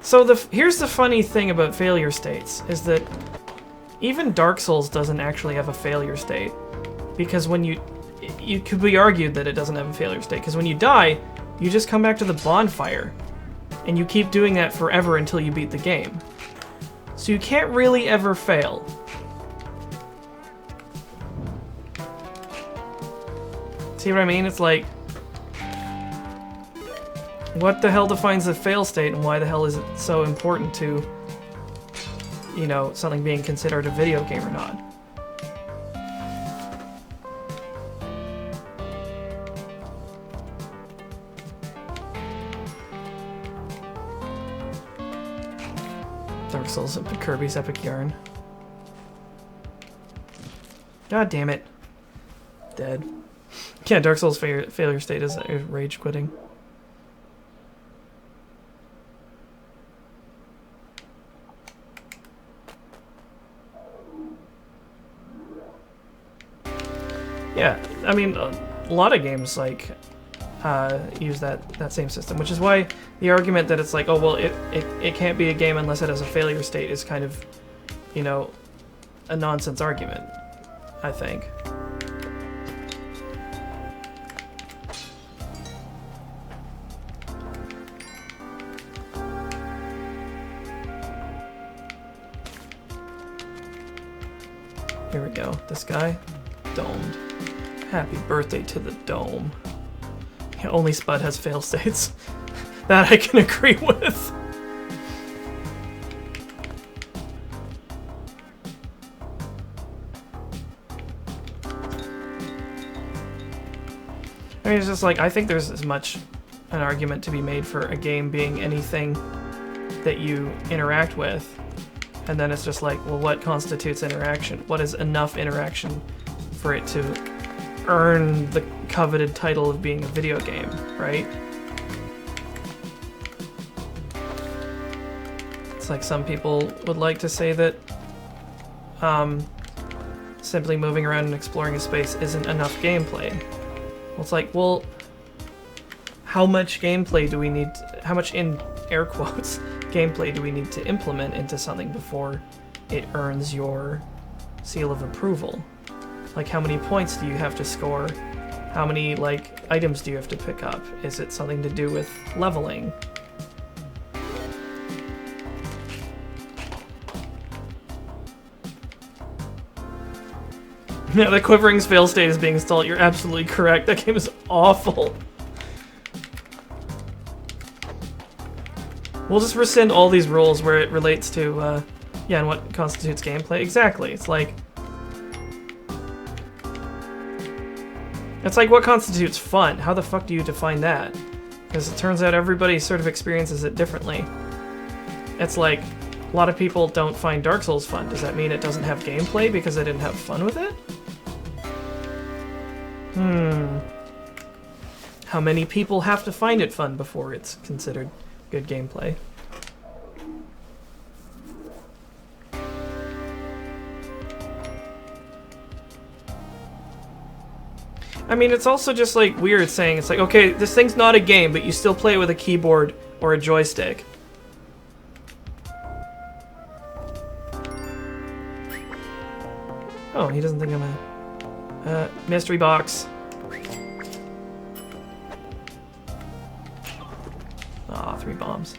So here's the funny thing about failure states, is that even Dark Souls doesn't actually have a failure state. Because when you could be argued that it doesn't have a failure state, because when you die, you just come back to the bonfire. And you keep doing that forever until you beat the game. So you can't really ever fail. See what I mean? It's like, what the hell defines a fail state, and why the hell is it so important to, you know, something being considered a video game or not? Dark Souls and Kirby's Epic Yarn. God damn it. Dead. Yeah, Dark Souls failure state is rage quitting. Yeah, I mean, a lot of games, like, use that same system, which is why the argument that it's like, oh, well, it can't be a game unless it has a failure state is kind of, you know, a nonsense argument, I think. Here we go. This guy, domed. Happy birthday to the dome. Yeah, only Spud has fail states. That I can agree with. I mean, it's just like, I think there's as much an argument to be made for a game being anything that you interact with. And then it's just like, well, what constitutes interaction? What is enough interaction for it to earn the coveted title of being a video game, right? It's like some people would like to say that simply moving around and exploring a space isn't enough gameplay. Well, it's like, well, how much gameplay do we need, how much, in air quotes, gameplay do we need to implement into something before it earns your seal of approval? Like, how many points do you have to score? How many, like, items do you have to pick up? Is it something to do with leveling? Yeah, the Quivering's fail state is being installed. You're absolutely correct. That game is awful. We'll just rescind all these rules where it relates to Yeah, and what constitutes gameplay? Exactly. It's like what constitutes fun? How the fuck do you define that? Because it turns out everybody sort of experiences it differently. It's like, a lot of people don't find Dark Souls fun. Does that mean it doesn't have gameplay because they didn't have fun with it? How many people have to find it fun before it's considered good gameplay? I mean, it's also just like weird saying it's like, okay, this thing's not a game, but you still play it with a keyboard or a joystick. Oh, he doesn't think I'm a mystery box. Ah, 3 bombs.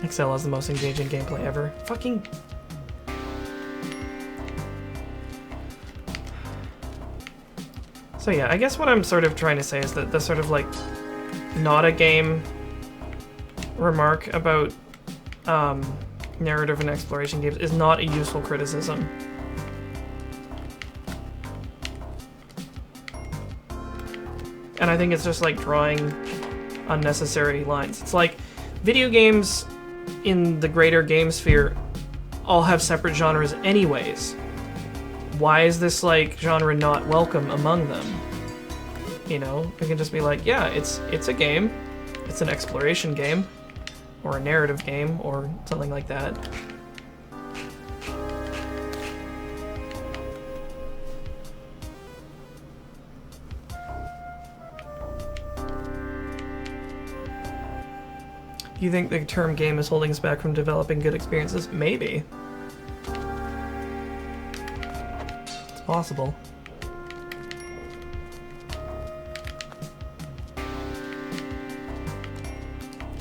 Excel has the most engaging gameplay ever. Fucking. So yeah, I guess what I'm sort of trying to say is that the sort of like not a game remark about narrative and exploration games is not a useful criticism. And I think it's just like drawing unnecessary lines. It's like video games in the greater game sphere all have separate genres anyways. Why is this like genre not welcome among them? You know, it can just be like, yeah, it's a game, it's an exploration game, or a narrative game, or something like that. Do you think the term game is holding us back from developing good experiences? Maybe. It's possible.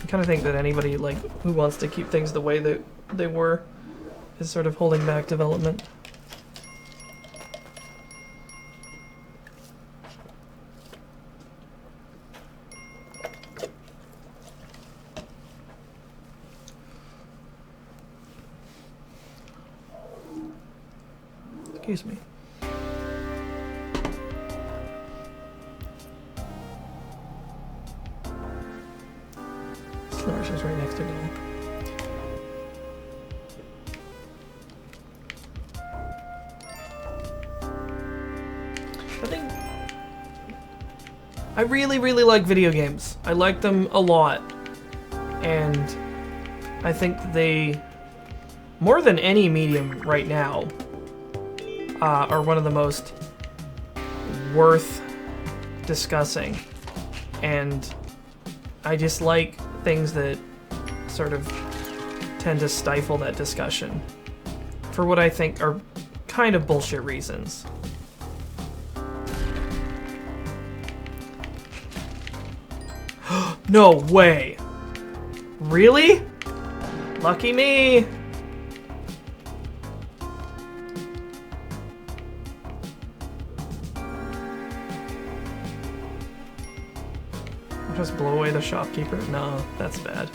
I kind of think that anybody like who wants to keep things the way that they were is sort of holding back development. Excuse me. Snarsh right next to Doll. I think I really like video games. I like them a lot. And I think they, more than any medium right now, are one of the most worth discussing. And I just like things that sort of tend to stifle that discussion for what I think are kind of bullshit reasons. No way! Really? Lucky me! Just blow away the shopkeeper? No, that's bad.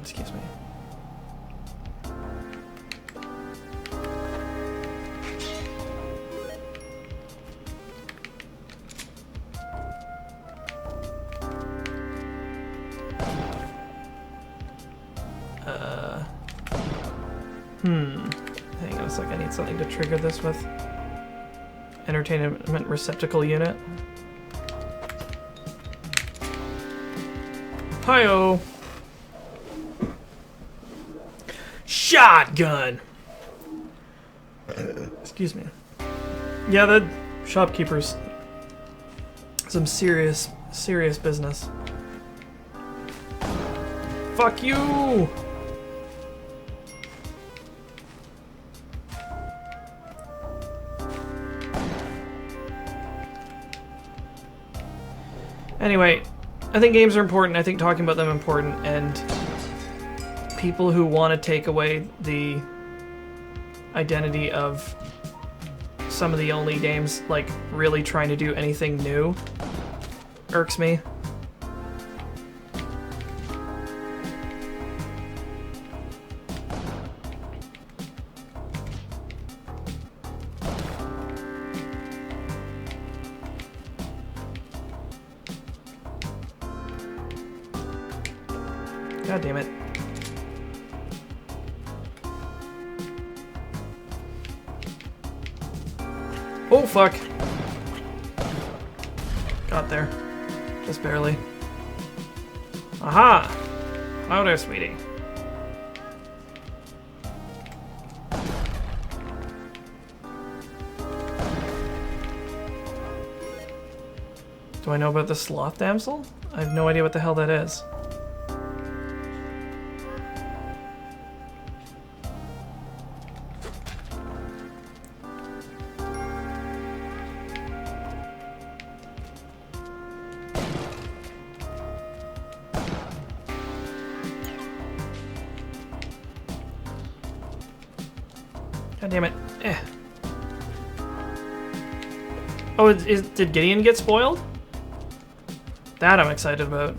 Excuse me. Hang on a sec, I need something to trigger this with. Entertainment receptacle unit. Hi-oh! Shotgun! Excuse me. Yeah, the shopkeeper's some serious business. Fuck you! Anyway, I think games are important. I think talking about them is important, and people who want to take away the identity of some of the only games like really trying to do anything new irks me. God damn it. Oh, fuck. Got there. Just barely. Aha! Oh, there, sweetie. Do I know about the sloth damsel? I have no idea what the hell that is. God damn it. Eh. Oh, did Gideon get spoiled? That I'm excited about.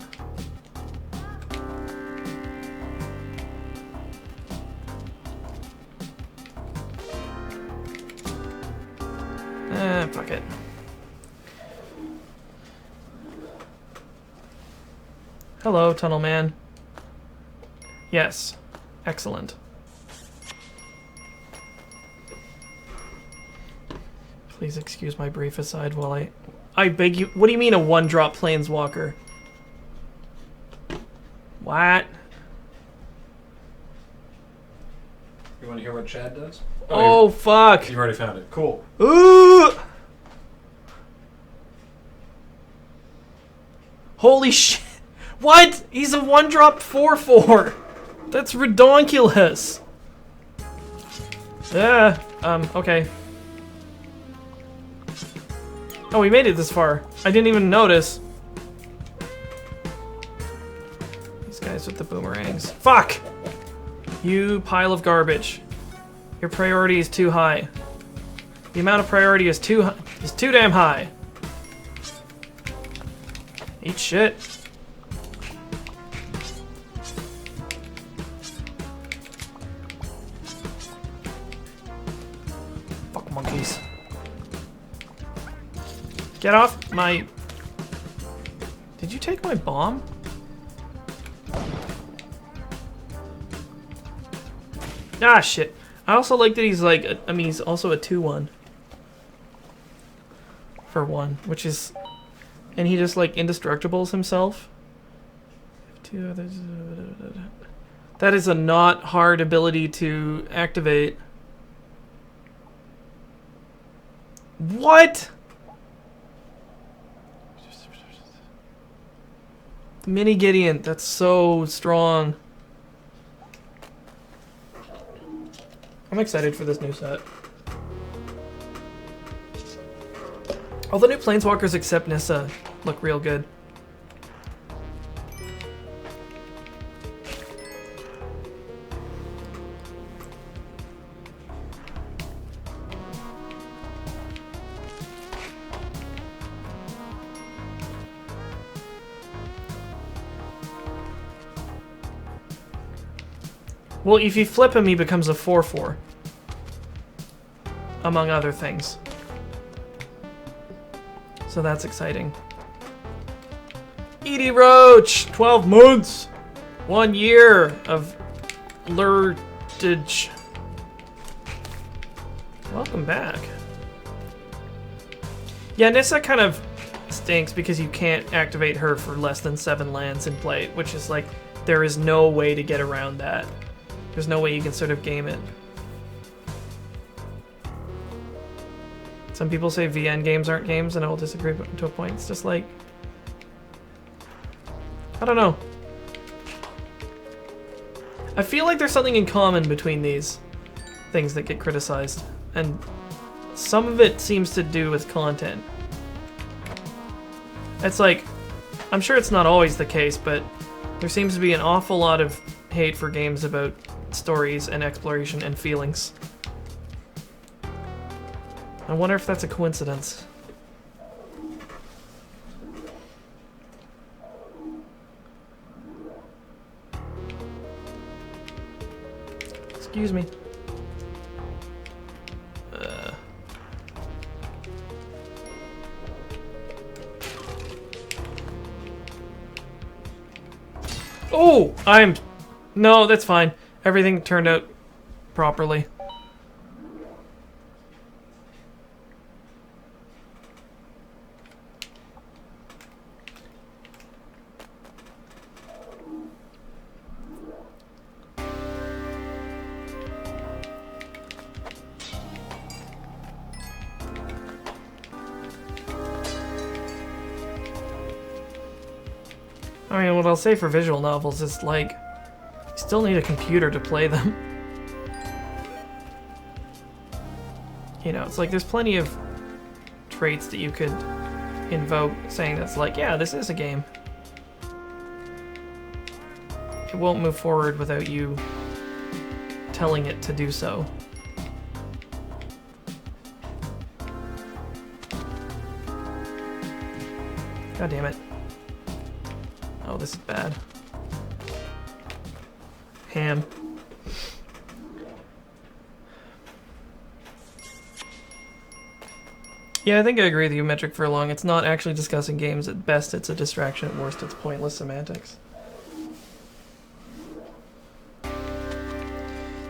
Fuck it. Hello, Tunnel Man. Yes. Excellent. Please excuse my brief aside while I beg you. What do you mean a one-drop planeswalker? What? You want to hear what Chad does? Oh, fuck. You already found it. Cool. Ooh! Holy shit. What? He's a one-drop 4/4. That's redonkulous. Yeah. Okay. Oh, we made it this far. I didn't even notice. These guys with the boomerangs. Fuck! You pile of garbage. Your priority is too high. The amount of priority is too damn high. Eat shit. Fuck monkeys. Get off my... Did you take my bomb? Ah, shit. I also like that he's like, I mean, he's also a 2/1. For 1, which is... And he just like indestructibles himself. 2 others... That is a not hard ability to activate. What? Mini Gideon, that's so strong. I'm excited for this new set. All the new planeswalkers except Nissa look real good. Well, if you flip him, he becomes a 4/4. Among other things. So that's exciting. Edie Roach! 12 months! 1 year of lurtage. Welcome back. Yeah, Nissa kind of stinks because you can't activate her for less than 7 lands in play, which is like, there is no way to get around that. There's no way you can sort of game it. Some people say VN games aren't games, and I will disagree to a point. It's just like... I don't know. I feel like there's something in common between these things that get criticized. And some of it seems to do with content. It's like... I'm sure it's not always the case, but there seems to be an awful lot of hate for games about stories and exploration and feelings. I wonder if that's a coincidence. Excuse me. Oh, no, that's fine. Everything turned out properly. I mean, what I'll say for visual novels is, like, you still need a computer to play them. You know, it's like there's plenty of traits that you could invoke saying that's like, yeah, this is a game. It won't move forward without you telling it to do so. God damn it. Oh, this is bad. Ham. Yeah, I think I agree with you, Metric Furlong. It's not actually discussing games. At best, it's a distraction. At worst, it's pointless semantics.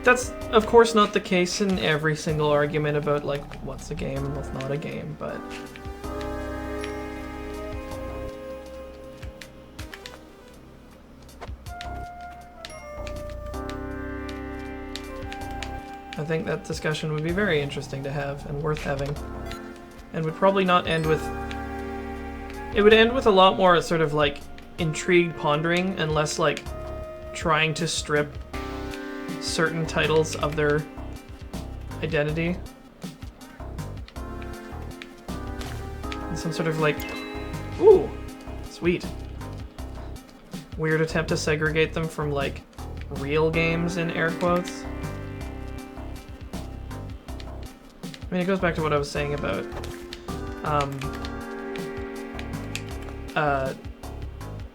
That's, of course, not the case in every single argument about, like, what's a game and what's not a game, but... I think that discussion would be very interesting to have and worth having. And would probably not end with... It would end with a lot more sort of like intrigued pondering and less like trying to strip certain titles of their identity. And some sort of like... Ooh! Sweet. Weird attempt to segregate them from like real games in air quotes. I mean, it goes back to what I was saying about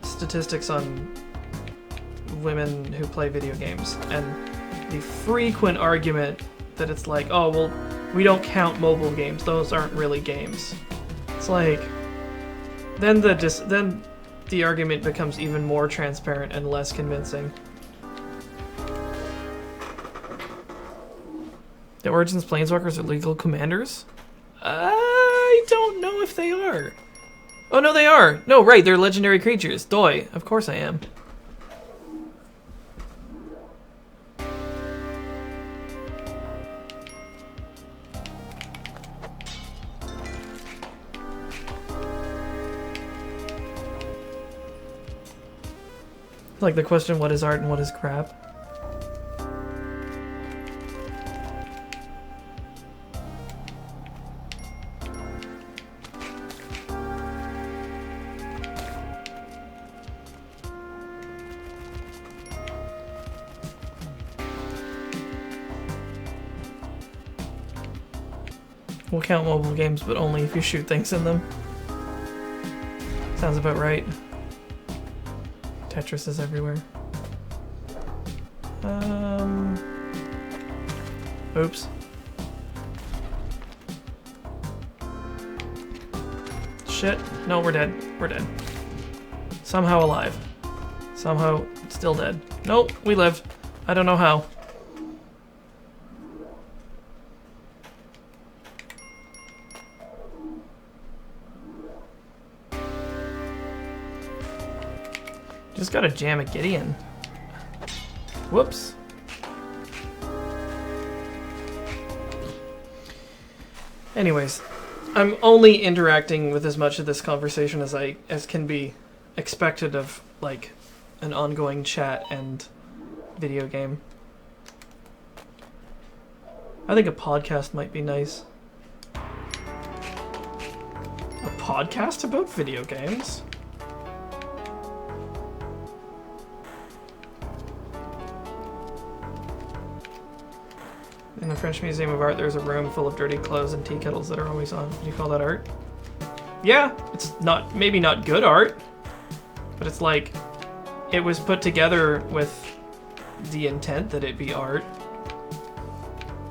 statistics on women who play video games, and the frequent argument that it's like, oh, well, we don't count mobile games, those aren't really games. It's like, then the argument becomes even more transparent and less convincing. The Origins Planeswalkers are legal commanders? I don't know if they are. Oh, no, they are. No, right, they're legendary creatures. Doi. Of course I am. Like the question, what is art and what is crap? We'll count mobile games, but only if you shoot things in them. Sounds about right. Tetris is everywhere. Oops. Shit. No, we're dead. We're dead. Somehow alive. Somehow still dead. Nope, we lived. I don't know how. Just gotta jam a Gideon. Whoops. Anyways, I'm only interacting with as much of this conversation as can be expected of like an ongoing chat and video game. I think a podcast might be nice. A podcast about video games? In the French Museum of Art, there's a room full of dirty clothes and tea kettles that are always on. Do you call that art? Yeah, it's not, maybe not good art, but it's like, it was put together with the intent that it be art.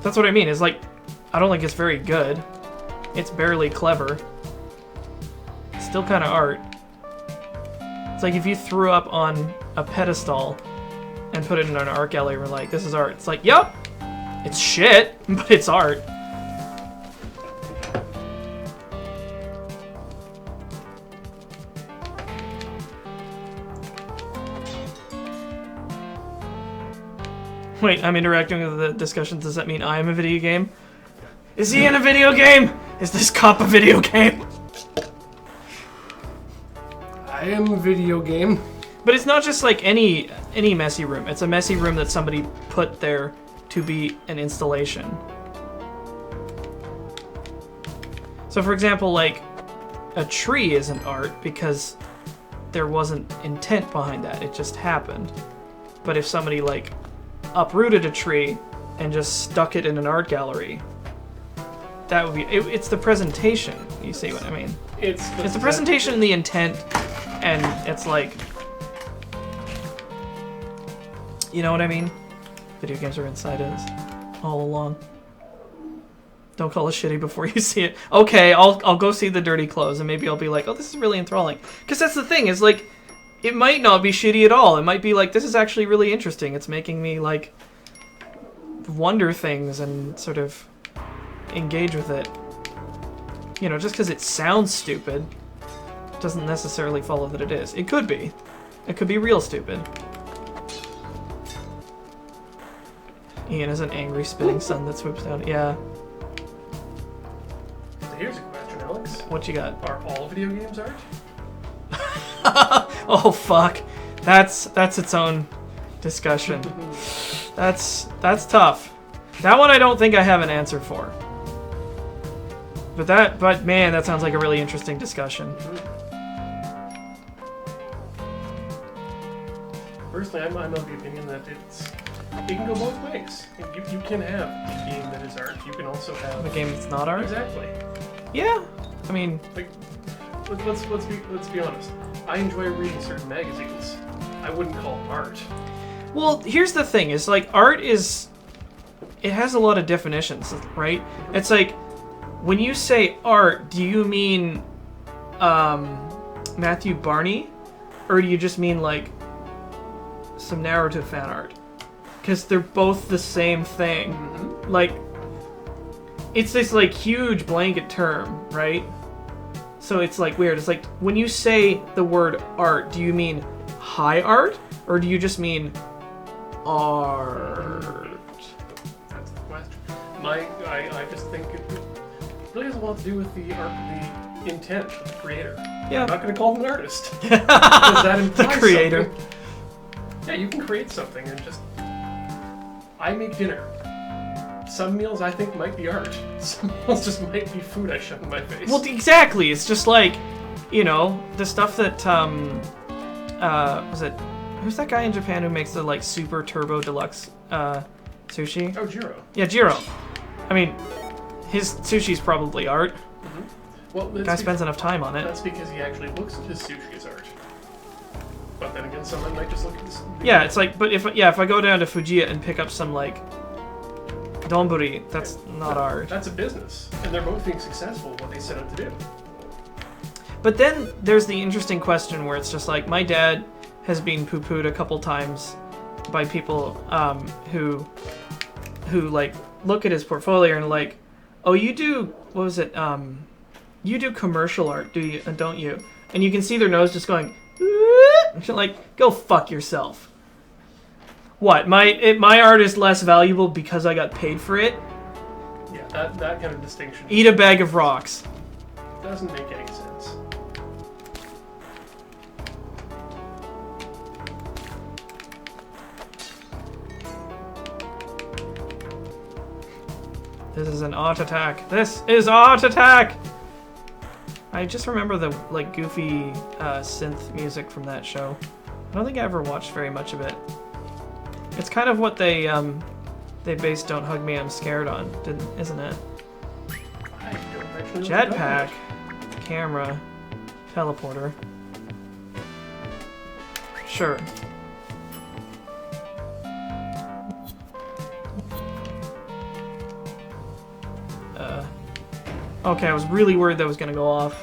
That's what I mean. Is like, I don't think it's very good. It's barely clever. It's still kind of art. It's like if you threw up on a pedestal and put it in an art gallery, we're like, this is art. It's like, yup, it's shit, but it's art. Wait, I'm interacting with the discussion. Does that mean I am a video game? Is he in a video game? Is this cop a video game? I am a video game. But it's not just like any messy room. It's a messy room that somebody put there to be an installation. So for example, like a tree isn't art because there wasn't intent behind that. It just happened. But if somebody like uprooted a tree and just stuck it in an art gallery, that would be it's the presentation. You see what I mean? It's the presentation and the intent, and it's like, you know what I mean? Video games are inside us all along. Don't call it shitty before you see it. Okay, I'll go see the dirty clothes and maybe I'll be like, oh, this is really enthralling. Because that's the thing, is like, it might not be shitty at all. It might be like, this is actually really interesting. It's making me, like, wonder things and sort of engage with it. You know, just because it sounds stupid doesn't necessarily follow that it is. It could be. It could be real stupid. Ian is an angry spinning sun that swoops down. Yeah. So here's a question, Alex. What you got? Are all video games art? Oh fuck, that's its own discussion. That's tough. That one I don't think I have an answer for. But man, that sounds like a really interesting discussion. Personally, I'm of the opinion that it can go both ways. You can have a game that is art. You can also have A game that's not art? Exactly. Yeah, I mean, Like, let's be honest. I enjoy reading certain magazines. I wouldn't call it art. well, here's the thing: is like art is, it has a lot of definitions, right? It's like when you say art, do you mean Matthew Barney, or do you just mean like some narrative fan art? Because they're both the same thing. Like, it's this like huge blanket term, right? So it's like weird. It's like when you say the word art, do you mean high art or do you just mean art? That's the question. I just think it really has a lot to do with the intent of the creator. Yeah. I'm not going to call him an artist. Because that implies The creator. something. Yeah, you can create something and just... I make dinner. Some meals I think might be art. Some meals just might be food I shove in my face. Well, exactly. It's just like, you know, the stuff that who's that guy in Japan who makes the like super turbo deluxe sushi? Oh, Jiro. Yeah, Jiro. I mean, his sushi's probably art. Well, Guy spends enough time on it. That's because he actually looks at his sushi as art. But then again, someone might just look at this. Yeah, it's like, but if I go down to Fujiya and pick up some like donburi, that's not art. That's a business, and they're both being successful at what they set out to do. But then there's the interesting question where it's just like, my dad has been poo-pooed a couple times by people who like look at his portfolio and like, oh, you do, what was it? You do commercial art, do you? Don't you? And you can see their nose just going, like, go fuck yourself. What? My art is less valuable because I got paid for it? Yeah, that kind of distinction. Eat a bag of rocks. Doesn't make any sense. This is an art attack. This is art attack! I just remember the like goofy synth music from that show. I don't think I ever watched very much of it. It's kind of what they based "Don't Hug Me, I'm Scared" on, isn't it? I don't actually know Jetpack, camera, teleporter. Sure. Okay, I was really worried that was gonna go off.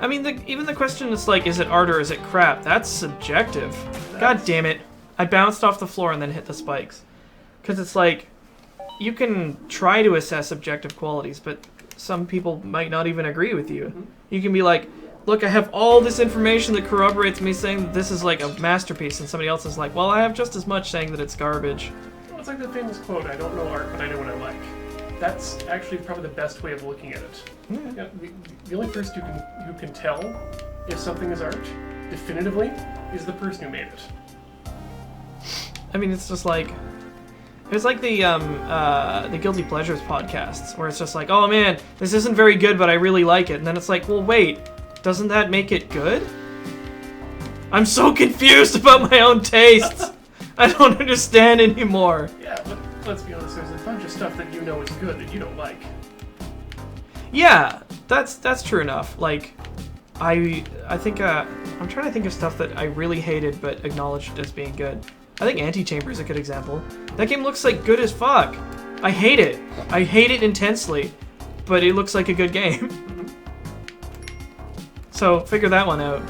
I mean, even the question is like, is it art or is it crap? That's subjective. God damn it. I bounced off the floor and then hit the spikes. Because it's like, you can try to assess objective qualities, but some people might not even agree with you. Mm-hmm. You can be like, look, I have all this information that corroborates me saying that this is like a masterpiece, and somebody else is like, well, I have just as much saying that it's garbage. Well, it's like the famous quote, I don't know art, but I know what I like. That's actually probably the best way of looking at it. Yeah, the only person who can tell if something is art, definitively, is the person who made it. I mean, it's just like... It's like the Guilty Pleasures podcasts, where it's just like, oh man, this isn't very good, but I really like it. And then it's like, well, wait, doesn't that make it good? I'm so confused about my own tastes. I don't understand anymore. Yeah, but let's be honest, there's a bunch of stuff that you know is good that you don't like. Yeah, that's true enough. Like, I think I'm trying to think of stuff that I really hated but acknowledged as being good. I think Antichamber is a good example. That game looks like good as fuck. I hate it. I hate it intensely, but it looks like a good game. Mm-hmm. So figure that one out.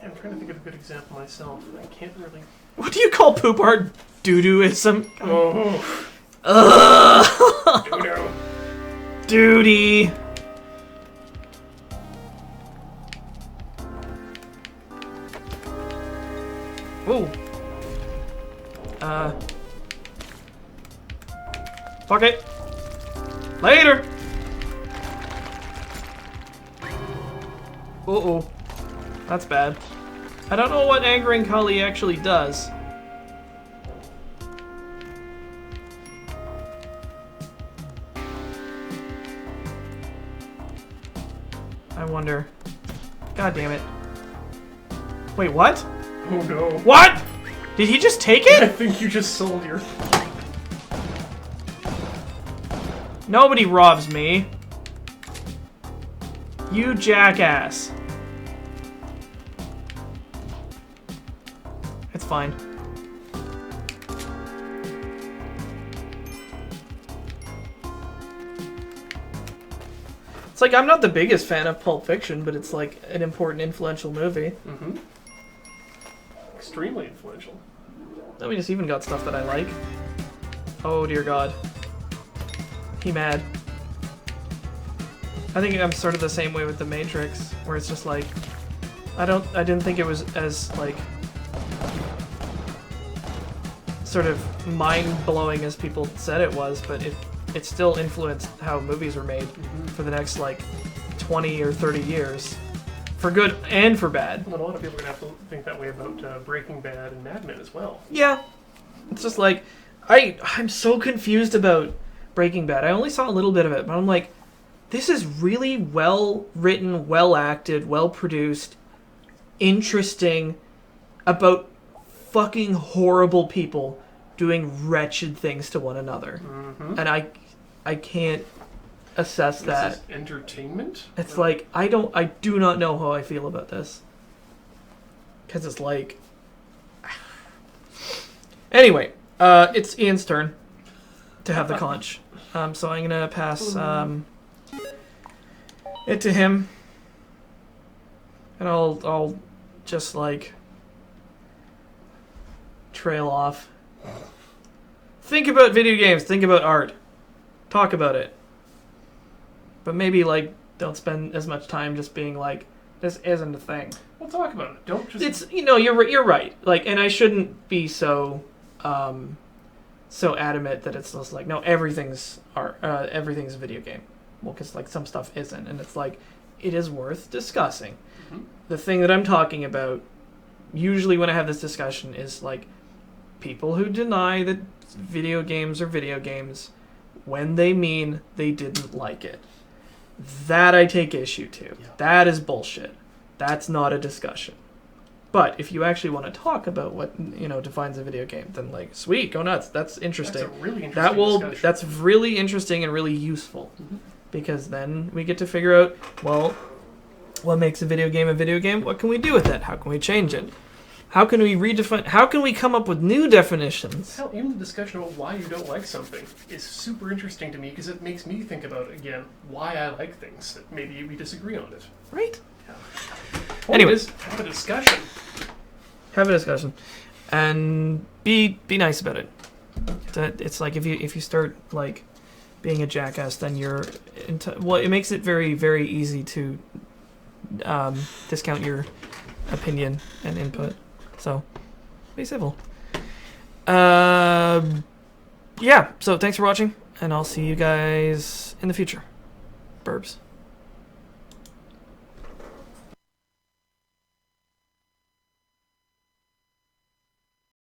I'm trying to think of a good example myself. I can't really. What do you call poop art? Doo-dooism? Oh. Ugh. Doo-doo. Duty. Ooh. Fuck it. Later. Uh-oh. That's bad. I don't know what angering Kali actually does. I wonder. God damn it. Wait, what? Oh no. What? Did he just take I it? think you just sold your... Nobody robs me. You jackass. It's fine. It's like, I'm not the biggest fan of Pulp Fiction, but it's like an important, influential movie. Mm-hmm. Extremely influential. I mean, it's even got stuff that I like. Oh dear God. He mad. I think I'm sort of the same way with The Matrix, where it's just like, I didn't think it was as like sort of mind-blowing as people said it was, but it still influenced how movies were made for the next like 20 or 30 years. For good and for bad. But a lot of people are going to have to think that way about Breaking Bad and Mad Men as well. Yeah. It's just like, I'm so confused about Breaking Bad. I only saw a little bit of it, but I'm like, this is really well written, well acted, well produced, interesting, about fucking horrible people doing wretched things to one another. Mm-hmm. And I can't assess that. This is entertainment? It's like, I do not know how I feel about this. Because it's like... Anyway, it's Ian's turn to have the conch. So I'm going to pass it to him. And I'll just, like, trail off. Think about video games. Think about art. Talk about it. But maybe, like, don't spend as much time just being like, this isn't a thing. We'll talk about it. Don't just... It's, you know, you're right. Like, and I shouldn't be so adamant that it's just like, no, everything's art, everything's a video game. Well, because, like, some stuff isn't. And it's like, it is worth discussing. Mm-hmm. The thing that I'm talking about, usually when I have this discussion, is, like, people who deny that video games are video games when they mean they didn't like it. That I take issue to. Yeah. That is bullshit. That's not a discussion. But if you actually want to talk about what, you know, defines a video game, then, like, sweet, go nuts. That's interesting. That's a really interesting discussion. That's really interesting and really useful. Mm-hmm. Because then we get to figure out, well, what makes a video game a video game? What can we do with it? How can we change it? How can we redefine? How can we come up with new definitions? Hell, even the discussion about why you don't like something is super interesting to me because it makes me think about, again, why I like things that maybe we disagree on it. Right? Yeah. Anyways. Have a discussion. Have a discussion. And be nice about it. It's like if you start like being a jackass, then you're it makes it very, very easy to discount your opinion and input. So be civil. Yeah, so thanks for watching, and I'll see you guys in the future. Burbs.